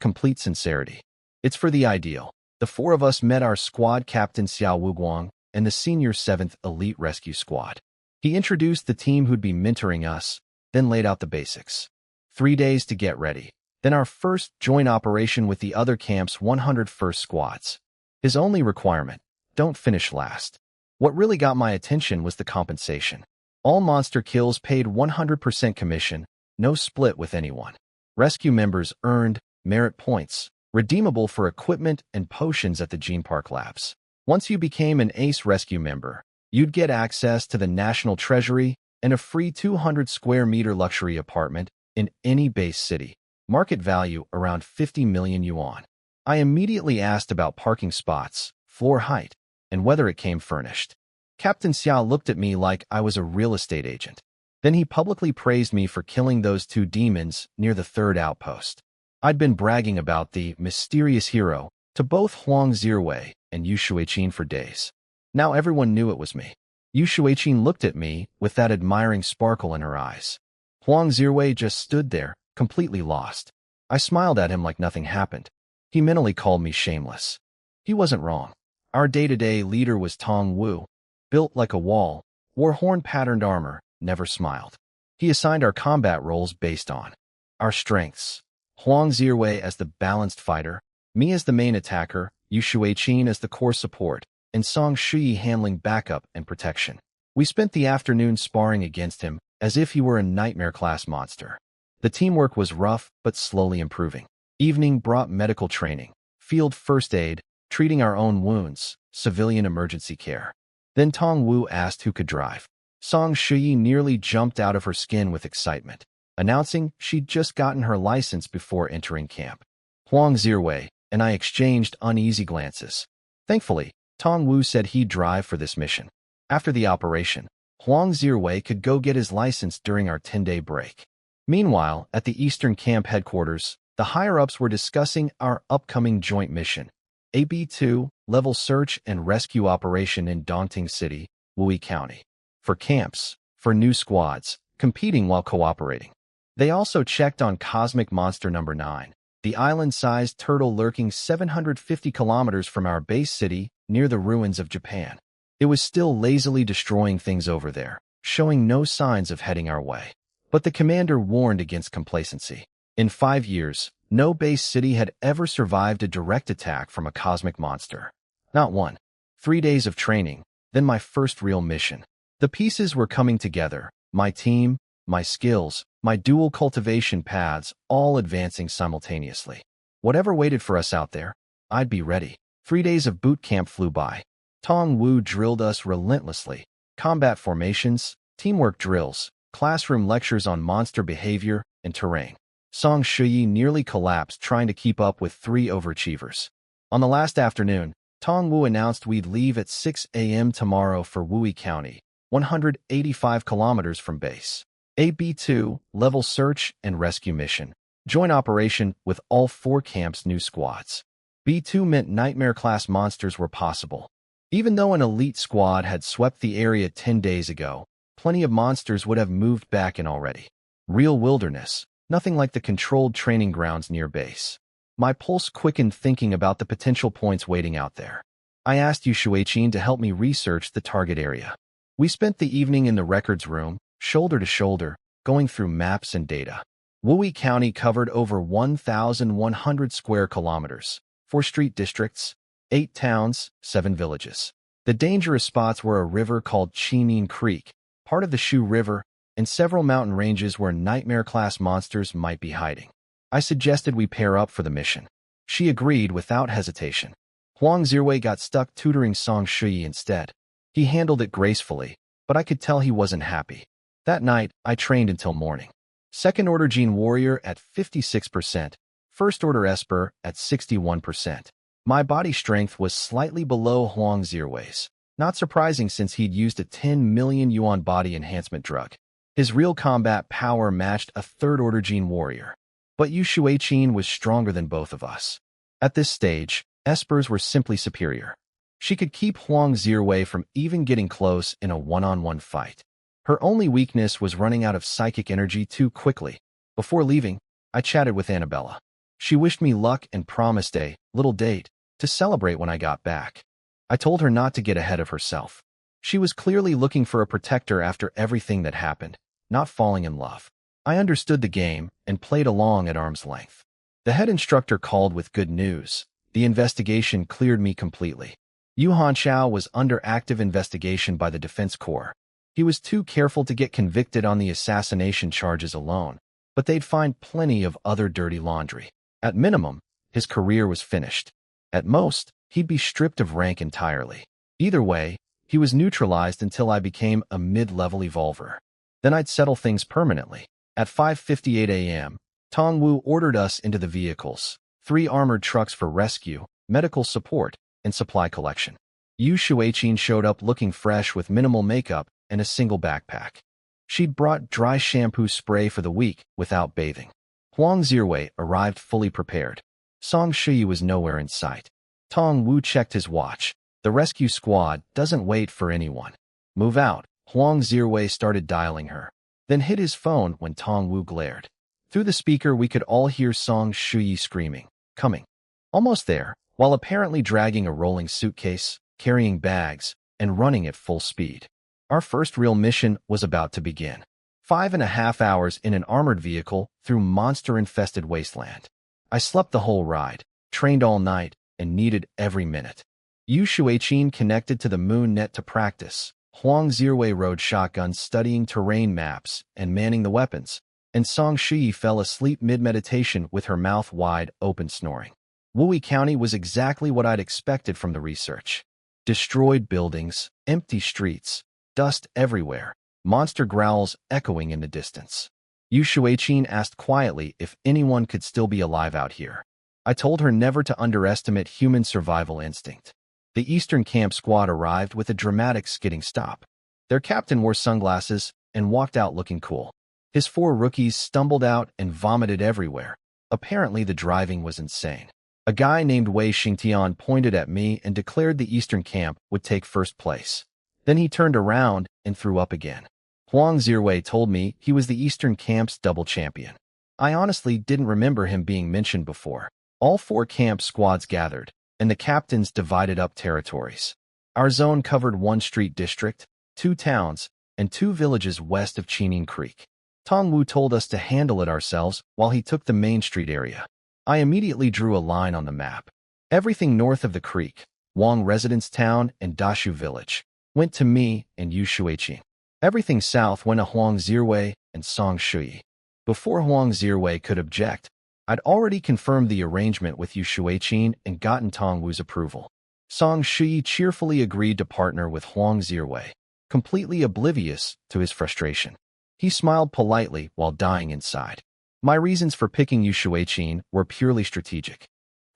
complete sincerity. It's for the ideal. The four of us met our squad captain Xiao Wuguang and the senior 7th Elite Rescue Squad. He introduced the team who'd be mentoring us, then laid out the basics. 3 days to get ready. Then our first joint operation with the other camp's 101st squads. His only requirement, don't finish last. What really got my attention was the compensation. All monster kills paid 100% commission, no split with anyone. Rescue members earned merit points, redeemable for equipment and potions at the Gene Park Labs. Once you became an ACE rescue member, you'd get access to the National Treasury and a free 200 square meter luxury apartment in any base city. Market value around 50 million yuan. I immediately asked about parking spots, floor height, and whether it came furnished. Captain Xiao looked at me like I was a real estate agent. Then he publicly praised me for killing those 2 demons near the 3rd outpost. I'd been bragging about the mysterious hero to both Huang Zirwei and Yu Shuiqin for days. Now everyone knew it was me. Yu Shuiqin looked at me with that admiring sparkle in her eyes. Huang Zirwei just stood there, completely lost. I smiled at him like nothing happened. He mentally called me shameless. He wasn't wrong. Our day-to-day leader was Tong Wu, built like a wall, wore horn-patterned armor, never smiled. He assigned our combat roles based on our strengths. Huang Zirwei as the balanced fighter, me as the main attacker, Yu Shuiqin as the core support, and Song Shuyi handling backup and protection. We spent the afternoon sparring against him as if he were a nightmare-class monster. The teamwork was rough but slowly improving. Evening brought medical training, field first aid, treating our own wounds, civilian emergency care. Then Tong Wu asked who could drive. Song Shuyi nearly jumped out of her skin with excitement, announcing she'd just gotten her license before entering camp. Huang Zirwei and I exchanged uneasy glances. Thankfully, Tong Wu said he'd drive for this mission. After the operation, Huang Zirwei could go get his license during our 10-day break. Meanwhile, at the Eastern Camp headquarters, the higher-ups were discussing our upcoming joint mission, AB2, level search and rescue operation in Dongting City, Wui County. For camps, for new squads, competing while cooperating. They also checked on Cosmic Monster Number 9, the island-sized turtle lurking 750 kilometers from our base city near the ruins of Japan. It was still lazily destroying things over there, showing no signs of heading our way. But the commander warned against complacency. In 5 years, no base city had ever survived a direct attack from a cosmic monster. Not one. 3 days of training, then my first real mission. The pieces were coming together, my team, my skills, my dual cultivation paths, all advancing simultaneously. Whatever waited for us out there, I'd be ready. 3 days of boot camp flew by. Tong Wu drilled us relentlessly. Combat formations, teamwork drills, classroom lectures on monster behavior and terrain. Song Shuyi nearly collapsed trying to keep up with 3 overachievers. On the last afternoon, Tong Wu announced we'd leave at 6 a.m. tomorrow for Wui County, 185 kilometers from base. AB2, level search and rescue mission. Joint operation with all 4 camps' new squads. B2 meant nightmare-class monsters were possible. Even though an elite squad had swept the area 10 days ago, plenty of monsters would have moved back in already. Real wilderness, nothing like the controlled training grounds near base. My pulse quickened thinking about the potential points waiting out there. I asked Yu Shuiqin to help me research the target area. We spent the evening in the records room, shoulder to shoulder, going through maps and data. Wui County covered over 1,100 square kilometers, 4 street districts, 8 towns, 7 villages. The dangerous spots were a river called Chinin Creek, part of the Shu River, and several mountain ranges where nightmare-class monsters might be hiding. I suggested we pair up for the mission. She agreed without hesitation. Huang Zirwei got stuck tutoring Song Shuyi instead. He handled it gracefully, but I could tell he wasn't happy. That night, I trained until morning. Second Order Gene Warrior at 56%, First Order Esper at 61%. My body strength was slightly below Huang Zirwei's. Not surprising since he'd used a 10 million yuan body enhancement drug. His real combat power matched a Third Order Gene Warrior. But Yu Shuiqin was stronger than both of us. At this stage, Espers were simply superior. She could keep Huang Zirwei from even getting close in a one-on-one fight. Her only weakness was running out of psychic energy too quickly. Before leaving, I chatted with Annabella. She wished me luck and promised a little date to celebrate when I got back. I told her not to get ahead of herself. She was clearly looking for a protector after everything that happened, not falling in love. I understood the game and played along at arm's length. The head instructor called with good news. The investigation cleared me completely. Yu Hanxiao was under active investigation by the Defense Corps. He was too careful to get convicted on the assassination charges alone, but they'd find plenty of other dirty laundry. At minimum, his career was finished. At most, he'd be stripped of rank entirely. Either way, he was neutralized until I became a mid-level evolver. Then I'd settle things permanently. At 5:58 a.m., Tong Wu ordered us into the vehicles, 3 armored trucks for rescue, medical support, and supply collection. Yu Shuiqin showed up looking fresh with minimal makeup and a single backpack. She'd brought dry shampoo spray for the week without bathing. Huang Zirwei arrived fully prepared. Song Shuyi was nowhere in sight. Tong Wu checked his watch. The rescue squad doesn't wait for anyone. Move out. Huang Zirwei started dialing her, then hit his phone when Tong Wu glared. Through the speaker, we could all hear Song Shuyi screaming, "Coming." Almost there, while apparently dragging a rolling suitcase, carrying bags, and running at full speed. Our first real mission was about to begin. 5.5 hours in an armored vehicle through monster-infested wasteland. I slept the whole ride, trained all night, and needed every minute. Yu Shuiqin connected to the moon net to practice. Huang Zirwei rode shotguns studying terrain maps and manning the weapons, and Song Shuyi fell asleep mid-meditation with her mouth wide open snoring. Wuyi County was exactly what I'd expected from the research. Destroyed buildings, empty streets, dust everywhere, monster growls echoing in the distance. Yu Shuiqin asked quietly if anyone could still be alive out here. I told her never to underestimate human survival instinct. The Eastern Camp squad arrived with a dramatic skidding stop. Their captain wore sunglasses and walked out looking cool. His 4 rookies stumbled out and vomited everywhere. Apparently the driving was insane. A guy named Wei Xingtian pointed at me and declared the Eastern Camp would take first place. Then he turned around and threw up again. Huang Zirwei told me he was the Eastern Camp's double champion. I honestly didn't remember him being mentioned before. All 4 camp squads gathered, and the captains divided up territories. Our zone covered 1 street district, 2 towns, and 2 villages west of Chenin Creek. Tong Wu told us to handle it ourselves while he took the main street area. I immediately drew a line on the map. Everything north of the creek, Wang Residence Town and Dashu Village, went to me and Yu Shuiqin. Everything south went to Huang Zirwei and Song Shuyi. Before Huang Zirwei could object, I'd already confirmed the arrangement with Yu Shuiqin and gotten Tong Wu's approval. Song Shuyi cheerfully agreed to partner with Huang Zirwei, completely oblivious to his frustration. He smiled politely while dying inside. My reasons for picking Yu Shuiqin were purely strategic.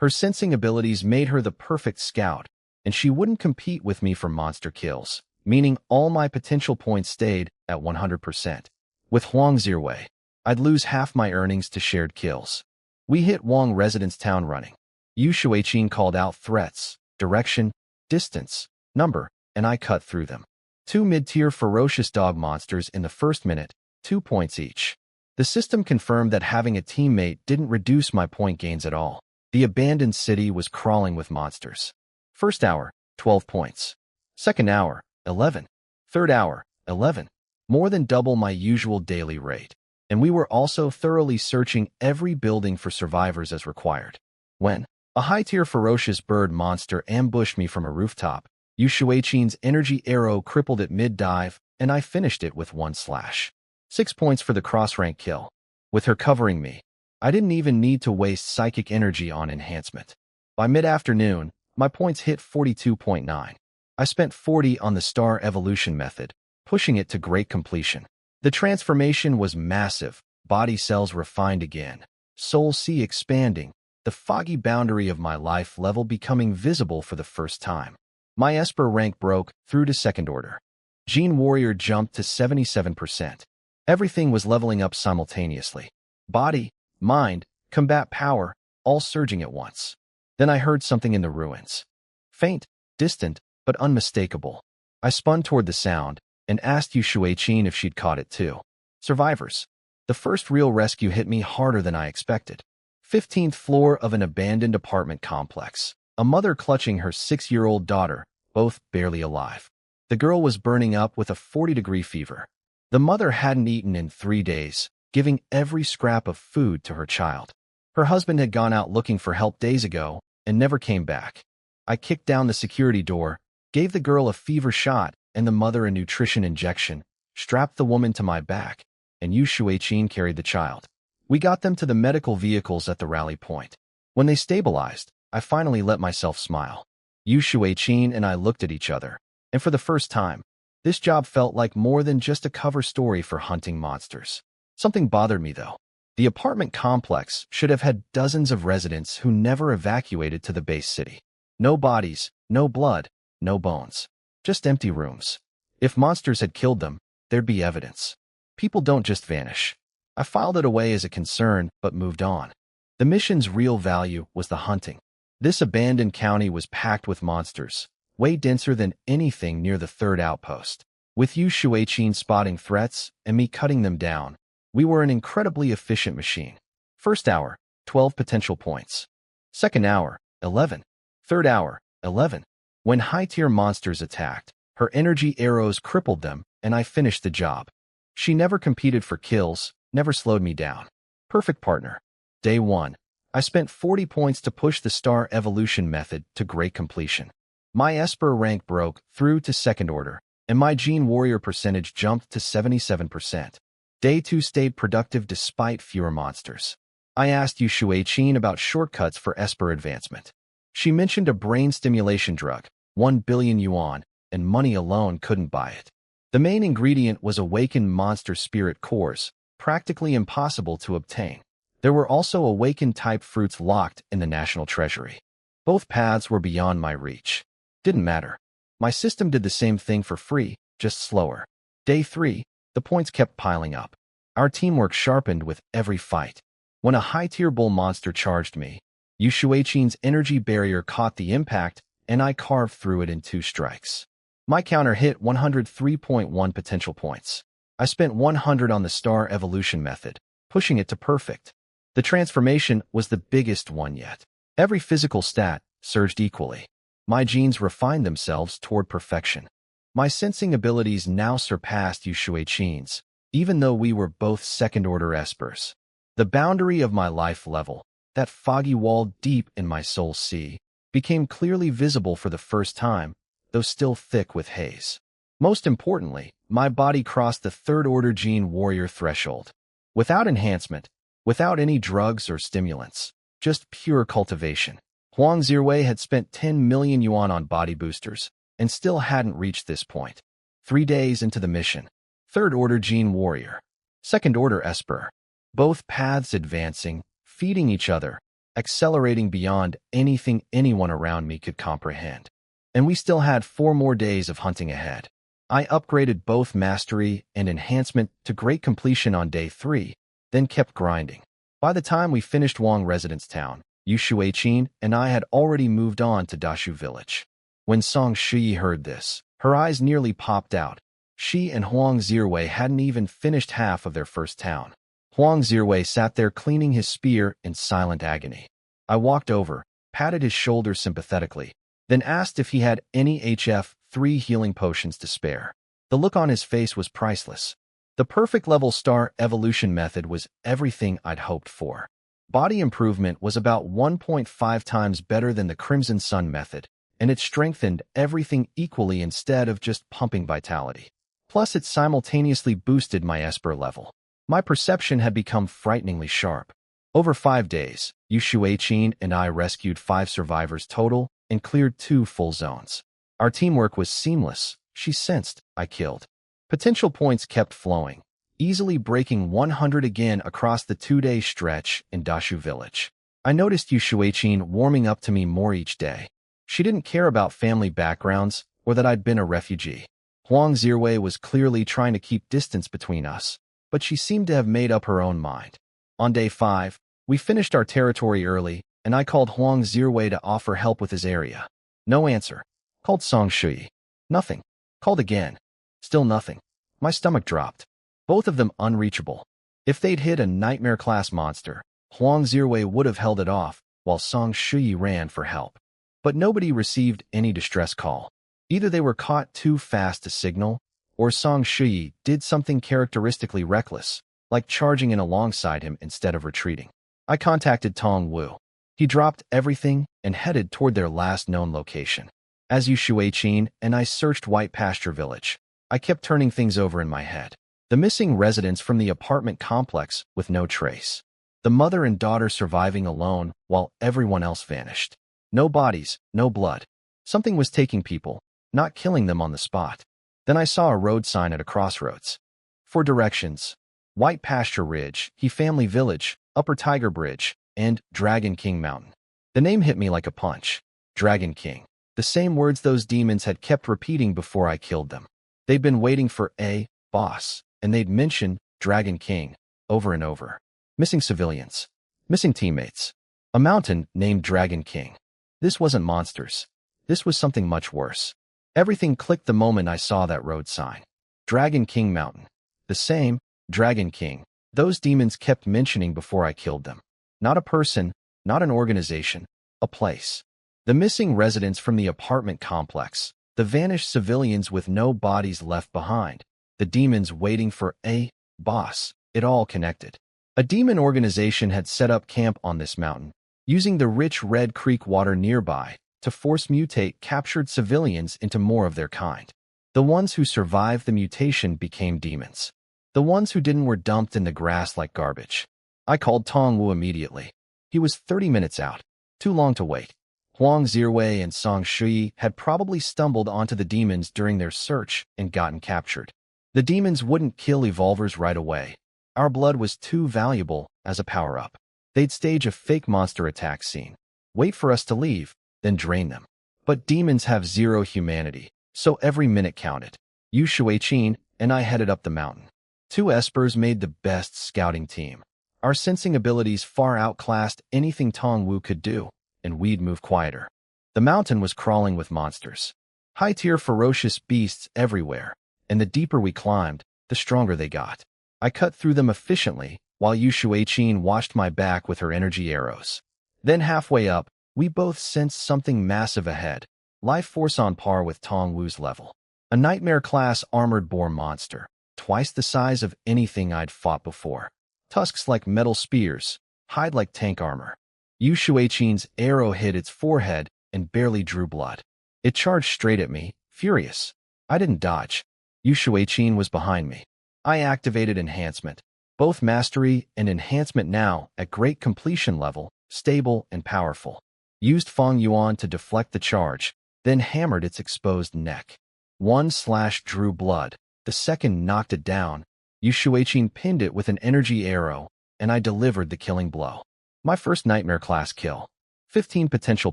Her sensing abilities made her the perfect scout, and she wouldn't compete with me for monster kills, meaning all my potential points stayed at 100%. With Huang Zirwei, I'd lose half my earnings to shared kills. We hit Wang Residence Town running. Yu Shuiqin called out threats, direction, distance, number, and I cut through them. 2 mid-tier ferocious dog monsters in the first minute, 2 points each. The system confirmed that having a teammate didn't reduce my point gains at all. The abandoned city was crawling with monsters. First hour, 12 points. Second hour, 11. Third hour, 11. More than double my usual daily rate. And we were also thoroughly searching every building for survivors as required. When a high-tier ferocious bird monster ambushed me from a rooftop, Yu Shuiqin's energy arrow crippled it mid-dive, and I finished it with 1/. 6 points for the cross-rank kill. With her covering me, I didn't even need to waste psychic energy on enhancement. By mid-afternoon, my points hit 42.9. I spent 40 on the star evolution method, pushing it to great completion. The transformation was massive, body cells refined again, soul sea expanding, the foggy boundary of my life level becoming visible for the first time. My Esper rank broke through to second order. Gene Warrior jumped to 77%. Everything was leveling up simultaneously. Body, mind, combat power, all surging at once. Then I heard something in the ruins. Faint, distant, but unmistakable. I spun toward the sound and asked Yu Shuai-Chin if she'd caught it too. Survivors. The first real rescue hit me harder than I expected. 15th floor of an abandoned apartment complex. A mother clutching her 6-year-old daughter, both barely alive. The girl was burning up with a 40-degree fever. The mother hadn't eaten in 3 days, giving every scrap of food to her child. Her husband had gone out looking for help days ago and never came back. I kicked down the security door, gave the girl a fever shot and the mother a nutrition injection, strapped the woman to my back, and Yu Shuai-Chin carried the child. We got them to the medical vehicles at the rally point. When they stabilized, I finally let myself smile. Yu Shuai-Chin and I looked at each other, and for the first time, this job felt like more than just a cover story for hunting monsters. Something bothered me, though. The apartment complex should have had dozens of residents who never evacuated to the base city. No bodies, no blood, no bones. Just empty rooms. If monsters had killed them, there'd be evidence. People don't just vanish. I filed it away as a concern, but moved on. The mission's real value was the hunting. This abandoned county was packed with monsters, way denser than anything near the third outpost. With Yu Shuai-Chin spotting threats and me cutting them down, we were an incredibly efficient machine. First hour, 12 potential points. Second hour, 11. Third hour, 11. When high-tier monsters attacked, her energy arrows crippled them, and I finished the job. She never competed for kills, never slowed me down. Perfect partner. Day 1. I spent 40 points to push the star evolution method to great completion. My Esper rank broke through to second order, and my Gene Warrior percentage jumped to 77%. Day 2 stayed productive despite fewer monsters. I asked Yu Shuai-Chin about shortcuts for Esper advancement. She mentioned a brain stimulation drug, 1 billion yuan, and money alone couldn't buy it. The main ingredient was awakened monster spirit cores, practically impossible to obtain. There were also awakened-type fruits locked in the national treasury. Both paths were beyond my reach. Didn't matter. My system did the same thing for free, just slower. Day 3, the points kept piling up. Our teamwork sharpened with every fight. When a high-tier bull monster charged me, Yu Shuai-Chin's energy barrier caught the impact, and I carved through it in 2 strikes. My counter hit 103.1 potential points. I spent 100 on the star evolution method, pushing it to perfect. The transformation was the biggest one yet. Every physical stat surged equally. My genes refined themselves toward perfection. My sensing abilities now surpassed Yu Shuai-Chin's, even though we were both second-order espers. The boundary of my life level, that foggy wall deep in my soul sea, became clearly visible for the first time, though still thick with haze. Most importantly, my body crossed the third-order Gene Warrior threshold. Without enhancement, without any drugs or stimulants, just pure cultivation. Huang Zirwei had spent 10 million yuan on body boosters, and still hadn't reached this point. 3 days into the mission. Third-order Gene Warrior. Second-order Esper. Both paths advancing, feeding each other, accelerating beyond anything anyone around me could comprehend. And we still had 4 more days of hunting ahead. I upgraded both mastery and enhancement to great completion on day 3, then kept grinding. By the time we finished Wang Residence Town, Yu Shuai-Chin and I had already moved on to Dashu Village. When Song Shi heard this, her eyes nearly popped out. She and Huang Zirwei hadn't even finished half of their first town. Huang Zirwei sat there cleaning his spear in silent agony. I walked over, patted his shoulder sympathetically, then asked if he had any HF3 healing potions to spare. The look on his face was priceless. The perfect level star evolution method was everything I'd hoped for. Body improvement was about 1.5 times better than the Crimson Sun method, and it strengthened everything equally instead of just pumping vitality. Plus, it simultaneously boosted my Esper level. My perception had become frighteningly sharp. Over 5 days, Yu Shueqin and I rescued 5 survivors total and cleared 2 full zones. Our teamwork was seamless. She sensed I killed. Potential points kept flowing, easily breaking 100 again across the 2-day stretch in Dashu village. I noticed Yu Shueqin warming up to me more each day. She didn't care about family backgrounds or that I'd been a refugee. Huang Zirwei was clearly trying to keep distance between us, but she seemed to have made up her own mind. On day 5, we finished our territory early, and I called Huang Zirwei to offer help with his area. No answer. Called Song Shui. Nothing. Called again. Still nothing. My stomach dropped. Both of them unreachable. If they'd hit a nightmare-class monster, Huang Zirwei would have held it off, while Song Shui ran for help. But nobody received any distress call. Either they were caught too fast to signal, or Song Shui did something characteristically reckless, like charging in alongside him instead of retreating. I contacted Tong Wu. He dropped everything and headed toward their last known location. As Yu Shueqin and I searched White Pasture Village, I kept turning things over in my head. The missing residents from the apartment complex with no trace. The mother and daughter surviving alone while everyone else vanished. No bodies, no blood. Something was taking people, not killing them on the spot. Then I saw a road sign at a crossroads. For directions: White Pasture Ridge, He Family Village, Upper Tiger Bridge, and Dragon King Mountain. The name hit me like a punch. Dragon King. The same words those demons had kept repeating before I killed them. They'd been waiting for a boss, and they'd mentioned Dragon King over and over. Missing civilians. Missing teammates. A mountain named Dragon King. This wasn't monsters. This was something much worse. Everything clicked the moment I saw that road sign. Dragon King Mountain. The same Dragon King those demons kept mentioning before I killed them. Not a person, not an organization, a place. The missing residents from the apartment complex, the vanished civilians with no bodies left behind, the demons waiting for a boss, it all connected. A demon organization had set up camp on this mountain, using the rich Red Creek water nearby to force mutate captured civilians into more of their kind. The ones who survived the mutation became demons. The ones who didn't were dumped in the grass like garbage. I called Tong Wu immediately. He was 30 minutes out. Too long to wait. Huang Zirwei and Song Shui had probably stumbled onto the demons during their search and gotten captured. The demons wouldn't kill evolvers right away. Our blood was too valuable as a power-up. They'd stage a fake monster attack scene, wait for us to leave, then drain them. But demons have zero humanity, so every minute counted. Yu Shueqin and I headed up the mountain. 2 Espers made the best scouting team. Our sensing abilities far outclassed anything Tong Wu could do, and we'd move quieter. The mountain was crawling with monsters. High-tier ferocious beasts everywhere, and the deeper we climbed, the stronger they got. I cut through them efficiently, while Yu Shueqin watched my back with her energy arrows. Then halfway up, we both sensed something massive ahead, life force on par with Tong Wu's level. A nightmare-class armored boar monster, twice the size of anything I'd fought before. Tusks like metal spears, hide like tank armor. Yu Shueqin's arrow hit its forehead and barely drew blood. It charged straight at me, furious. I didn't dodge. Yu Shueqin was behind me. I activated enhancement. Both mastery and enhancement now at great completion level, stable and powerful. Used Feng Yuan to deflect the charge, then hammered its exposed neck. One slash drew blood. The second knocked it down. Yu Shueqin pinned it with an energy arrow, and I delivered the killing blow. My first nightmare-class kill. 15 potential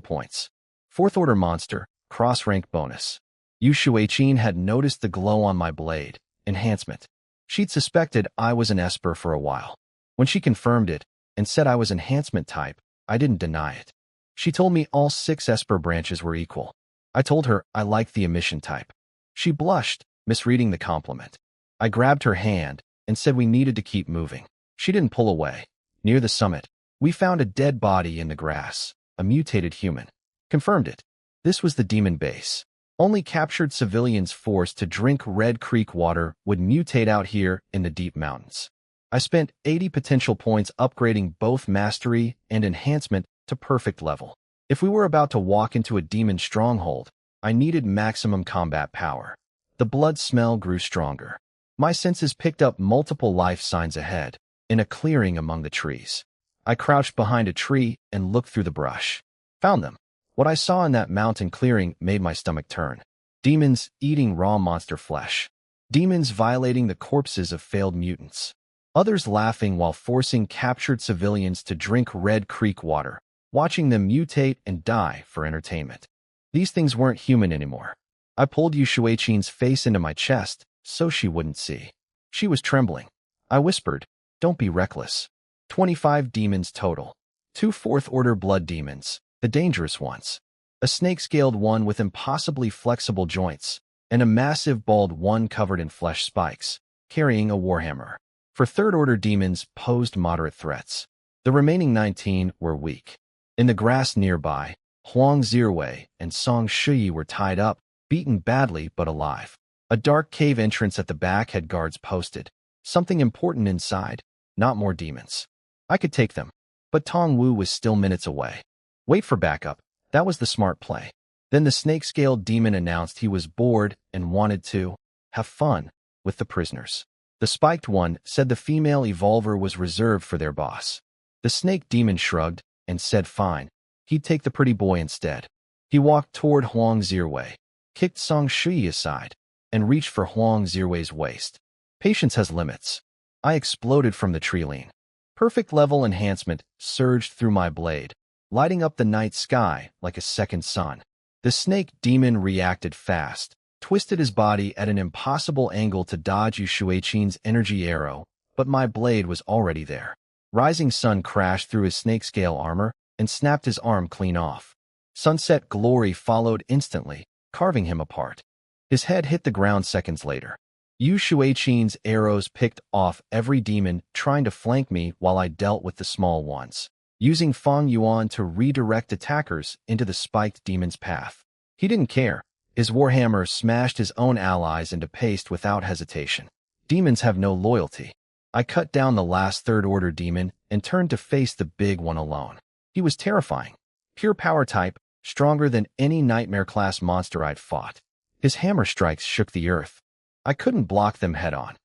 points. 4th order monster, cross-rank bonus. Yu Shueqin had noticed the glow on my blade. Enhancement. She'd suspected I was an Esper for a while. When she confirmed it and said I was enhancement type, I didn't deny it. She told me all 6 Esper branches were equal. I told her I liked the emission type. She blushed, misreading the compliment. I grabbed her hand and said we needed to keep moving. She didn't pull away. Near the summit, we found a dead body in the grass, a mutated human. Confirmed it. This was the demon base. Only captured civilians forced to drink Red Creek water would mutate out here in the deep mountains. I spent 80 potential points upgrading both mastery and enhancement to perfect level. If we were about to walk into a demon stronghold, I needed maximum combat power. The blood smell grew stronger. My senses picked up multiple life signs ahead, in a clearing among the trees. I crouched behind a tree and looked through the brush. Found them. What I saw in that mountain clearing made my stomach turn. Demons eating raw monster flesh. Demons violating the corpses of failed mutants. Others laughing while forcing captured civilians to drink Red Creek water, watching them mutate and die for entertainment. These things weren't human anymore. I pulled Yu Shuiqin's face into my chest so she wouldn't see. She was trembling. I whispered, "Don't be reckless." 25 demons total. 2 fourth-order blood demons, the dangerous ones. A snake-scaled one with impossibly flexible joints, and a massive bald one covered in flesh spikes, carrying a warhammer. For third-order demons posed moderate threats. The remaining 19 were weak. In the grass nearby, Huang Zirwei and Song Shuyi were tied up, beaten badly but alive. A dark cave entrance at the back had guards posted. Something important inside, not more demons. I could take them, but Tong Wu was still minutes away. Wait for backup, that was the smart play. Then the snake-scaled demon announced he was bored and wanted to have fun with the prisoners. The spiked one said the female evolver was reserved for their boss. The snake demon shrugged and said fine, he'd take the pretty boy instead. He walked toward Huang Zirwei, kicked Song Shui aside, and reached for Huang Zirwei's waist. Patience has limits. I exploded from the tree lean. Perfect level enhancement surged through my blade, lighting up the night sky like a second sun. The snake demon reacted fast, twisted his body at an impossible angle to dodge Yu Shuiqin's energy arrow, but my blade was already there. Rising sun crashed through his snake-scale armor and snapped his arm clean off. Sunset glory followed instantly, carving him apart. His head hit the ground seconds later. Yu Shuiqin's arrows picked off every demon trying to flank me while I dealt with the small ones, using Fang Yuan to redirect attackers into the spiked demon's path. He didn't care. His warhammer smashed his own allies into paste without hesitation. Demons have no loyalty. I cut down the last third-order demon and turned to face the big one alone. He was terrifying. Pure power type, stronger than any nightmare-class monster I'd fought. His hammer strikes shook the earth. I couldn't block them head-on.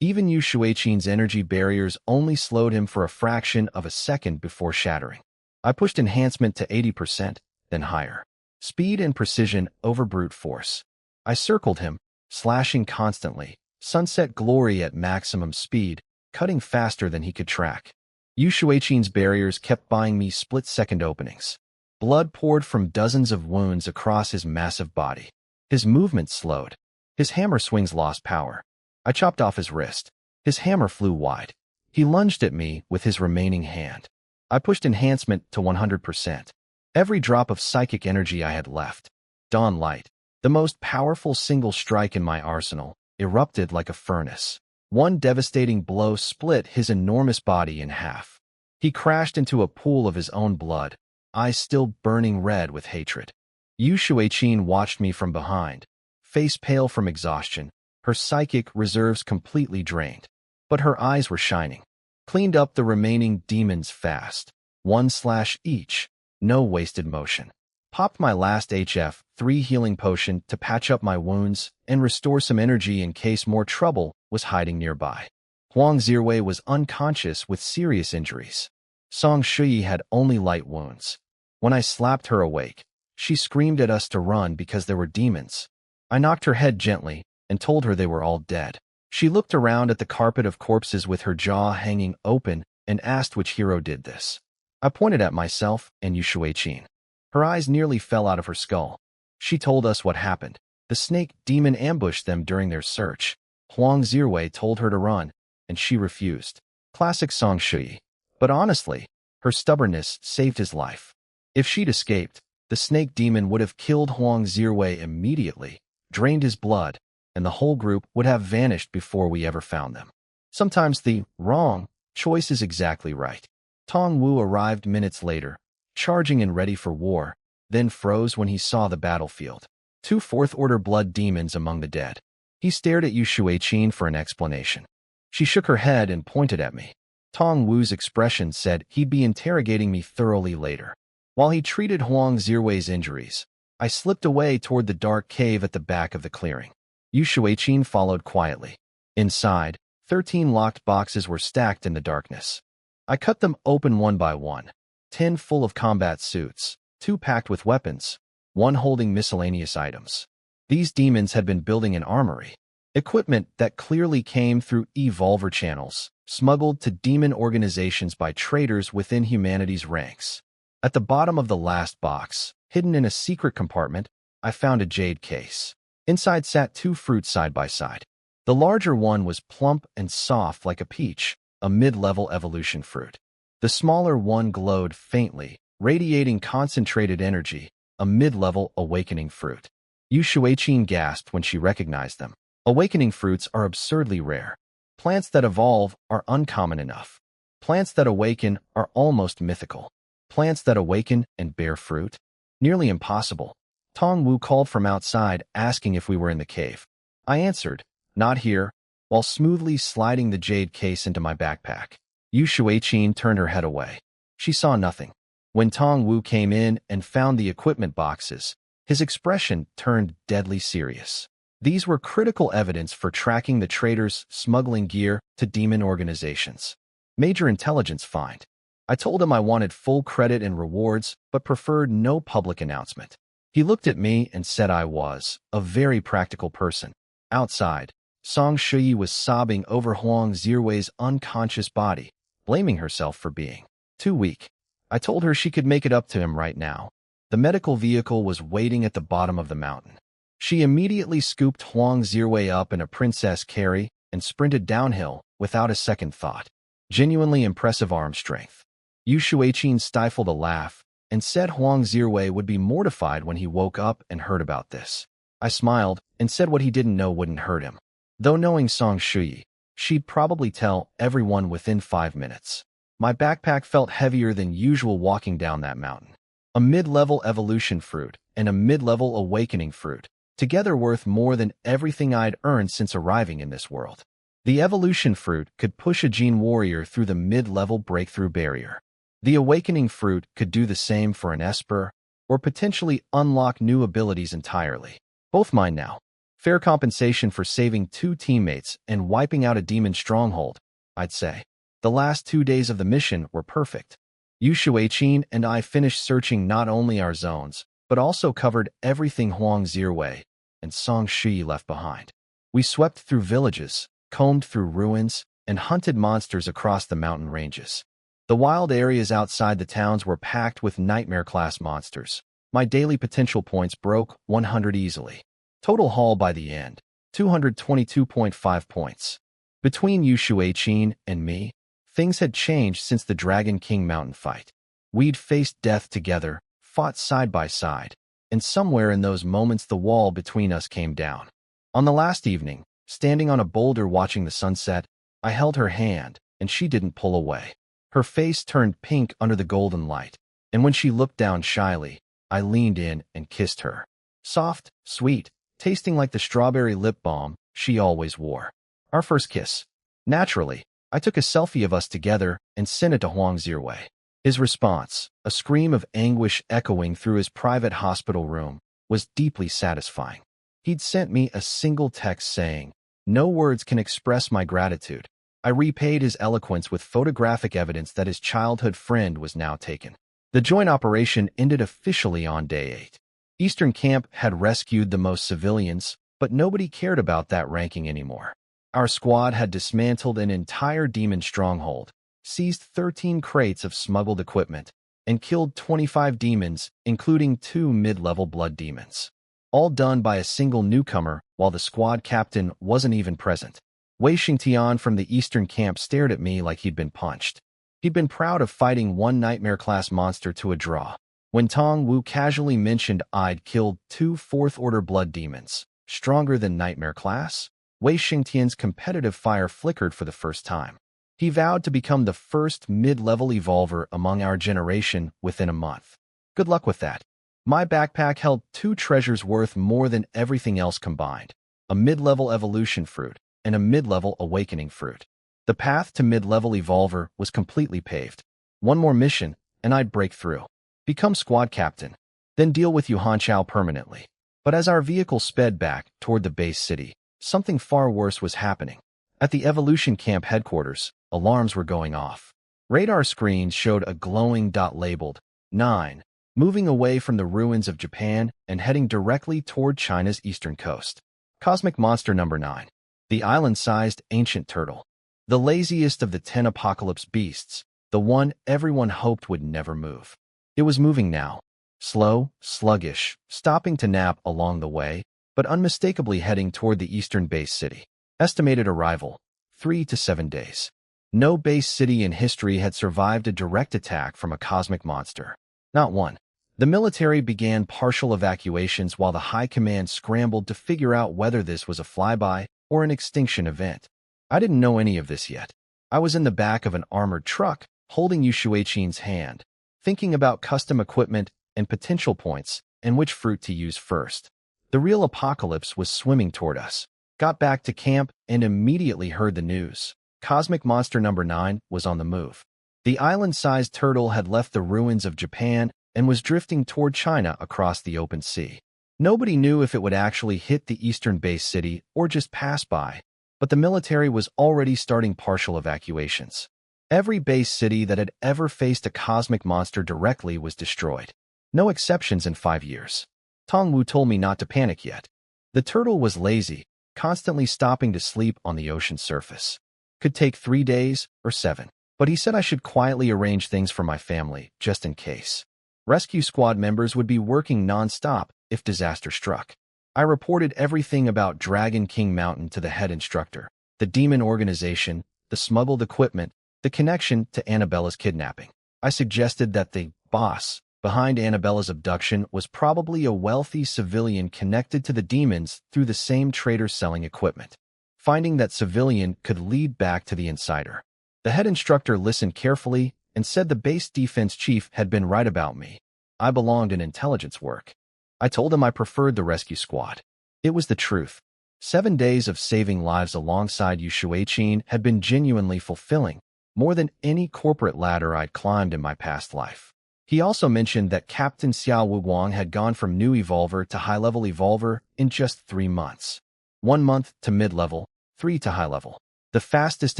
Even Yu Shuiqin's energy barriers only slowed him for a fraction of a second before shattering. I pushed enhancement to 80%, then higher. Speed and precision over brute force. I circled him, slashing constantly, sunset glory at maximum speed, cutting faster than he could track. Yu Shuiqin's barriers kept buying me split-second openings. Blood poured from dozens of wounds across his massive body. His movement slowed. His hammer swings lost power. I chopped off his wrist. His hammer flew wide. He lunged at me with his remaining hand. I pushed enhancement to 100%. Every drop of psychic energy I had left. Dawn Light, the most powerful single strike in my arsenal, erupted like a furnace. One devastating blow split his enormous body in half. He crashed into a pool of his own blood, eyes still burning red with hatred. Yu Shuiqin watched me from behind, face pale from exhaustion, her psychic reserves completely drained. But her eyes were shining. Cleaned up the remaining demons fast. 1 slash each. No wasted motion. Popped my last HF3 healing potion to patch up my wounds and restore some energy in case more trouble was hiding nearby. Huang Zirwei was unconscious with serious injuries. Song Shui had only light wounds. When I slapped her awake, she screamed at us to run because there were demons. I knocked her head gently and told her they were all dead. She looked around at the carpet of corpses with her jaw hanging open and asked which hero did this. I pointed at myself and Yu Shuiqin. Her eyes nearly fell out of her skull. She told us what happened. The snake demon ambushed them during their search. Huang Zirwei told her to run, and she refused. Classic Song Shui. But honestly, her stubbornness saved his life. If she'd escaped, the snake demon would have killed Huang Zirwei immediately, drained his blood, and the whole group would have vanished before we ever found them. Sometimes the wrong choice is exactly right. Tong Wu arrived minutes later, charging and ready for war, then froze when he saw the battlefield. 2 fourth-order blood demons among the dead. He stared at Yu Shuiqin for an explanation. She shook her head and pointed at me. Tong Wu's expression said he'd be interrogating me thoroughly later. While he treated Huang Zirwei's injuries, I slipped away toward the dark cave at the back of the clearing. Yu Shuiqin followed quietly. Inside, 13 locked boxes were stacked in the darkness. I cut them open one by one. 10 full of combat suits, 2 packed with weapons, 1 holding miscellaneous items. These demons had been building an armory. Equipment that clearly came through evolver channels, smuggled to demon organizations by traders within humanity's ranks. At the bottom of the last box, hidden in a secret compartment, I found a jade case. Inside sat 2 fruits side by side. The larger one was plump and soft like a peach, a mid-level evolution fruit. The smaller one glowed faintly, radiating concentrated energy, a mid-level awakening fruit. Yu Shuiqin gasped when she recognized them. Awakening fruits are absurdly rare. Plants that evolve are uncommon enough. Plants that awaken are almost mythical. Plants that awaken and bear fruit? Nearly impossible. Tong Wu called from outside, asking if we were in the cave. I answered, "Not here," while smoothly sliding the jade case into my backpack. Yu Shuiqin turned her head away. She saw nothing. When Tong Wu came in and found the equipment boxes, his expression turned deadly serious. These were critical evidence for tracking the traders smuggling gear to demon organizations. Major intelligence find. I told him I wanted full credit and rewards, but preferred no public announcement. He looked at me and said I was a very practical person. Outside, Song Shuyi was sobbing over Huang Zirwei's unconscious body, blaming herself for being too weak. I told her she could make it up to him right now. The medical vehicle was waiting at the bottom of the mountain. She immediately scooped Huang Zirwei up in a princess carry and sprinted downhill without a second thought. Genuinely impressive arm strength. Yu Shuiqin stifled a laugh and said Huang Zirwei would be mortified when he woke up and heard about this. I smiled and said what he didn't know wouldn't hurt him. Though knowing Song Shuyi, she'd probably tell everyone within 5 minutes. My backpack felt heavier than usual walking down that mountain. A mid-level evolution fruit and a mid-level awakening fruit, together worth more than everything I'd earned since arriving in this world. The evolution fruit could push a gene warrior through the mid-level breakthrough barrier. The awakening fruit could do the same for an Esper, or potentially unlock new abilities entirely. Both mine now. Fair compensation for saving 2 teammates and wiping out a demon stronghold, I'd say. The last 2 days of the mission were perfect. Yu Shuiqin and I finished searching not only our zones, but also covered everything Huang Zirwei and Song Shi left behind. We swept through villages, combed through ruins, and hunted monsters across the mountain ranges. The wild areas outside the towns were packed with nightmare-class monsters. My daily potential points broke 100 easily. Total haul by the end, 222.5 points. Between Yu Shuiqin and me, things had changed since the Dragon King mountain fight. We'd faced death together, fought side by side, and somewhere in those moments the wall between us came down. On the last evening, standing on a boulder watching the sunset, I held her hand, and she didn't pull away. Her face turned pink under the golden light, and when she looked down shyly, I leaned in and kissed her. Soft, sweet, tasting like the strawberry lip balm she always wore. Our first kiss. Naturally, I took a selfie of us together and sent it to Huang Zirwei. His response, a scream of anguish echoing through his private hospital room, was deeply satisfying. He'd sent me a single text saying, "No words can express my gratitude." I repaid his eloquence with photographic evidence that his childhood friend was now taken. The joint operation ended officially on day 8. Eastern Camp had rescued the most civilians, but nobody cared about that ranking anymore. Our squad had dismantled an entire demon stronghold, seized 13 crates of smuggled equipment, and killed 25 demons, including 2 mid-level blood demons. All done by a single newcomer while the squad captain wasn't even present. Wei Xingtian from the Eastern Camp stared at me like he'd been punched. He'd been proud of fighting one nightmare-class monster to a draw. When Tong Wu casually mentioned I'd killed 2 fourth-order blood demons, stronger than nightmare-class, Wei Xingtian's competitive fire flickered for the first time. He vowed to become the first mid-level evolver among our generation within a month. Good luck with that. My backpack held 2 treasures worth more than everything else combined, a mid-level evolution fruit and a mid-level awakening fruit. The path to mid-level evolver was completely paved. One more mission, and I'd break through. Become squad captain, then deal with Yuhan Chao permanently. But as our vehicle sped back toward the base city, something far worse was happening. At the evolution camp headquarters, alarms were going off. Radar screens showed a glowing dot labeled 9, moving away from the ruins of Japan and heading directly toward China's eastern coast. Cosmic monster number 9. The island-sized ancient turtle. The laziest of the 10 apocalypse beasts, the one everyone hoped would never move. It was moving now. Slow, sluggish, stopping to nap along the way, but unmistakably heading toward the eastern base city. Estimated arrival, 3 to 7 days. No base city in history had survived a direct attack from a cosmic monster. Not one. The military began partial evacuations while the high command scrambled to figure out whether this was a flyby or an extinction event. I didn't know any of this yet. I was in the back of an armored truck, holding Yu Shueqin's hand, thinking about custom equipment and potential points and which fruit to use first. The real apocalypse was swimming toward us. Got back to camp and immediately heard the news. Cosmic monster number 9 was on the move. The island-sized turtle had left the ruins of Japan and was drifting toward China across the open sea. Nobody knew if it would actually hit the eastern base city or just pass by, but the military was already starting partial evacuations. Every base city that had ever faced a cosmic monster directly was destroyed. No exceptions in 5 years. Tong Wu told me not to panic yet. The turtle was lazy, constantly stopping to sleep on the ocean surface. Could take 3 days or 7, but he said I should quietly arrange things for my family, just in case. Rescue squad members would be working non-stop if disaster struck. I reported everything about Dragon King Mountain to the head instructor, the demon organization, the smuggled equipment, the connection to Annabella's kidnapping. I suggested that the boss behind Annabella's abduction was probably a wealthy civilian connected to the demons through the same trader selling equipment. Finding that civilian could lead back to the insider. The head instructor listened carefully and said the base defense chief had been right about me. I belonged in intelligence work. I told him I preferred the rescue squad. It was the truth. 7 days of saving lives alongside Yu Shueqin had been genuinely fulfilling, more than any corporate ladder I'd climbed in my past life. He also mentioned that Captain Xiao Wuguang had gone from new evolver to high-level evolver in just 3 months. 1 month to mid-level, 3 to high-level. The fastest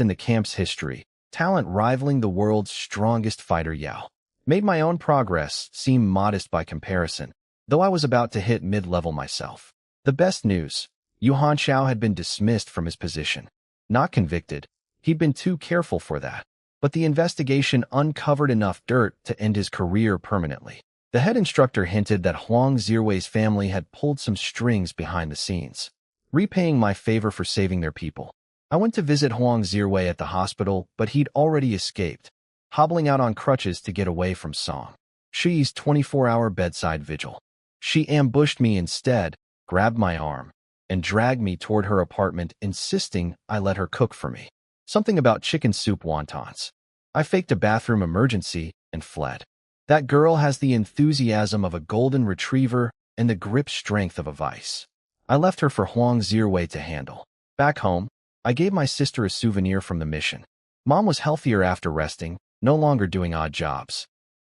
in the camp's history, talent rivaling the world's strongest fighter Yao. Made my own progress seem modest by comparison, though I was about to hit mid-level myself. The best news, Yu Hanxiao had been dismissed from his position. Not convicted, he'd been too careful for that. But the investigation uncovered enough dirt to end his career permanently. The head instructor hinted that Huang Ziwei's family had pulled some strings behind the scenes, repaying my favor for saving their people. I went to visit Huang Ziwei at the hospital, but he'd already escaped, hobbling out on crutches to get away from Song Shi's 24-hour bedside vigil. She ambushed me instead, grabbed my arm, and dragged me toward her apartment, insisting I let her cook for me. Something about chicken soup wontons. I faked a bathroom emergency and fled. That girl has the enthusiasm of a golden retriever and the grip strength of a vice. I left her for Huang Ziwei to handle. Back home, I gave my sister a souvenir from the mission. Mom was healthier after resting, no longer doing odd jobs.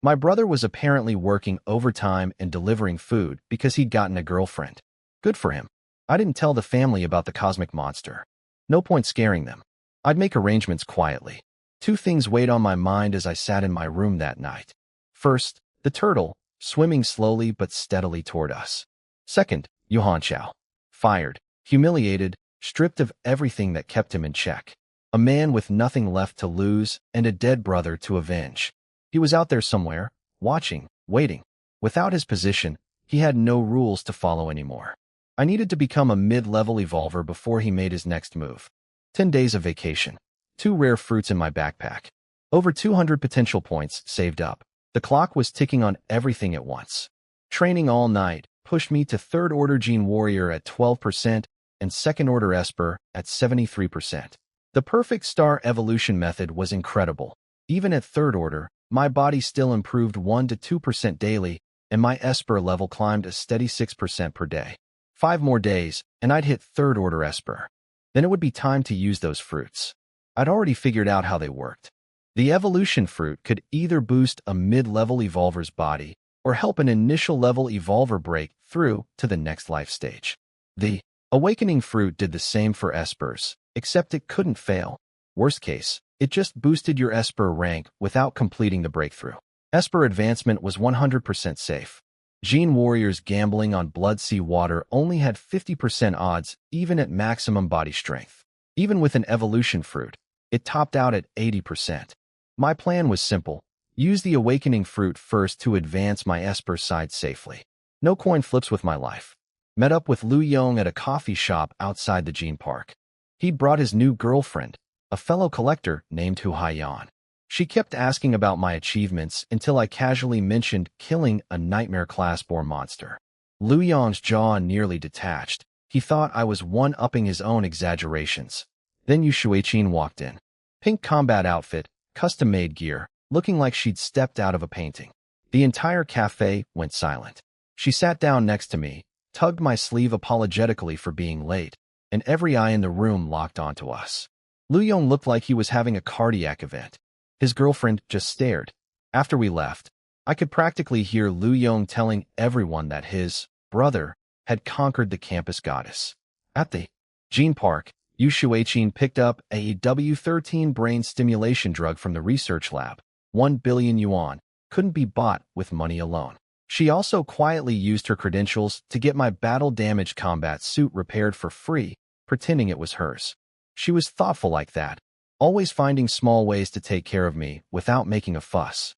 My brother was apparently working overtime and delivering food because he'd gotten a girlfriend. Good for him. I didn't tell the family about the cosmic monster. No point scaring them. I'd make arrangements quietly. 2 things weighed on my mind as I sat in my room that night. First, the turtle, swimming slowly but steadily toward us. Second, Yu Hanxiao. Fired, humiliated, stripped of everything that kept him in check. A man with nothing left to lose and a dead brother to avenge. He was out there somewhere, watching, waiting. Without his position, he had no rules to follow anymore. I needed to become a mid-level evolver before he made his next move. 10 days of vacation. 2 rare fruits in my backpack. Over 200 potential points saved up. The clock was ticking on everything at once. Training all night pushed me to 3rd Order Gene Warrior at 12% and 2nd Order Esper at 73%. The perfect star evolution method was incredible. Even at 3rd Order, my body still improved 1 to 2% daily, and my Esper level climbed a steady 6% per day. 5 more days, and I'd hit 3rd Order Esper. Then it would be time to use those fruits. I'd already figured out how they worked. The evolution fruit could either boost a mid-level evolver's body or help an initial level evolver break through to the next life stage. The Awakening Fruit did the same for Espers, except it couldn't fail. Worst case, it just boosted your Esper rank without completing the breakthrough. Esper advancement was 100% safe. Gene Warrior's gambling on Blood Sea Water only had 50% odds even at maximum body strength. Even with an evolution fruit, it topped out at 80%. My plan was simple. Use the Awakening Fruit first to advance my Esper side safely. No coin flips with my life. Met up with Lu Yong at a coffee shop outside the Gene Park. He brought his new girlfriend, a fellow collector named Hu Haiyan. She kept asking about my achievements until I casually mentioned killing a nightmare class boar monster. Lu Yong's jaw nearly detached. He thought I was one-upping his own exaggerations. Then Yu Shuiqin walked in. Pink combat outfit, custom-made gear, looking like she'd stepped out of a painting. The entire cafe went silent. She sat down next to me, tugged my sleeve apologetically for being late, and every eye in the room locked onto us. Lu Yong looked like he was having a cardiac event. His girlfriend just stared. After we left, I could practically hear Lu Yong telling everyone that his brother had conquered the campus goddess. At the Gene Park, Yu Shuiqin picked up a W13 brain stimulation drug from the research lab. 1 billion yuan couldn't be bought with money alone. She also quietly used her credentials to get my battle-damaged combat suit repaired for free, pretending it was hers. She was thoughtful like that, always finding small ways to take care of me without making a fuss.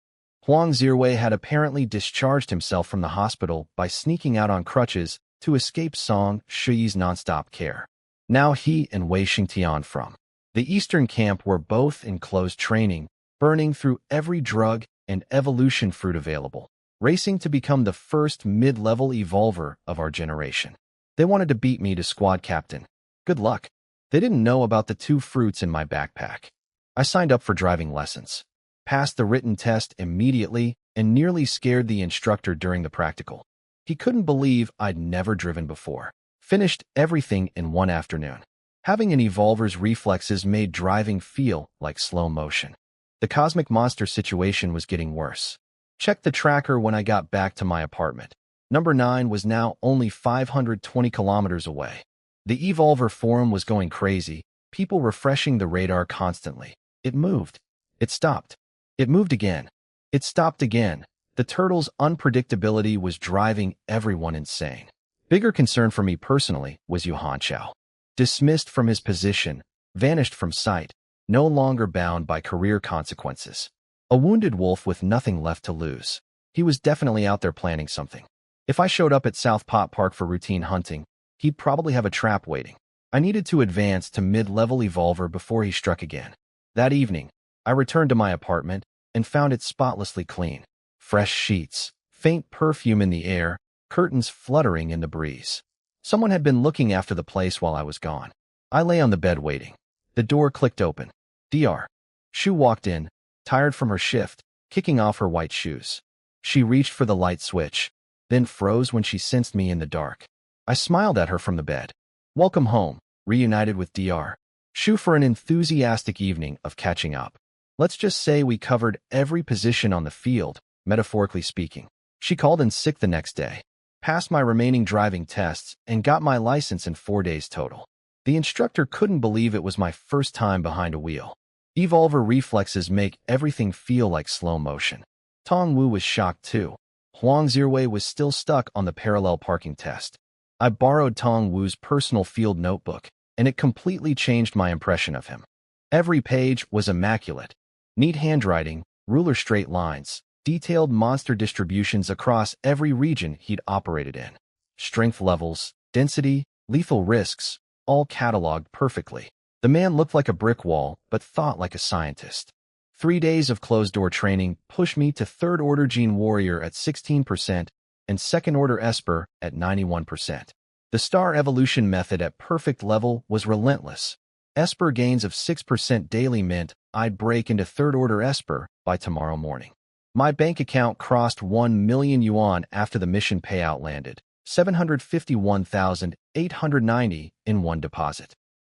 Huang Zirwei had apparently discharged himself from the hospital by sneaking out on crutches to escape Song Shiyi's nonstop care. Now he and Wei Xingtian from the Eastern Camp were both in closed training, burning through every drug and evolution fruit available, racing to become the first mid-level evolver of our generation. They wanted to beat me to squad captain. Good luck. They didn't know about the 2 fruits in my backpack. I signed up for driving lessons, passed the written test immediately, and nearly scared the instructor during the practical. He couldn't believe I'd never driven before. Finished everything in one afternoon. Having an evolver's reflexes made driving feel like slow motion. The cosmic monster situation was getting worse. Checked the tracker when I got back to my apartment. Number 9 was now only 520 kilometers away. The Evolver forum was going crazy, people refreshing the radar constantly. It moved. It stopped. It moved again. It stopped again. The turtle's unpredictability was driving everyone insane. Bigger concern for me personally was Yuhan Chao. Dismissed from his position, vanished from sight, no longer bound by career consequences. A wounded wolf with nothing left to lose. He was definitely out there planning something. If I showed up at South Pot Park for routine hunting, he'd probably have a trap waiting. I needed to advance to mid-level evolver before he struck again. That evening, I returned to my apartment and found it spotlessly clean. Fresh sheets, faint perfume in the air, curtains fluttering in the breeze. Someone had been looking after the place while I was gone. I lay on the bed waiting. The door clicked open. Dr. Shu walked in, tired from her shift, kicking off her white shoes. She reached for the light switch, then froze when she sensed me in the dark. I smiled at her from the bed. Welcome home, reunited with Dr. Shu for an enthusiastic evening of catching up. Let's just say we covered every position on the field, metaphorically speaking. She called in sick the next day, passed my remaining driving tests, and got my license in 4 days total. The instructor couldn't believe it was my first time behind a wheel. Evolver reflexes make everything feel like slow motion. Tong Wu was shocked too. Huang Zirwei was still stuck on the parallel parking test. I borrowed Tong Wu's personal field notebook, and it completely changed my impression of him. Every page was immaculate. Neat handwriting, ruler straight lines, detailed monster distributions across every region he'd operated in. Strength levels, density, lethal risks, all cataloged perfectly. The man looked like a brick wall, but thought like a scientist. 3 days of closed-door training pushed me to third-order Gene Warrior at 16% and second-order Esper at 91%. The star evolution method at perfect level was relentless. Esper gains of 6% daily meant I'd break into third-order Esper by tomorrow morning. My bank account crossed 1 million yuan after the mission payout landed, 751,890 in one deposit.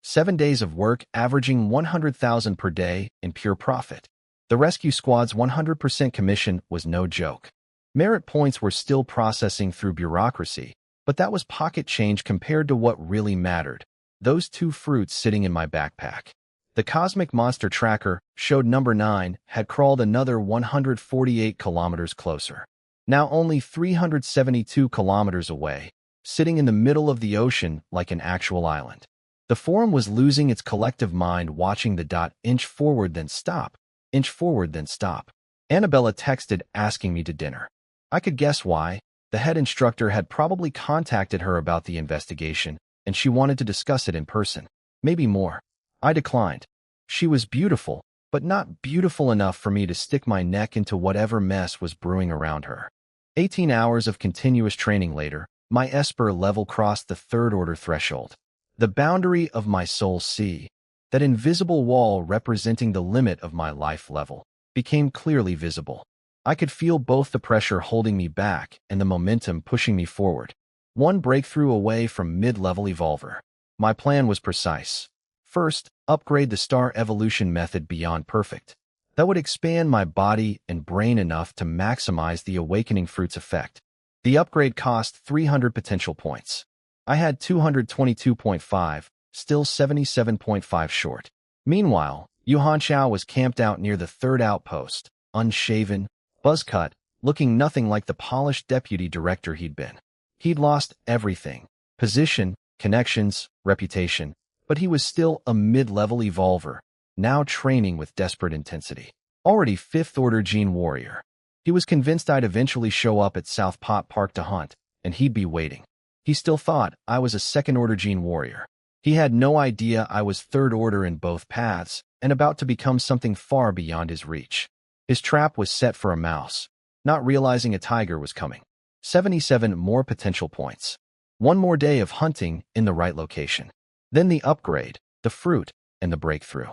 7 days of work averaging 100,000 per day in pure profit. The rescue squad's 100% commission was no joke. Merit points were still processing through bureaucracy, But that was pocket change compared to what really mattered. Those 2 fruits sitting in my backpack. The cosmic monster tracker showed number 9 had crawled another 148 kilometers closer. Now only 372 kilometers away, sitting in the middle of the ocean like an actual island. The forum was losing its collective mind watching the dot inch forward then stop, inch forward then stop. Annabella texted asking me to dinner. I could guess why. The head instructor had probably contacted her about the investigation, and she wanted to discuss it in person. Maybe more. I declined. She was beautiful, but not beautiful enough for me to stick my neck into whatever mess was brewing around her. 18 hours of continuous training later, my Esper level crossed the 3rd order threshold. The boundary of my soul C, that invisible wall representing the limit of my life level, became clearly visible. I could feel both the pressure holding me back and the momentum pushing me forward. One breakthrough away from mid-level evolver. My plan was precise. First, upgrade the star evolution method beyond perfect. That would expand my body and brain enough to maximize the awakening fruit's effect. The upgrade cost 300 potential points. I had 222.5, still 77.5 short. Meanwhile, Yuhan Chao was camped out near the 3rd outpost, unshaven, buzzcut, looking nothing like the polished deputy director he'd been. He'd lost everything: position, connections, reputation, but he was still a mid-level evolver, now training with desperate intensity. Already 5th order gene warrior. He was convinced I'd eventually show up at South Pot Park to hunt, and he'd be waiting. He still thought I was a 2nd order gene warrior. He had no idea I was 3rd order in both paths and about to become something far beyond his reach. His trap was set for a mouse, not realizing a tiger was coming. 77 more potential points. One more day of hunting in the right location. Then the upgrade, the fruit, and the breakthrough.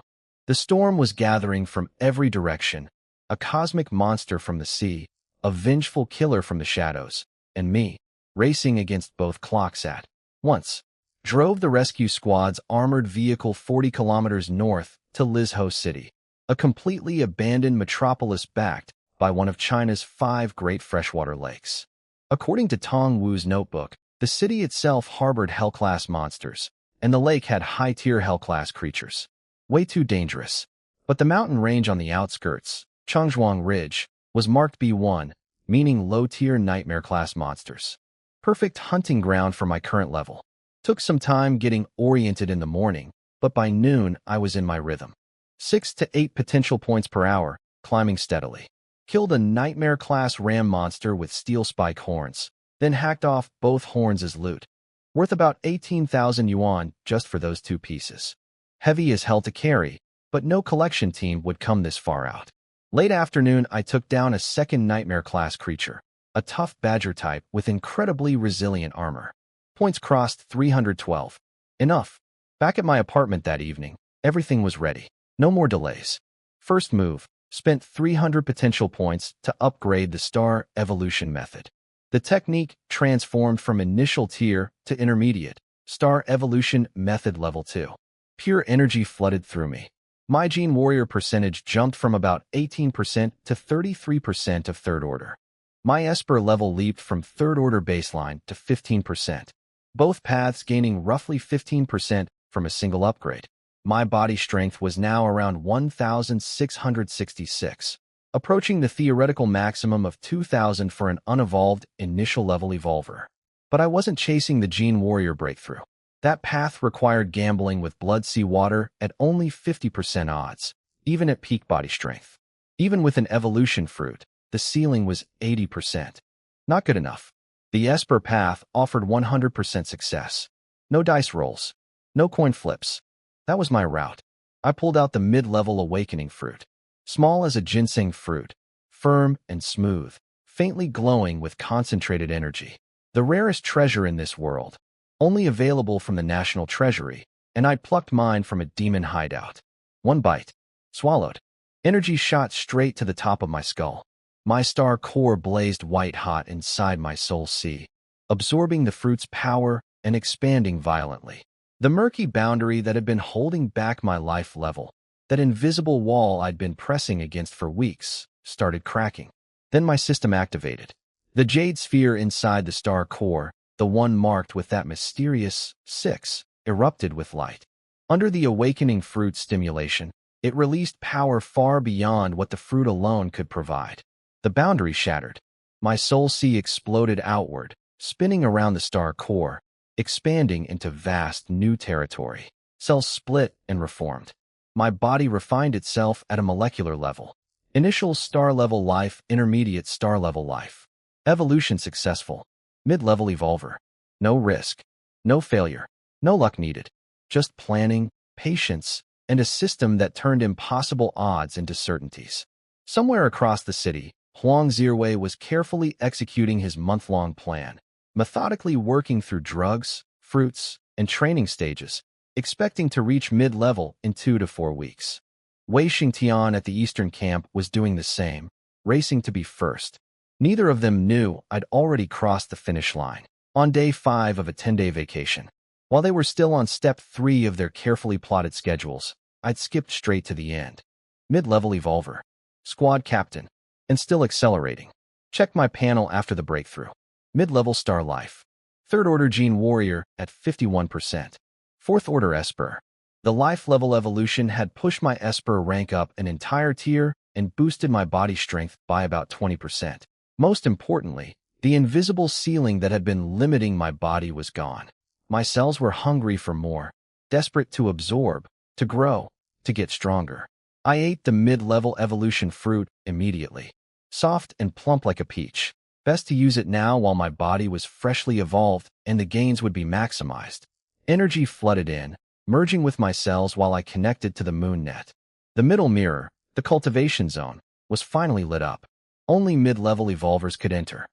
The storm was gathering from every direction. A cosmic monster from the sea, a vengeful killer from the shadows, and me, racing against both clocks at once. Drove the rescue squad's armored vehicle 40 kilometers north to Lizhou City, a completely abandoned metropolis backed by one of China's 5 great freshwater lakes. According to Tong Wu's notebook, the city itself harbored Hell-class monsters, and the lake had high-tier Hell-class creatures. Way too dangerous. But the mountain range on the outskirts, Chongzhuang Ridge, was marked B1, meaning low-tier nightmare-class monsters. Perfect hunting ground for my current level. Took some time getting oriented in the morning, but by noon I was in my rhythm. 6 to 8 potential points per hour, climbing steadily. Killed a nightmare-class ram monster with steel spike horns, then hacked off both horns as loot. Worth about 18,000 yuan just for those 2 pieces. Heavy as hell to carry, but no collection team would come this far out. Late afternoon I took down a 2nd nightmare-class creature, a tough badger type with incredibly resilient armor. Points crossed 312. Enough. Back at my apartment that evening, everything was ready. No more delays. First move, spent 300 potential points to upgrade the star evolution method. The technique transformed from initial tier to intermediate, star evolution method level 2. Pure energy flooded through me. My gene warrior percentage jumped from about 18% to 33% of 3rd order. My Esper level leaped from 3rd order baseline to 15%. Both paths gaining roughly 15% from a single upgrade. My body strength was now around 1,666, approaching the theoretical maximum of 2,000 for an unevolved initial level evolver. But I wasn't chasing the gene warrior breakthrough. That path required gambling with blood sea water at only 50% odds, even at peak body strength. Even with an evolution fruit, the ceiling was 80%. Not good enough. The Esper path offered 100% success. No dice rolls. No coin flips. That was my route. I pulled out the mid-level awakening fruit. Small as a ginseng fruit. Firm and smooth. Faintly glowing with concentrated energy. The rarest treasure in this world. Only available from the National Treasury, and I'd plucked mine from a demon hideout. One bite. Swallowed. Energy shot straight to the top of my skull. My star core blazed white-hot inside my soul sea, absorbing the fruit's power and expanding violently. The murky boundary that had been holding back my life level, that invisible wall I'd been pressing against for weeks, started cracking. Then my system activated. The jade sphere inside the star core, the one marked with that mysterious 6, erupted with light. Under the awakening fruit stimulation, it released power far beyond what the fruit alone could provide. The boundary shattered. My soul sea exploded outward, spinning around the star core, expanding into vast new territory. Cells split and reformed. My body refined itself at a molecular level. Initial star-level life, intermediate star-level life. Evolution successful. Mid-level evolver. No risk. No failure. No luck needed. Just planning, patience, and a system that turned impossible odds into certainties. Somewhere across the city, Huang Zirwei was carefully executing his month-long plan, methodically working through drugs, fruits, and training stages, expecting to reach mid-level in 2 to 4 weeks. Wei Xingtian at the Eastern Camp was doing the same, racing to be first. Neither of them knew I'd already crossed the finish line. On day 5 of a 10-day vacation, while they were still on step 3 of their carefully plotted schedules, I'd skipped straight to the end. Mid-level evolver. Squad captain. And still accelerating. Check my panel after the breakthrough. Mid-level star life. Third-order gene warrior at 51%. Fourth-order Esper. The life-level evolution had pushed my Esper rank up an entire tier and boosted my body strength by about 20%. Most importantly, the invisible ceiling that had been limiting my body was gone. My cells were hungry for more, desperate to absorb, to grow, to get stronger. I ate the mid-level evolution fruit immediately. Soft and plump like a peach. Best to use it now while my body was freshly evolved and the gains would be maximized. Energy flooded in, merging with my cells while I connected to the moon net. The middle mirror, the cultivation zone, was finally lit up. Only mid-level evolvers could enter.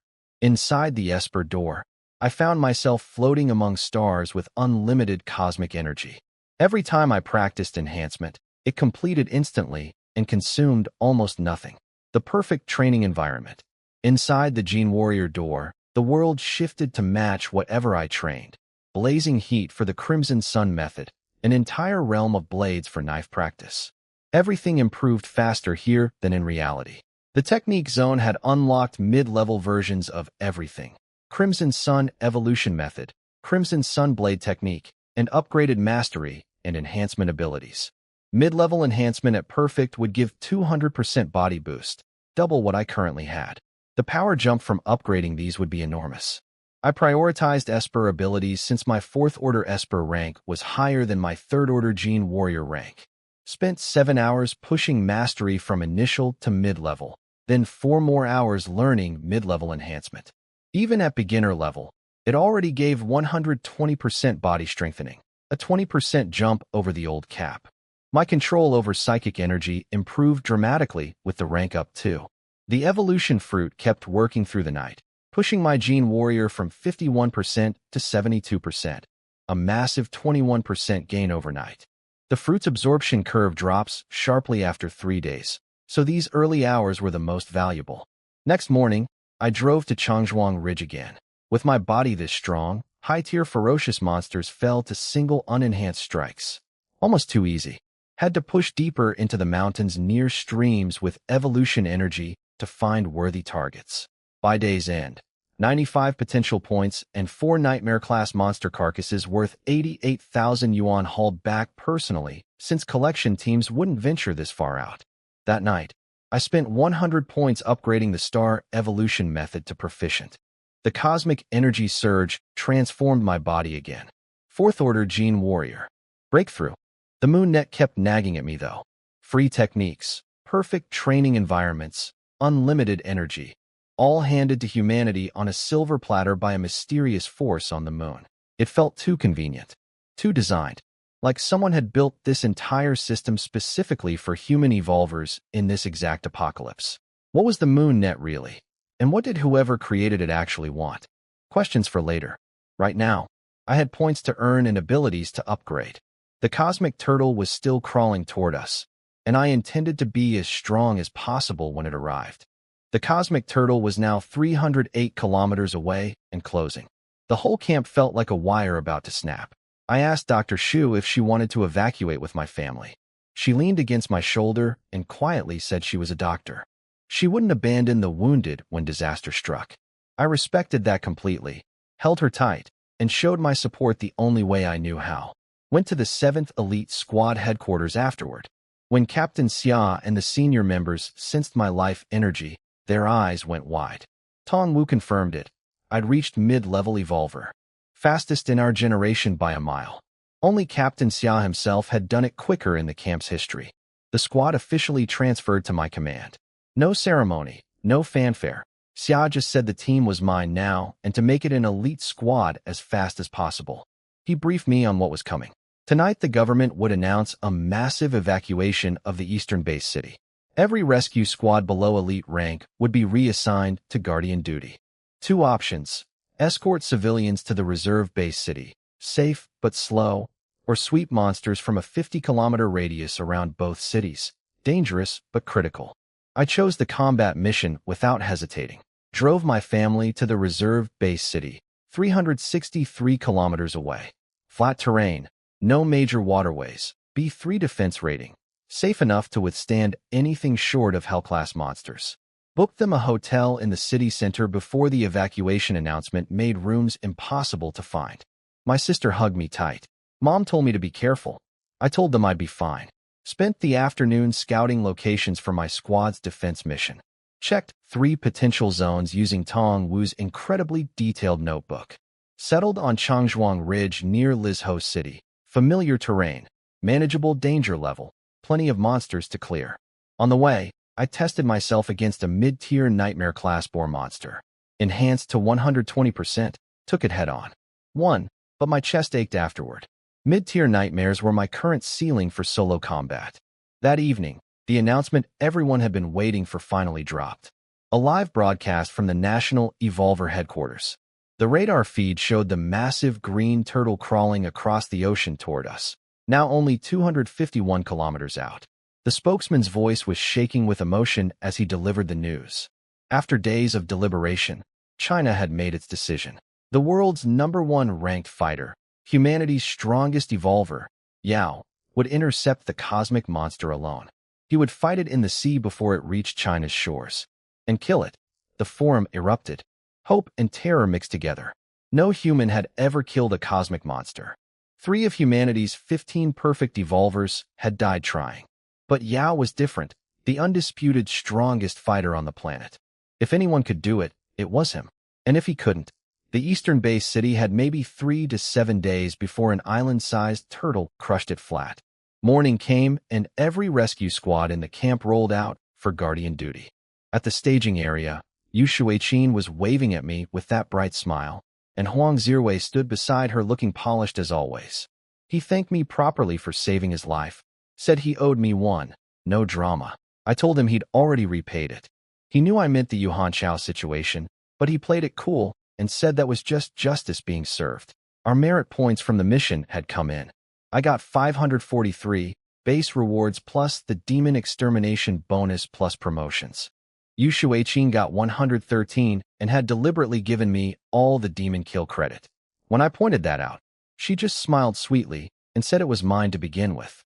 Inside the Esper door, I found myself floating among stars with unlimited cosmic energy. Every time I practiced enhancement, it completed instantly and consumed almost nothing. The perfect training environment. Inside the Gene Warrior door, the world shifted to match whatever I trained. Blazing heat for the Crimson Sun method, an entire realm of blades for knife practice. Everything improved faster here than in reality. The technique zone had unlocked mid-level versions of everything. Crimson Sun evolution method, Crimson Sun blade technique, and upgraded mastery and enhancement abilities. Mid-level enhancement at perfect would give 200% body boost, double what I currently had. The power jump from upgrading these would be enormous. I prioritized Esper abilities since my 4th order Esper rank was higher than my 3rd order Gene Warrior rank. Spent 7 hours pushing mastery from initial to mid-level, then 4 more hours learning mid-level enhancement. Even at beginner level, it already gave 120% body strengthening, a 20% jump over the old cap. My control over psychic energy improved dramatically with the rank up too. The evolution fruit kept working through the night, pushing my Gene Warrior from 51% to 72%, a massive 21% gain overnight. The fruit's absorption curve drops sharply after 3 days, so these early hours were the most valuable. Next morning, I drove to Changzhuang Ridge again. With my body this strong, high-tier ferocious monsters fell to single unenhanced strikes. Almost too easy. Had to push deeper into the mountains near streams with evolution energy to find worthy targets. By day's end, 95 potential points and 4 nightmare-class monster carcasses worth 88,000 yuan hauled back personally, since collection teams wouldn't venture this far out. That night, I spent 100 points upgrading the star evolution method to proficient. The cosmic energy surge transformed my body again. 4th order Gene Warrior. Breakthrough. The moon net kept nagging at me though. Free techniques, perfect training environments, unlimited energy, all handed to humanity on a silver platter by a mysterious force on the moon. It felt too convenient, too designed, like someone had built this entire system specifically for human evolvers in this exact apocalypse. What was the moon net really? And what did whoever created it actually want? Questions for later. Right now, I had points to earn and abilities to upgrade. The cosmic turtle was still crawling toward us, and I intended to be as strong as possible when it arrived. The cosmic turtle was now 308 kilometers away and closing. The whole camp felt like a wire about to snap. I asked Dr. Shu if she wanted to evacuate with my family. She leaned against my shoulder and quietly said she was a doctor. She wouldn't abandon the wounded when disaster struck. I respected that completely, held her tight, and showed my support the only way I knew how. Went to the 7th Elite Squad headquarters afterward. When Captain Xia and the senior members sensed my life energy, their eyes went wide. Tong Wu confirmed it. I'd reached mid-level evolver. Fastest in our generation by a mile. Only Captain Xia himself had done it quicker in the camp's history. The squad officially transferred to my command. No ceremony, no fanfare. Xia just said the team was mine now and to make it an elite squad as fast as possible. He briefed me on what was coming. Tonight the government would announce a massive evacuation of the eastern base city. Every rescue squad below elite rank would be reassigned to guardian duty. 2 options: escort civilians to the reserve base city, safe but slow, or sweep monsters from a 50-kilometer radius around both cities, dangerous but critical. I chose the combat mission without hesitating. Drove my family to the reserve base city, 363 kilometers away. Flat terrain, no major waterways, B3 defense rating, safe enough to withstand anything short of Hell-class monsters. Booked them a hotel in the city center before the evacuation announcement made rooms impossible to find. My sister hugged me tight. Mom told me to be careful. I told them I'd be fine. Spent the afternoon scouting locations for my squad's defense mission. Checked 3 potential zones using Tong Wu's incredibly detailed notebook. Settled on Changzhuang Ridge near Lizhou City. Familiar terrain, manageable danger level, plenty of monsters to clear. On the way, I tested myself against a mid-tier nightmare class boar monster. Enhanced to 120%, took it head-on. Won, but my chest ached afterward. Mid-tier nightmares were my current ceiling for solo combat. That evening, the announcement everyone had been waiting for finally dropped. A live broadcast from the National Evolver headquarters. The radar feed showed the massive green turtle crawling across the ocean toward us, now only 251 kilometers out. The spokesman's voice was shaking with emotion as he delivered the news. After days of deliberation, China had made its decision. The world's #1 ranked fighter, humanity's strongest evolver, Yao, would intercept the cosmic monster alone. He would fight it in the sea before it reached China's shores. And kill it. The forum erupted. Hope and terror mixed together. No human had ever killed a cosmic monster. 3 of humanity's 15 perfect evolvers had died trying. But Yao was different, the undisputed strongest fighter on the planet. If anyone could do it, it was him. And if he couldn't, the eastern base city had maybe 3 to 7 days before an island-sized turtle crushed it flat. Morning came and every rescue squad in the camp rolled out for guardian duty. At the staging area, Yu Shuiqin was waving at me with that bright smile, and Huang Zirwei stood beside her looking polished as always. He thanked me properly for saving his life, said he owed me one, no drama. I told him he'd already repaid it. He knew I meant the Yuhan Chao situation, but he played it cool and said that was just justice being served. Our merit points from the mission had come in. I got 543, base rewards plus the demon extermination bonus plus promotions. Yu Shuiqin got 113 and had deliberately given me all the demon kill credit. When I pointed that out, she just smiled sweetly and said it was mine to begin with.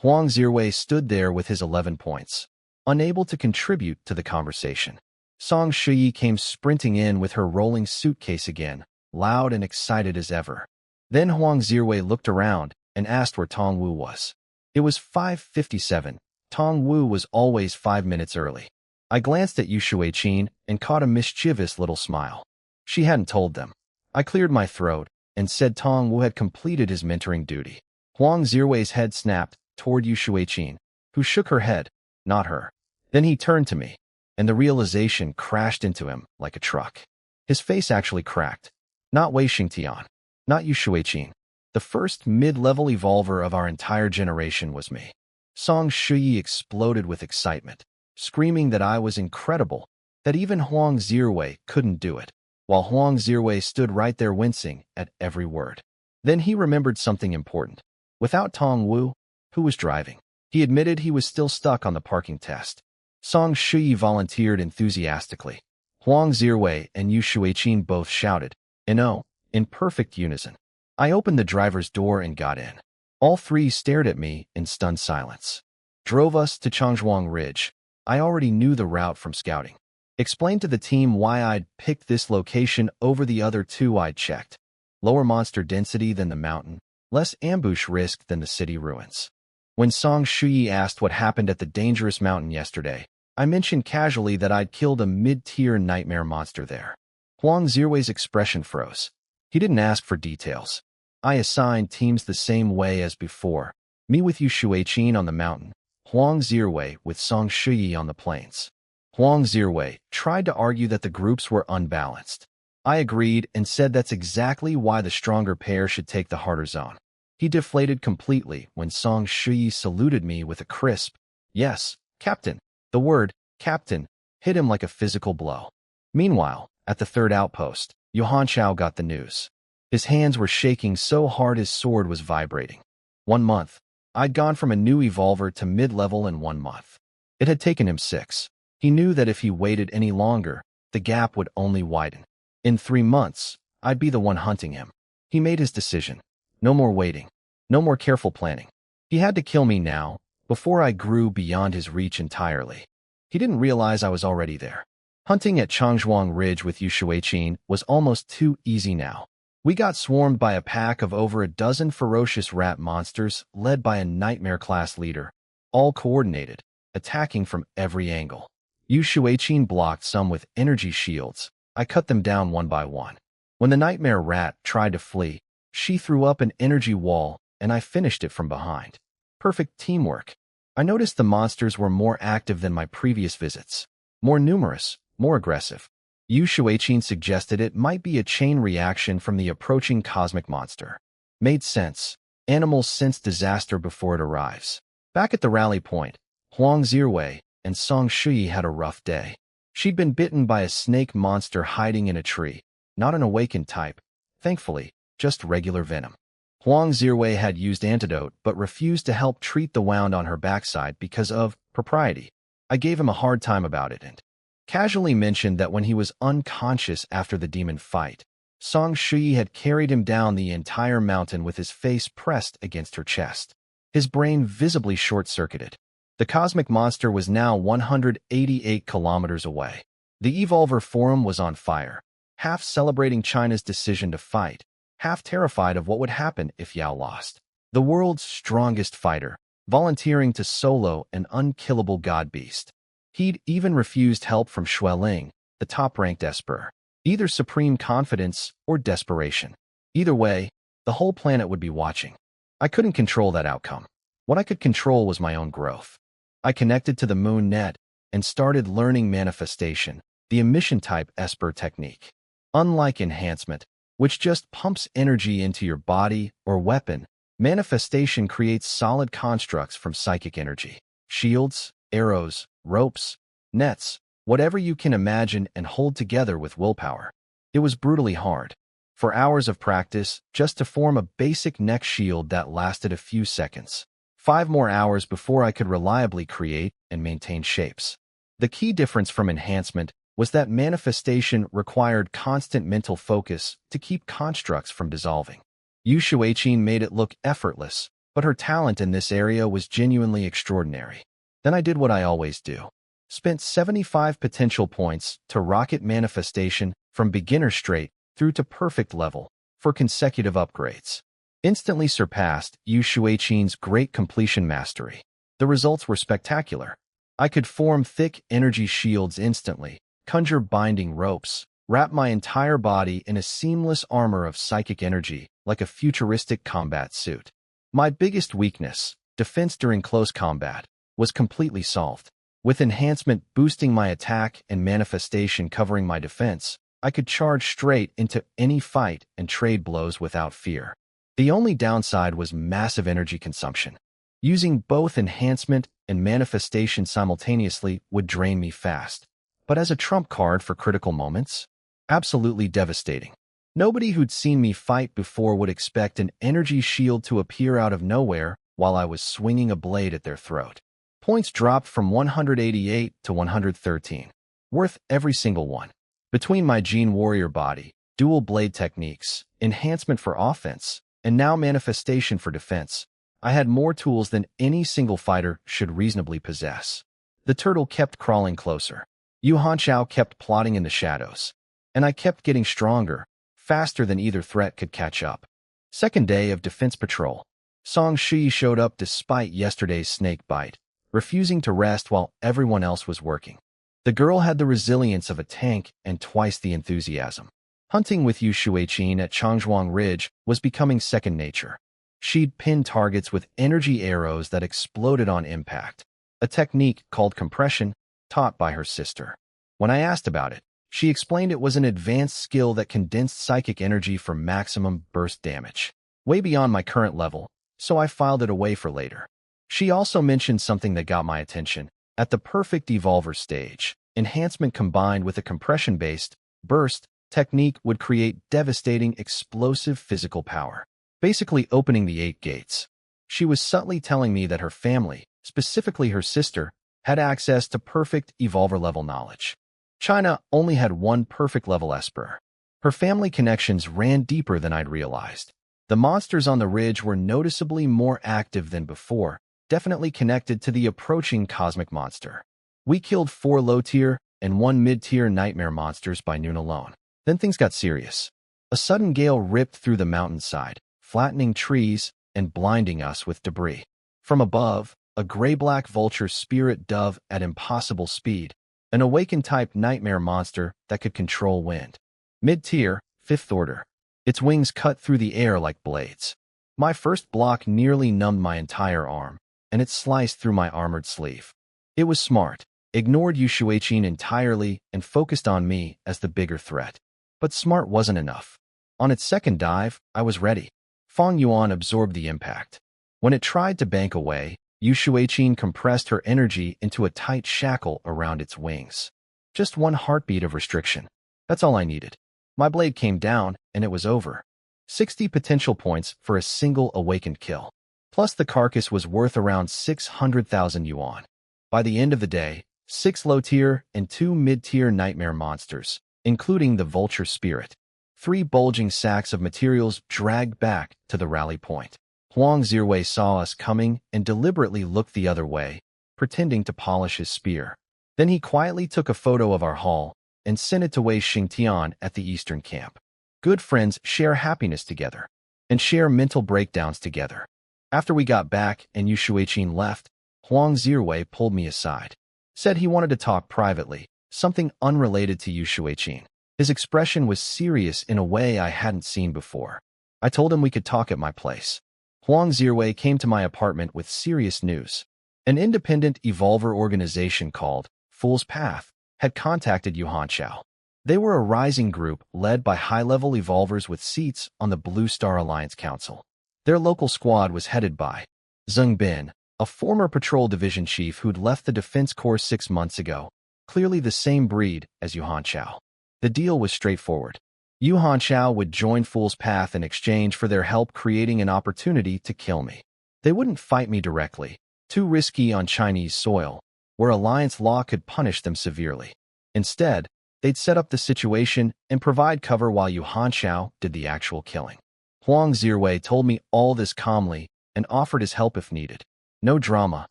Huang Zirwei stood there with his 11 points, unable to contribute to the conversation. Song Shuyi came sprinting in with her rolling suitcase again, loud and excited as ever. Then Huang Zirwei looked around and asked where Tong Wu was. It was 5:57. Tong Wu was always 5 minutes early. I glanced at Yu Shuiqin and caught a mischievous little smile. She hadn't told them. I cleared my throat and said Tong Wu had completed his mentoring duty. Huang Zirwei's head snapped toward Yu Shuiqin, who shook her head, not her. Then he turned to me, and the realization crashed into him like a truck. His face actually cracked. Not Wei Xingtian, not Yu Shuiqin. The first mid-level evolver of our entire generation was me. Song Shuyi exploded with excitement, screaming that I was incredible, that even Huang Zirwei couldn't do it, while Huang Zirwei stood right there wincing at every word. Then he remembered something important. Without Tong Wu, who was driving? He admitted he was still stuck on the parking test. Song Shuyi volunteered enthusiastically. Huang Zirwei and Yu Shuiqin both shouted, "No," in perfect unison. I opened the driver's door and got in. All 3 stared at me in stunned silence. Drove us to Changzhuang Ridge. I already knew the route from scouting. Explained to the team why I'd picked this location over the other two I'd checked. Lower monster density than the mountain, less ambush risk than the city ruins. When Song Shuyi asked what happened at the dangerous mountain yesterday, I mentioned casually that I'd killed a mid-tier nightmare monster there. Huang Ziwei's expression froze. He didn't ask for details. I assigned teams the same way as before. Me with Yu Shuiqin on the mountain, Huang Ziwei with Song Shuyi on the plains. Huang Ziwei tried to argue that the groups were unbalanced. I agreed and said that's exactly why the stronger pair should take the harder zone. He deflated completely when Song Shuyi saluted me with a crisp, "Yes, Captain." The word, "Captain," hit him like a physical blow. Meanwhile, at the third outpost, Yuan Chao got the news. His hands were shaking so hard his sword was vibrating. 1 month. I'd gone from a new evolver to mid-level in 1 month. It had taken him 6. He knew that if he waited any longer, the gap would only widen. In 3 months, I'd be the one hunting him. He made his decision. No more waiting. No more careful planning. He had to kill me now, before I grew beyond his reach entirely. He didn't realize I was already there. Hunting at Changzhuang Ridge with Yu Shuiqin was almost too easy now. We got swarmed by a pack of over a dozen ferocious rat monsters led by a nightmare-class leader, all coordinated, attacking from every angle. Yu Shuiqin blocked some with energy shields. I cut them down one by one. When the nightmare rat tried to flee, she threw up an energy wall, and I finished it from behind. Perfect teamwork. I noticed the monsters were more active than my previous visits. More numerous, more aggressive. Yu Shuiqin suggested it might be a chain reaction from the approaching cosmic monster. Made sense. Animals sense disaster before it arrives. Back at the rally point, Huang Ziwei and Song Shuyi had a rough day. She'd been bitten by a snake monster hiding in a tree. Not an awakened type. Thankfully, just regular venom. Huang Ziwei had used antidote but refused to help treat the wound on her backside because of propriety. I gave him a hard time about it and casually mentioned that when he was unconscious after the demon fight, Song Shuyi had carried him down the entire mountain with his face pressed against her chest. His brain visibly short-circuited. The cosmic monster was now 188 kilometers away. The Evolver Forum was on fire, half celebrating China's decision to fight, half terrified of what would happen if Yao lost. The world's strongest fighter, volunteering to solo an unkillable god beast. He'd even refused help from Xueling, the top-ranked Esper. Either supreme confidence or desperation. Either way, the whole planet would be watching. I couldn't control that outcome. What I could control was my own growth. I connected to the moon net and started learning manifestation, the emission-type Esper technique. Unlike enhancement, which just pumps energy into your body or weapon, manifestation creates solid constructs from psychic energy. Shields, arrows, ropes, nets, whatever you can imagine and hold together with willpower. It was brutally hard. For hours of practice, just to form a basic neck shield that lasted a few seconds. 5 more hours before I could reliably create and maintain shapes. The key difference from enhancement was that manifestation required constant mental focus to keep constructs from dissolving. Yu Shuiqin made it look effortless, but her talent in this area was genuinely extraordinary. Then I did what I always do. Spent 75 potential points to rocket manifestation from beginner straight through to perfect level for consecutive upgrades. Instantly surpassed Yu Shuiqin's great completion mastery. The results were spectacular. I could form thick energy shields instantly, conjure binding ropes, wrap my entire body in a seamless armor of psychic energy like a futuristic combat suit. My biggest weakness, defense during close combat, was completely solved. With enhancement boosting my attack and manifestation covering my defense, I could charge straight into any fight and trade blows without fear. The only downside was massive energy consumption. Using both enhancement and manifestation simultaneously would drain me fast. But as a trump card for critical moments, absolutely devastating. Nobody who'd seen me fight before would expect an energy shield to appear out of nowhere while I was swinging a blade at their throat. Points dropped from 188 to 113. Worth every single one. Between my Gene Warrior body, dual blade techniques, enhancement for offense, and now manifestation for defense, I had more tools than any single fighter should reasonably possess. The turtle kept crawling closer. Yu Hanchao kept plotting in the shadows, and I kept getting stronger, faster than either threat could catch up. Second day of defense patrol. Song Shi showed up despite yesterday's snake bite, refusing to rest while everyone else was working. The girl had the resilience of a tank and twice the enthusiasm. Hunting with Yu Shuiqin at Changzhuang Ridge was becoming second nature. She'd pin targets with energy arrows that exploded on impact, a technique called compression, taught by her sister. When I asked about it, she explained it was an advanced skill that condensed psychic energy for maximum burst damage, way beyond my current level, so I filed it away for later. She also mentioned something that got my attention. At the perfect evolver stage, enhancement combined with a compression-based burst technique would create devastating, explosive physical power, basically opening the 8 gates. She was subtly telling me that her family, specifically her sister, had access to perfect evolver-level knowledge. China only had one perfect-level Esper. Her family connections ran deeper than I'd realized. The monsters on the ridge were noticeably more active than before, definitely connected to the approaching cosmic monster. We killed 4 low-tier and 1 mid-tier nightmare monsters by noon alone. Then things got serious. A sudden gale ripped through the mountainside, flattening trees and blinding us with debris. From above, a gray-black vulture spirit dove at impossible speed, an awakened-type nightmare monster that could control wind. Mid-tier, 5th order. Its wings cut through the air like blades. My first block nearly numbed my entire arm, and it sliced through my armored sleeve. It was smart, ignored Yu Shuiqin entirely and focused on me as the bigger threat. But smart wasn't enough. On its second dive, I was ready. Feng Yuan absorbed the impact. When it tried to bank away, Yu Shuiqin compressed her energy into a tight shackle around its wings. Just one heartbeat of restriction. That's all I needed. My blade came down, and it was over. 60 potential points for a single awakened kill. Plus the carcass was worth around 600,000 yuan. By the end of the day, 6 low-tier and 2 mid-tier nightmare monsters, including the vulture spirit. 3 bulging sacks of materials dragged back to the rally point. Huang Zirwei saw us coming and deliberately looked the other way, pretending to polish his spear. Then he quietly took a photo of our haul and sent it to Wei Xingtian at the eastern camp. Good friends share happiness together and share mental breakdowns together. After we got back and Yu Shuiqin left, Huang Zirwei pulled me aside. Said he wanted to talk privately, something unrelated to Yu Shuiqin. His expression was serious in a way I hadn't seen before. I told him we could talk at my place. Huang Zirwei came to my apartment with serious news. An independent evolver organization called Fool's Path had contacted Yu Hanchao. They were a rising group led by high-level evolvers with seats on the Blue Star Alliance Council. Their local squad was headed by Zheng Bin, a former patrol division chief who'd left the Defense Corps 6 months ago, clearly the same breed as Yu Hanchao. The deal was straightforward. Yu Hanchao would join Fool's Path in exchange for their help creating an opportunity to kill me. They wouldn't fight me directly, too risky on Chinese soil, where Alliance law could punish them severely. Instead, they'd set up the situation and provide cover while Yu Hanchao did the actual killing. Huang Zirwei told me all this calmly and offered his help if needed. No drama,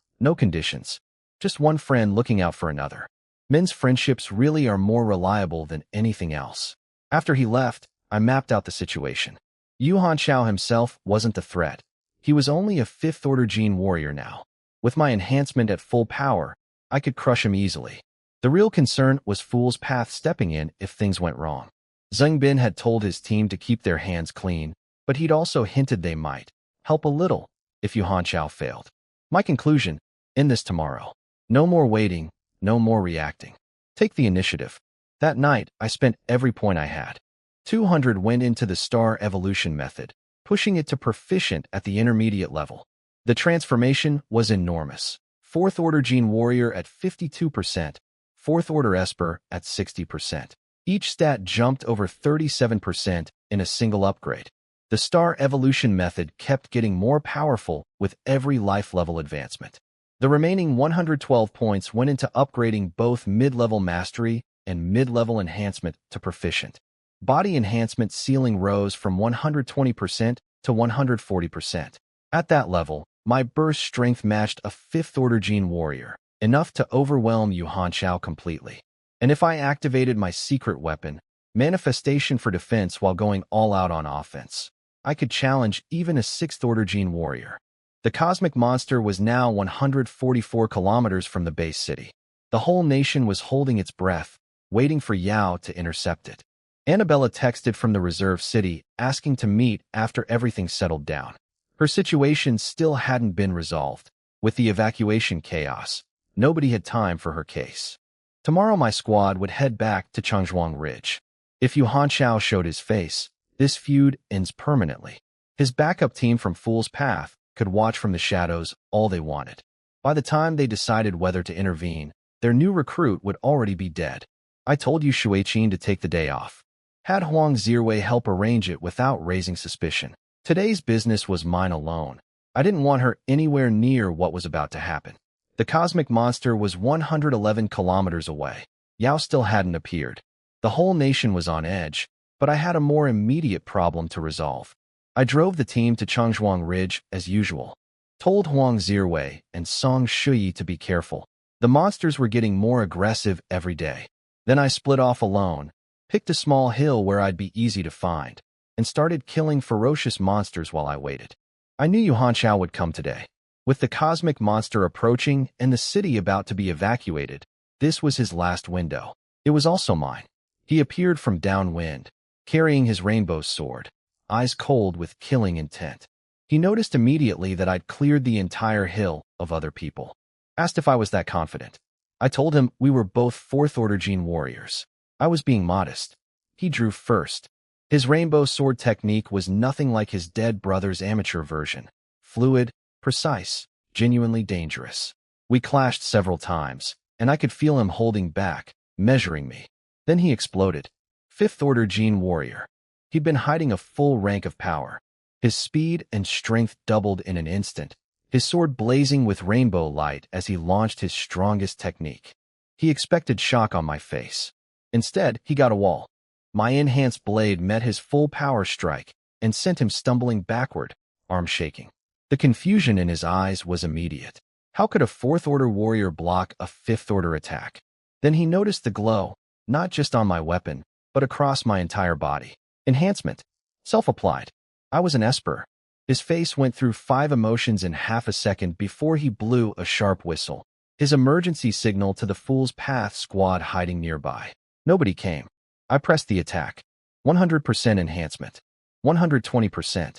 no conditions. Just one friend looking out for another. Men's friendships really are more reliable than anything else. After he left, I mapped out the situation. Yu Hanchao himself wasn't the threat. He was only a 5th order gene warrior now. With my enhancement at full power, I could crush him easily. The real concern was Fool's Path stepping in if things went wrong. Zheng Bin had told his team to keep their hands clean, but he'd also hinted they might help a little if Yu Hanchao failed. My conclusion, end this tomorrow. No more waiting, no more reacting. Take the initiative. That night, I spent every point I had. 200 went into the star evolution method, pushing it to proficient at the intermediate level. The transformation was enormous. 4th order gene warrior at 52%, 4th order Esper at 60%. Each stat jumped over 37% in a single upgrade. The star evolution method kept getting more powerful with every life level advancement. The remaining 112 points went into upgrading both mid-level mastery and mid-level enhancement to proficient. Body enhancement ceiling rose from 120% to 140%. At that level, my burst strength matched a 5th order gene warrior, enough to overwhelm Yu Hanchao completely. And if I activated my secret weapon, manifestation for defense while going all out on offense, I could challenge even a 6th-order gene warrior. The cosmic monster was now 144 kilometers from the base city. The whole nation was holding its breath, waiting for Yao to intercept it. Annabella texted from the reserve city, asking to meet after everything settled down. Her situation still hadn't been resolved. With the evacuation chaos, nobody had time for her case. Tomorrow my squad would head back to Changzhuang Ridge. If Yu Hanchao showed his face, this feud ends permanently. His backup team from Fool's Path could watch from the shadows all they wanted. By the time they decided whether to intervene, their new recruit would already be dead. I told Yu Shuiqin to take the day off. Had Huang Zirwei help arrange it without raising suspicion. Today's business was mine alone. I didn't want her anywhere near what was about to happen. The cosmic monster was 111 kilometers away. Yao still hadn't appeared. The whole nation was on edge, but I had a more immediate problem to resolve. I drove the team to Changzhuang Ridge as usual. Told Huang Zirwei and Song Shuyi to be careful. The monsters were getting more aggressive every day. Then I split off alone, picked a small hill where I'd be easy to find, and started killing ferocious monsters while I waited. I knew Yu Hanchao would come today. With the cosmic monster approaching and the city about to be evacuated, this was his last window. It was also mine. He appeared from downwind, carrying his rainbow sword, eyes cold with killing intent. He noticed immediately that I'd cleared the entire hill of other people. Asked if I was that confident. I told him we were both 4th-order gene warriors. I was being modest. He drew first. His rainbow sword technique was nothing like his dead brother's amateur version. Fluid, precise, genuinely dangerous. We clashed several times, and I could feel him holding back, measuring me. Then he exploded. 5th-order gene warrior. He'd been hiding a full rank of power. His speed and strength doubled in an instant, his sword blazing with rainbow light as he launched his strongest technique. He expected shock on my face. Instead, he got a wall. My enhanced blade met his full power strike and sent him stumbling backward, arm shaking. The confusion in his eyes was immediate. How could a 4th-order warrior block a 5th-order attack? Then he noticed the glow, not just on my weapon, but across my entire body. Enhancement. Self-applied. I was an Esper. His face went through 5 emotions in half a second before he blew a sharp whistle. His emergency signal to the Fool's Path squad hiding nearby. Nobody came. I pressed the attack. 100% enhancement. 120%.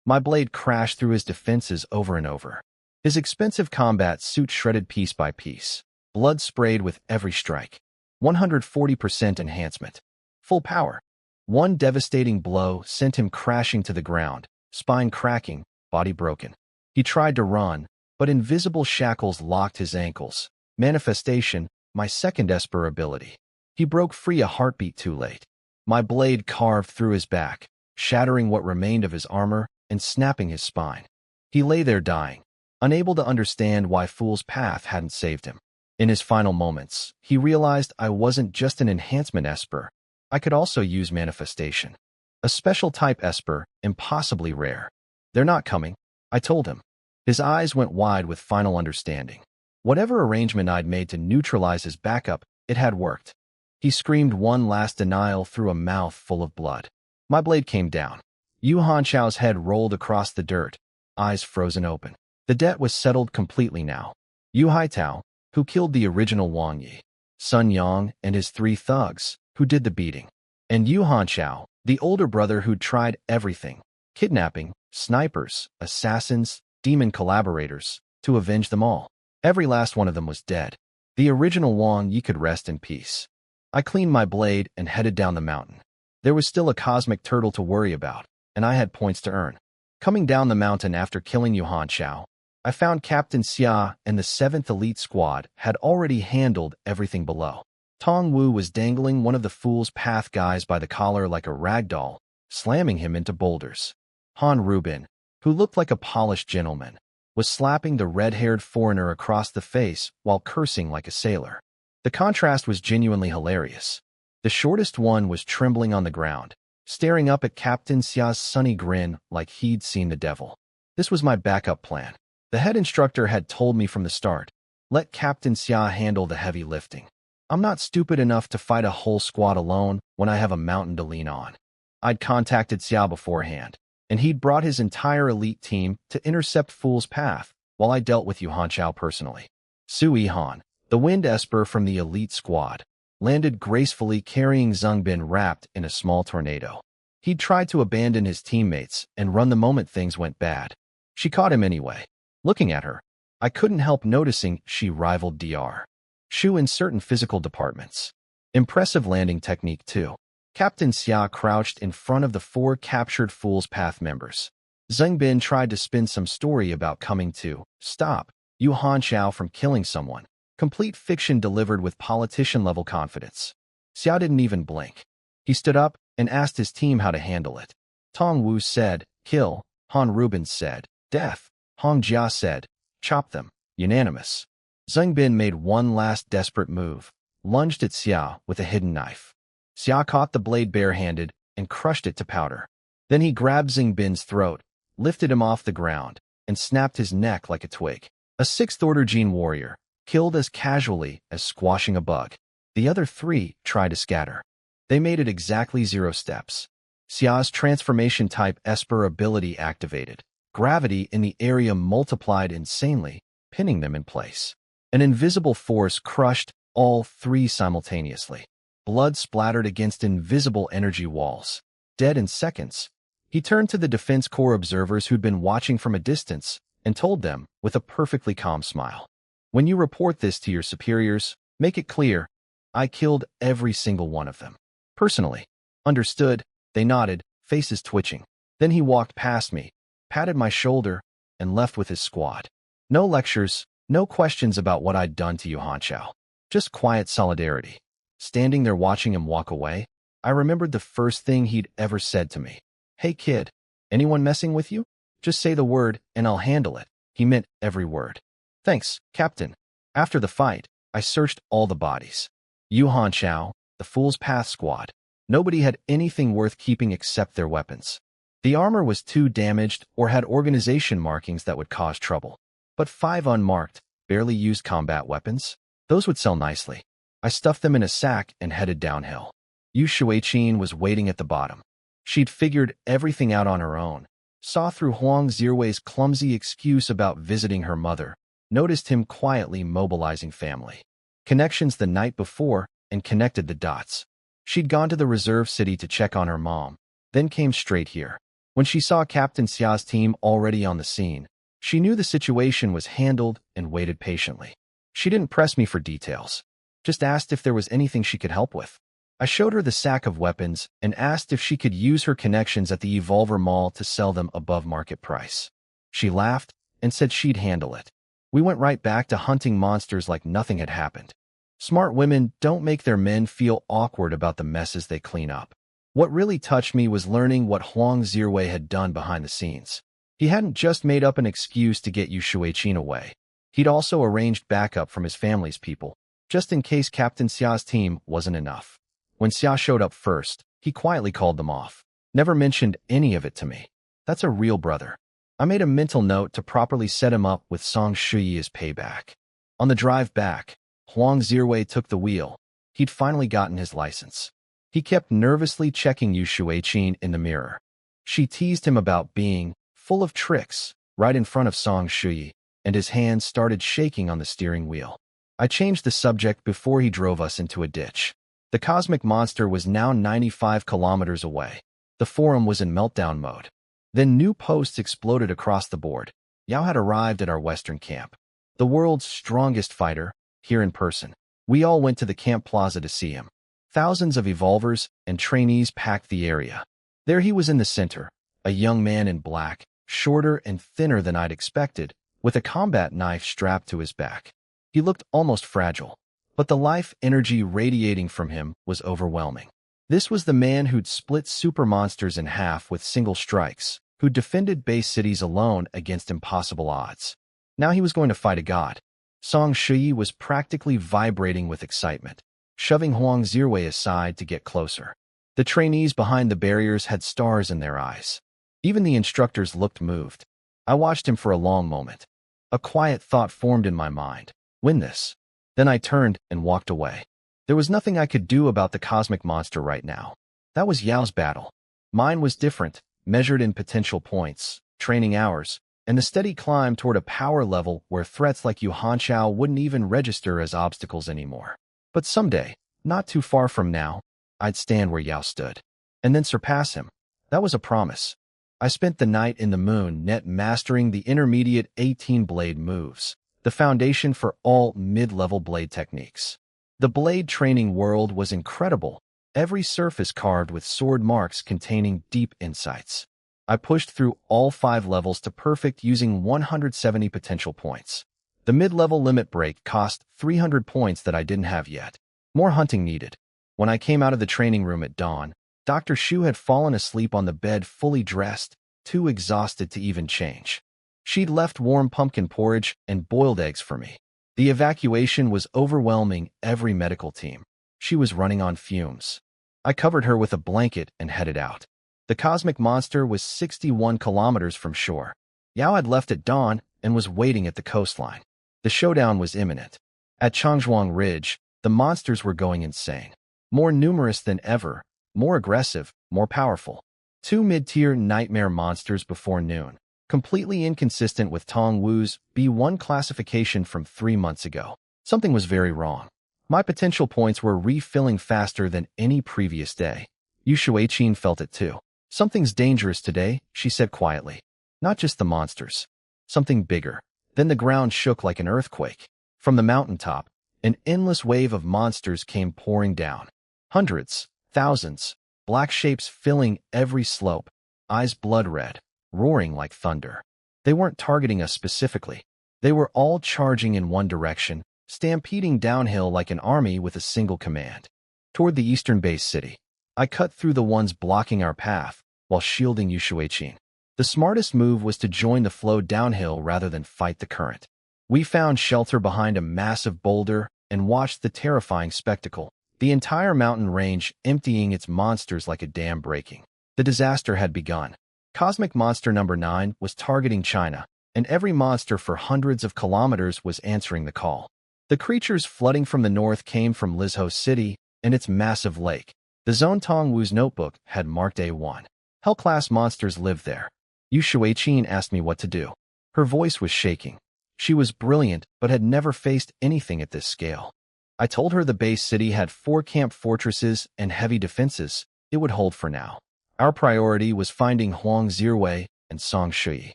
My blade crashed through his defenses over and over. His expensive combat suit shredded piece by piece. Blood sprayed with every strike. 140% enhancement. Full power. One devastating blow sent him crashing to the ground, spine cracking, body broken. He tried to run, but invisible shackles locked his ankles. Manifestation, my second Esper ability. He broke free a heartbeat too late. My blade carved through his back, shattering what remained of his armor and snapping his spine. He lay there dying, unable to understand why Fool's Path hadn't saved him. In his final moments, he realized I wasn't just an enhancement Esper. I could also use manifestation. A special type Esper, impossibly rare. They're not coming, I told him. His eyes went wide with final understanding. Whatever arrangement I'd made to neutralize his backup, it had worked. He screamed one last denial through a mouth full of blood. My blade came down. Yu Hanchao's head rolled across the dirt, eyes frozen open. The debt was settled completely now. Yu Haitao, who killed the original Wang Yi, Sun Yang and his 3 thugs, who did the beating, and Yu Hanchao, the older brother who'd tried everything, kidnapping, snipers, assassins, demon collaborators, to avenge them all. Every last one of them was dead. The original Wang Yi could rest in peace. I cleaned my blade and headed down the mountain. There was still a cosmic turtle to worry about, and I had points to earn. Coming down the mountain after killing Yu Hanchao, I found Captain Xia and the 7th Elite Squad had already handled everything below. Tong Wu was dangling one of the Fool's Path guys by the collar like a rag doll, slamming him into boulders. Han Rubin, who looked like a polished gentleman, was slapping the red-haired foreigner across the face while cursing like a sailor. The contrast was genuinely hilarious. The shortest one was trembling on the ground, staring up at Captain Xia's sunny grin like he'd seen the devil. This was my backup plan. The head instructor had told me from the start, let Captain Xia handle the heavy lifting. I'm not stupid enough to fight a whole squad alone when I have a mountain to lean on. I'd contacted Xiao beforehand, and he'd brought his entire elite team to intercept Fool's Path while I dealt with Yu Hanchao personally. Sui Han, the wind esper from the elite squad, landed gracefully carrying Zheng Bin wrapped in a small tornado. He'd tried to abandon his teammates and run the moment things went bad. She caught him anyway. Looking at her, I couldn't help noticing she rivaled Dr. Shu in certain physical departments. Impressive landing technique too. Captain Xia crouched in front of the 4 captured Fool's Path members. Zheng Bin tried to spin some story about coming to stop Yu Hanchao from killing someone. Complete fiction delivered with politician-level confidence. Xiao didn't even blink. He stood up and asked his team how to handle it. Tong Wu said, kill. Han Rubens said, death. Hong Jia said, chop them. Unanimous. Zheng Bin made one last desperate move, lunged at Xiao with a hidden knife. Xiao caught the blade barehanded and crushed it to powder. Then he grabbed Zheng Bin's throat, lifted him off the ground, and snapped his neck like a twig. A 6th-order Jin warrior, killed as casually as squashing a bug. The other 3 tried to scatter. They made it exactly 0 steps. Xiao's transformation type Esper ability activated. Gravity in the area multiplied insanely, pinning them in place. An invisible force crushed all 3 simultaneously. Blood splattered against invisible energy walls. Dead in seconds. He turned to the Defense Corps observers who'd been watching from a distance and told them with a perfectly calm smile, when you report this to your superiors, make it clear, I killed every single one of them. Personally. Understood. They nodded, faces twitching. Then he walked past me, patted my shoulder, and left with his squad. No lectures, no questions about what I'd done to Yu Hanchao. Just quiet solidarity. Standing there watching him walk away, I remembered the first thing he'd ever said to me. Hey kid, anyone messing with you? Just say the word and I'll handle it. He meant every word. Thanks, Captain. After the fight, I searched all the bodies. Yu Hanchao, the Fool's Path squad. Nobody had anything worth keeping except their weapons. The armor was too damaged or had organization markings that would cause trouble. But 5 unmarked, barely used combat weapons, those would sell nicely. I stuffed them in a sack and headed downhill. Yu Shuiqin was waiting at the bottom. She'd figured everything out on her own, saw through Huang Zirui's clumsy excuse about visiting her mother, noticed him quietly mobilizing family connections the night before, and connected the dots. She'd gone to the reserve city to check on her mom, then came straight here. When she saw Captain Xia's team already on the scene, she knew the situation was handled and waited patiently. She didn't press me for details, just asked if there was anything she could help with. I showed her the sack of weapons and asked if she could use her connections at the Evolver Mall to sell them above market price. She laughed and said she'd handle it. We went right back to hunting monsters like nothing had happened. Smart women don't make their men feel awkward about the messes they clean up. What really touched me was learning what Huang Zirui had done behind the scenes. He hadn't just made up an excuse to get Yu Shuiqin away. He'd also arranged backup from his family's people, just in case Captain Xia's team wasn't enough. When Xia showed up first, he quietly called them off. Never mentioned any of it to me. That's a real brother. I made a mental note to properly set him up with Song Shuyi as payback. On the drive back, Huang Zirui took the wheel. He'd finally gotten his license. He kept nervously checking Yu Shuiqin in the mirror. She teased him about being full of tricks right in front of Song Shuyi, and his hands started shaking on the steering wheel. I changed the subject before he drove us into a ditch. The cosmic monster was now 95 kilometers away. The forum was in meltdown mode. Then new posts exploded across the board. Yao had arrived at our western camp. The world's strongest fighter, here in person. We all went to the camp plaza to see him. Thousands of evolvers and trainees packed the area. There he was in the center, a young man in black, shorter and thinner than I'd expected, with a combat knife strapped to his back. He looked almost fragile, but the life energy radiating from him was overwhelming. This was the man who'd split super monsters in half with single strikes, who'd defended base cities alone against impossible odds. Now he was going to fight a god. Song Shuyi was practically vibrating with excitement, shoving Huang Zirui aside to get closer. The trainees behind the barriers had stars in their eyes. Even the instructors looked moved. I watched him for a long moment. A quiet thought formed in my mind. Win this. Then I turned and walked away. There was nothing I could do about the cosmic monster right now. That was Yao's battle. Mine was different, measured in potential points, training hours, and the steady climb toward a power level where threats like Yu Hanchao wouldn't even register as obstacles anymore. But someday, not too far from now, I'd stand where Yao stood, and then surpass him. That was a promise. I spent the night in the moon net mastering the intermediate 18-blade moves, the foundation for all mid-level blade techniques. The blade training world was incredible, every surface carved with sword marks containing deep insights. I pushed through all 5 levels to perfect using 170 potential points. The mid-level limit break cost 300 points that I didn't have yet. More hunting needed. When I came out of the training room at dawn, Dr. Shu had fallen asleep on the bed fully dressed, too exhausted to even change. She'd left warm pumpkin porridge and boiled eggs for me. The evacuation was overwhelming every medical team. She was running on fumes. I covered her with a blanket and headed out. The cosmic monster was 61 kilometers from shore. Yao had left at dawn and was waiting at the coastline. The showdown was imminent. At Changzhuang Ridge, the monsters were going insane. More numerous than ever, more aggressive, more powerful. 2 mid-tier nightmare monsters before noon, completely inconsistent with Tong Wu's B1 classification from 3 months ago. Something was very wrong. My potential points were refilling faster than any previous day. Yu Shuiqin felt it too. Something's dangerous today, she said quietly. Not just the monsters. Something bigger. Then the ground shook like an earthquake. From the mountaintop, an endless wave of monsters came pouring down. Hundreds, thousands, black shapes filling every slope, eyes blood red, roaring like thunder. They weren't targeting us specifically. They were all charging in one direction, stampeding downhill like an army with a single command. Toward the eastern base city. I cut through the ones blocking our path, while shielding Yu Shuiqin. The smartest move was to join the flow downhill rather than fight the current. We found shelter behind a massive boulder and watched the terrifying spectacle, the entire mountain range emptying its monsters like a dam breaking. The disaster had begun. Cosmic Monster Number 9 was targeting China, and every monster for hundreds of kilometers was answering the call. The creatures flooding from the north came from Lizhou City and its massive lake. The zone Tong Wu's notebook had marked A1. Hell-class monsters lived there. Yu Shuiqin asked me what to do. Her voice was shaking. She was brilliant, but had never faced anything at this scale. I told her the base city had 4 camp fortresses and heavy defenses. It would hold for now. Our priority was finding Huang Zirwei and Song Shui.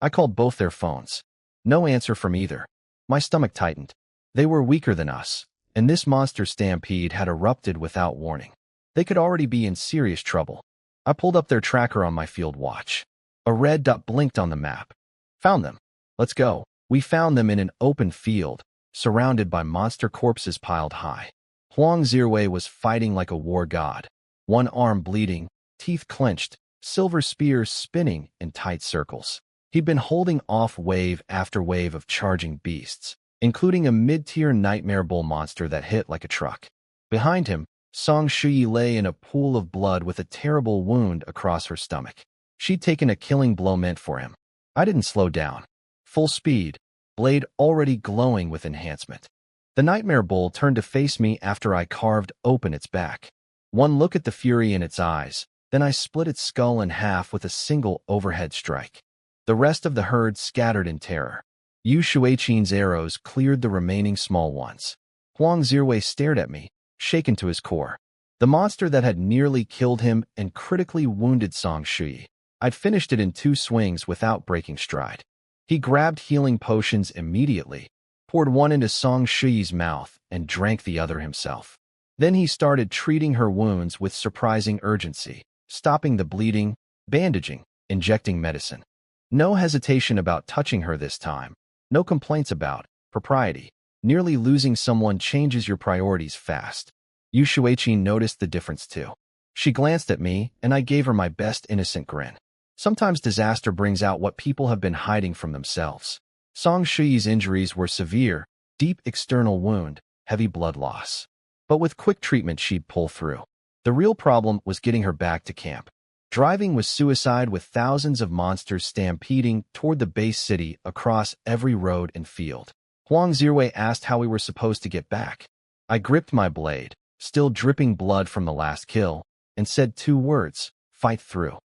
I called both their phones. No answer from either. My stomach tightened. They were weaker than us, and this monster stampede had erupted without warning. They could already be in serious trouble. I pulled up their tracker on my field watch. A red dot blinked on the map. Found them. Let's go. We found them in an open field, surrounded by monster corpses piled high. Huang Zirwei was fighting like a war god. One arm bleeding, teeth clenched, silver spears spinning in tight circles. He'd been holding off wave after wave of charging beasts, including a mid-tier nightmare bull monster that hit like a truck. Behind him, Song Shui lay in a pool of blood with a terrible wound across her stomach. She'd taken a killing blow meant for him. I didn't slow down. Full speed, blade already glowing with enhancement. The nightmare bull turned to face me after I carved open its back. One look at the fury in its eyes, then I split its skull in half with a single overhead strike. The rest of the herd scattered in terror. Yu Shuiqin's arrows cleared the remaining small ones. Huang Zirwei stared at me, shaken to his core. The monster that had nearly killed him and critically wounded Song Shui. I'd finished it in 2 swings without breaking stride. He grabbed healing potions immediately, poured one into Song Shui's mouth, and drank the other himself. Then he started treating her wounds with surprising urgency, stopping the bleeding, bandaging, injecting medicine. No hesitation about touching her this time. No complaints about propriety. Nearly losing someone changes your priorities fast. Yu Shuiqin noticed the difference too. She glanced at me, and I gave her my best innocent grin. Sometimes disaster brings out what people have been hiding from themselves. Song Shui's injuries were severe, deep external wound, heavy blood loss. But with quick treatment she'd pull through. The real problem was getting her back to camp. Driving was suicide with thousands of monsters stampeding toward the base city across every road and field. Huang Zirwei asked how we were supposed to get back. I gripped my blade, still dripping blood from the last kill, and said 2 words, fight through.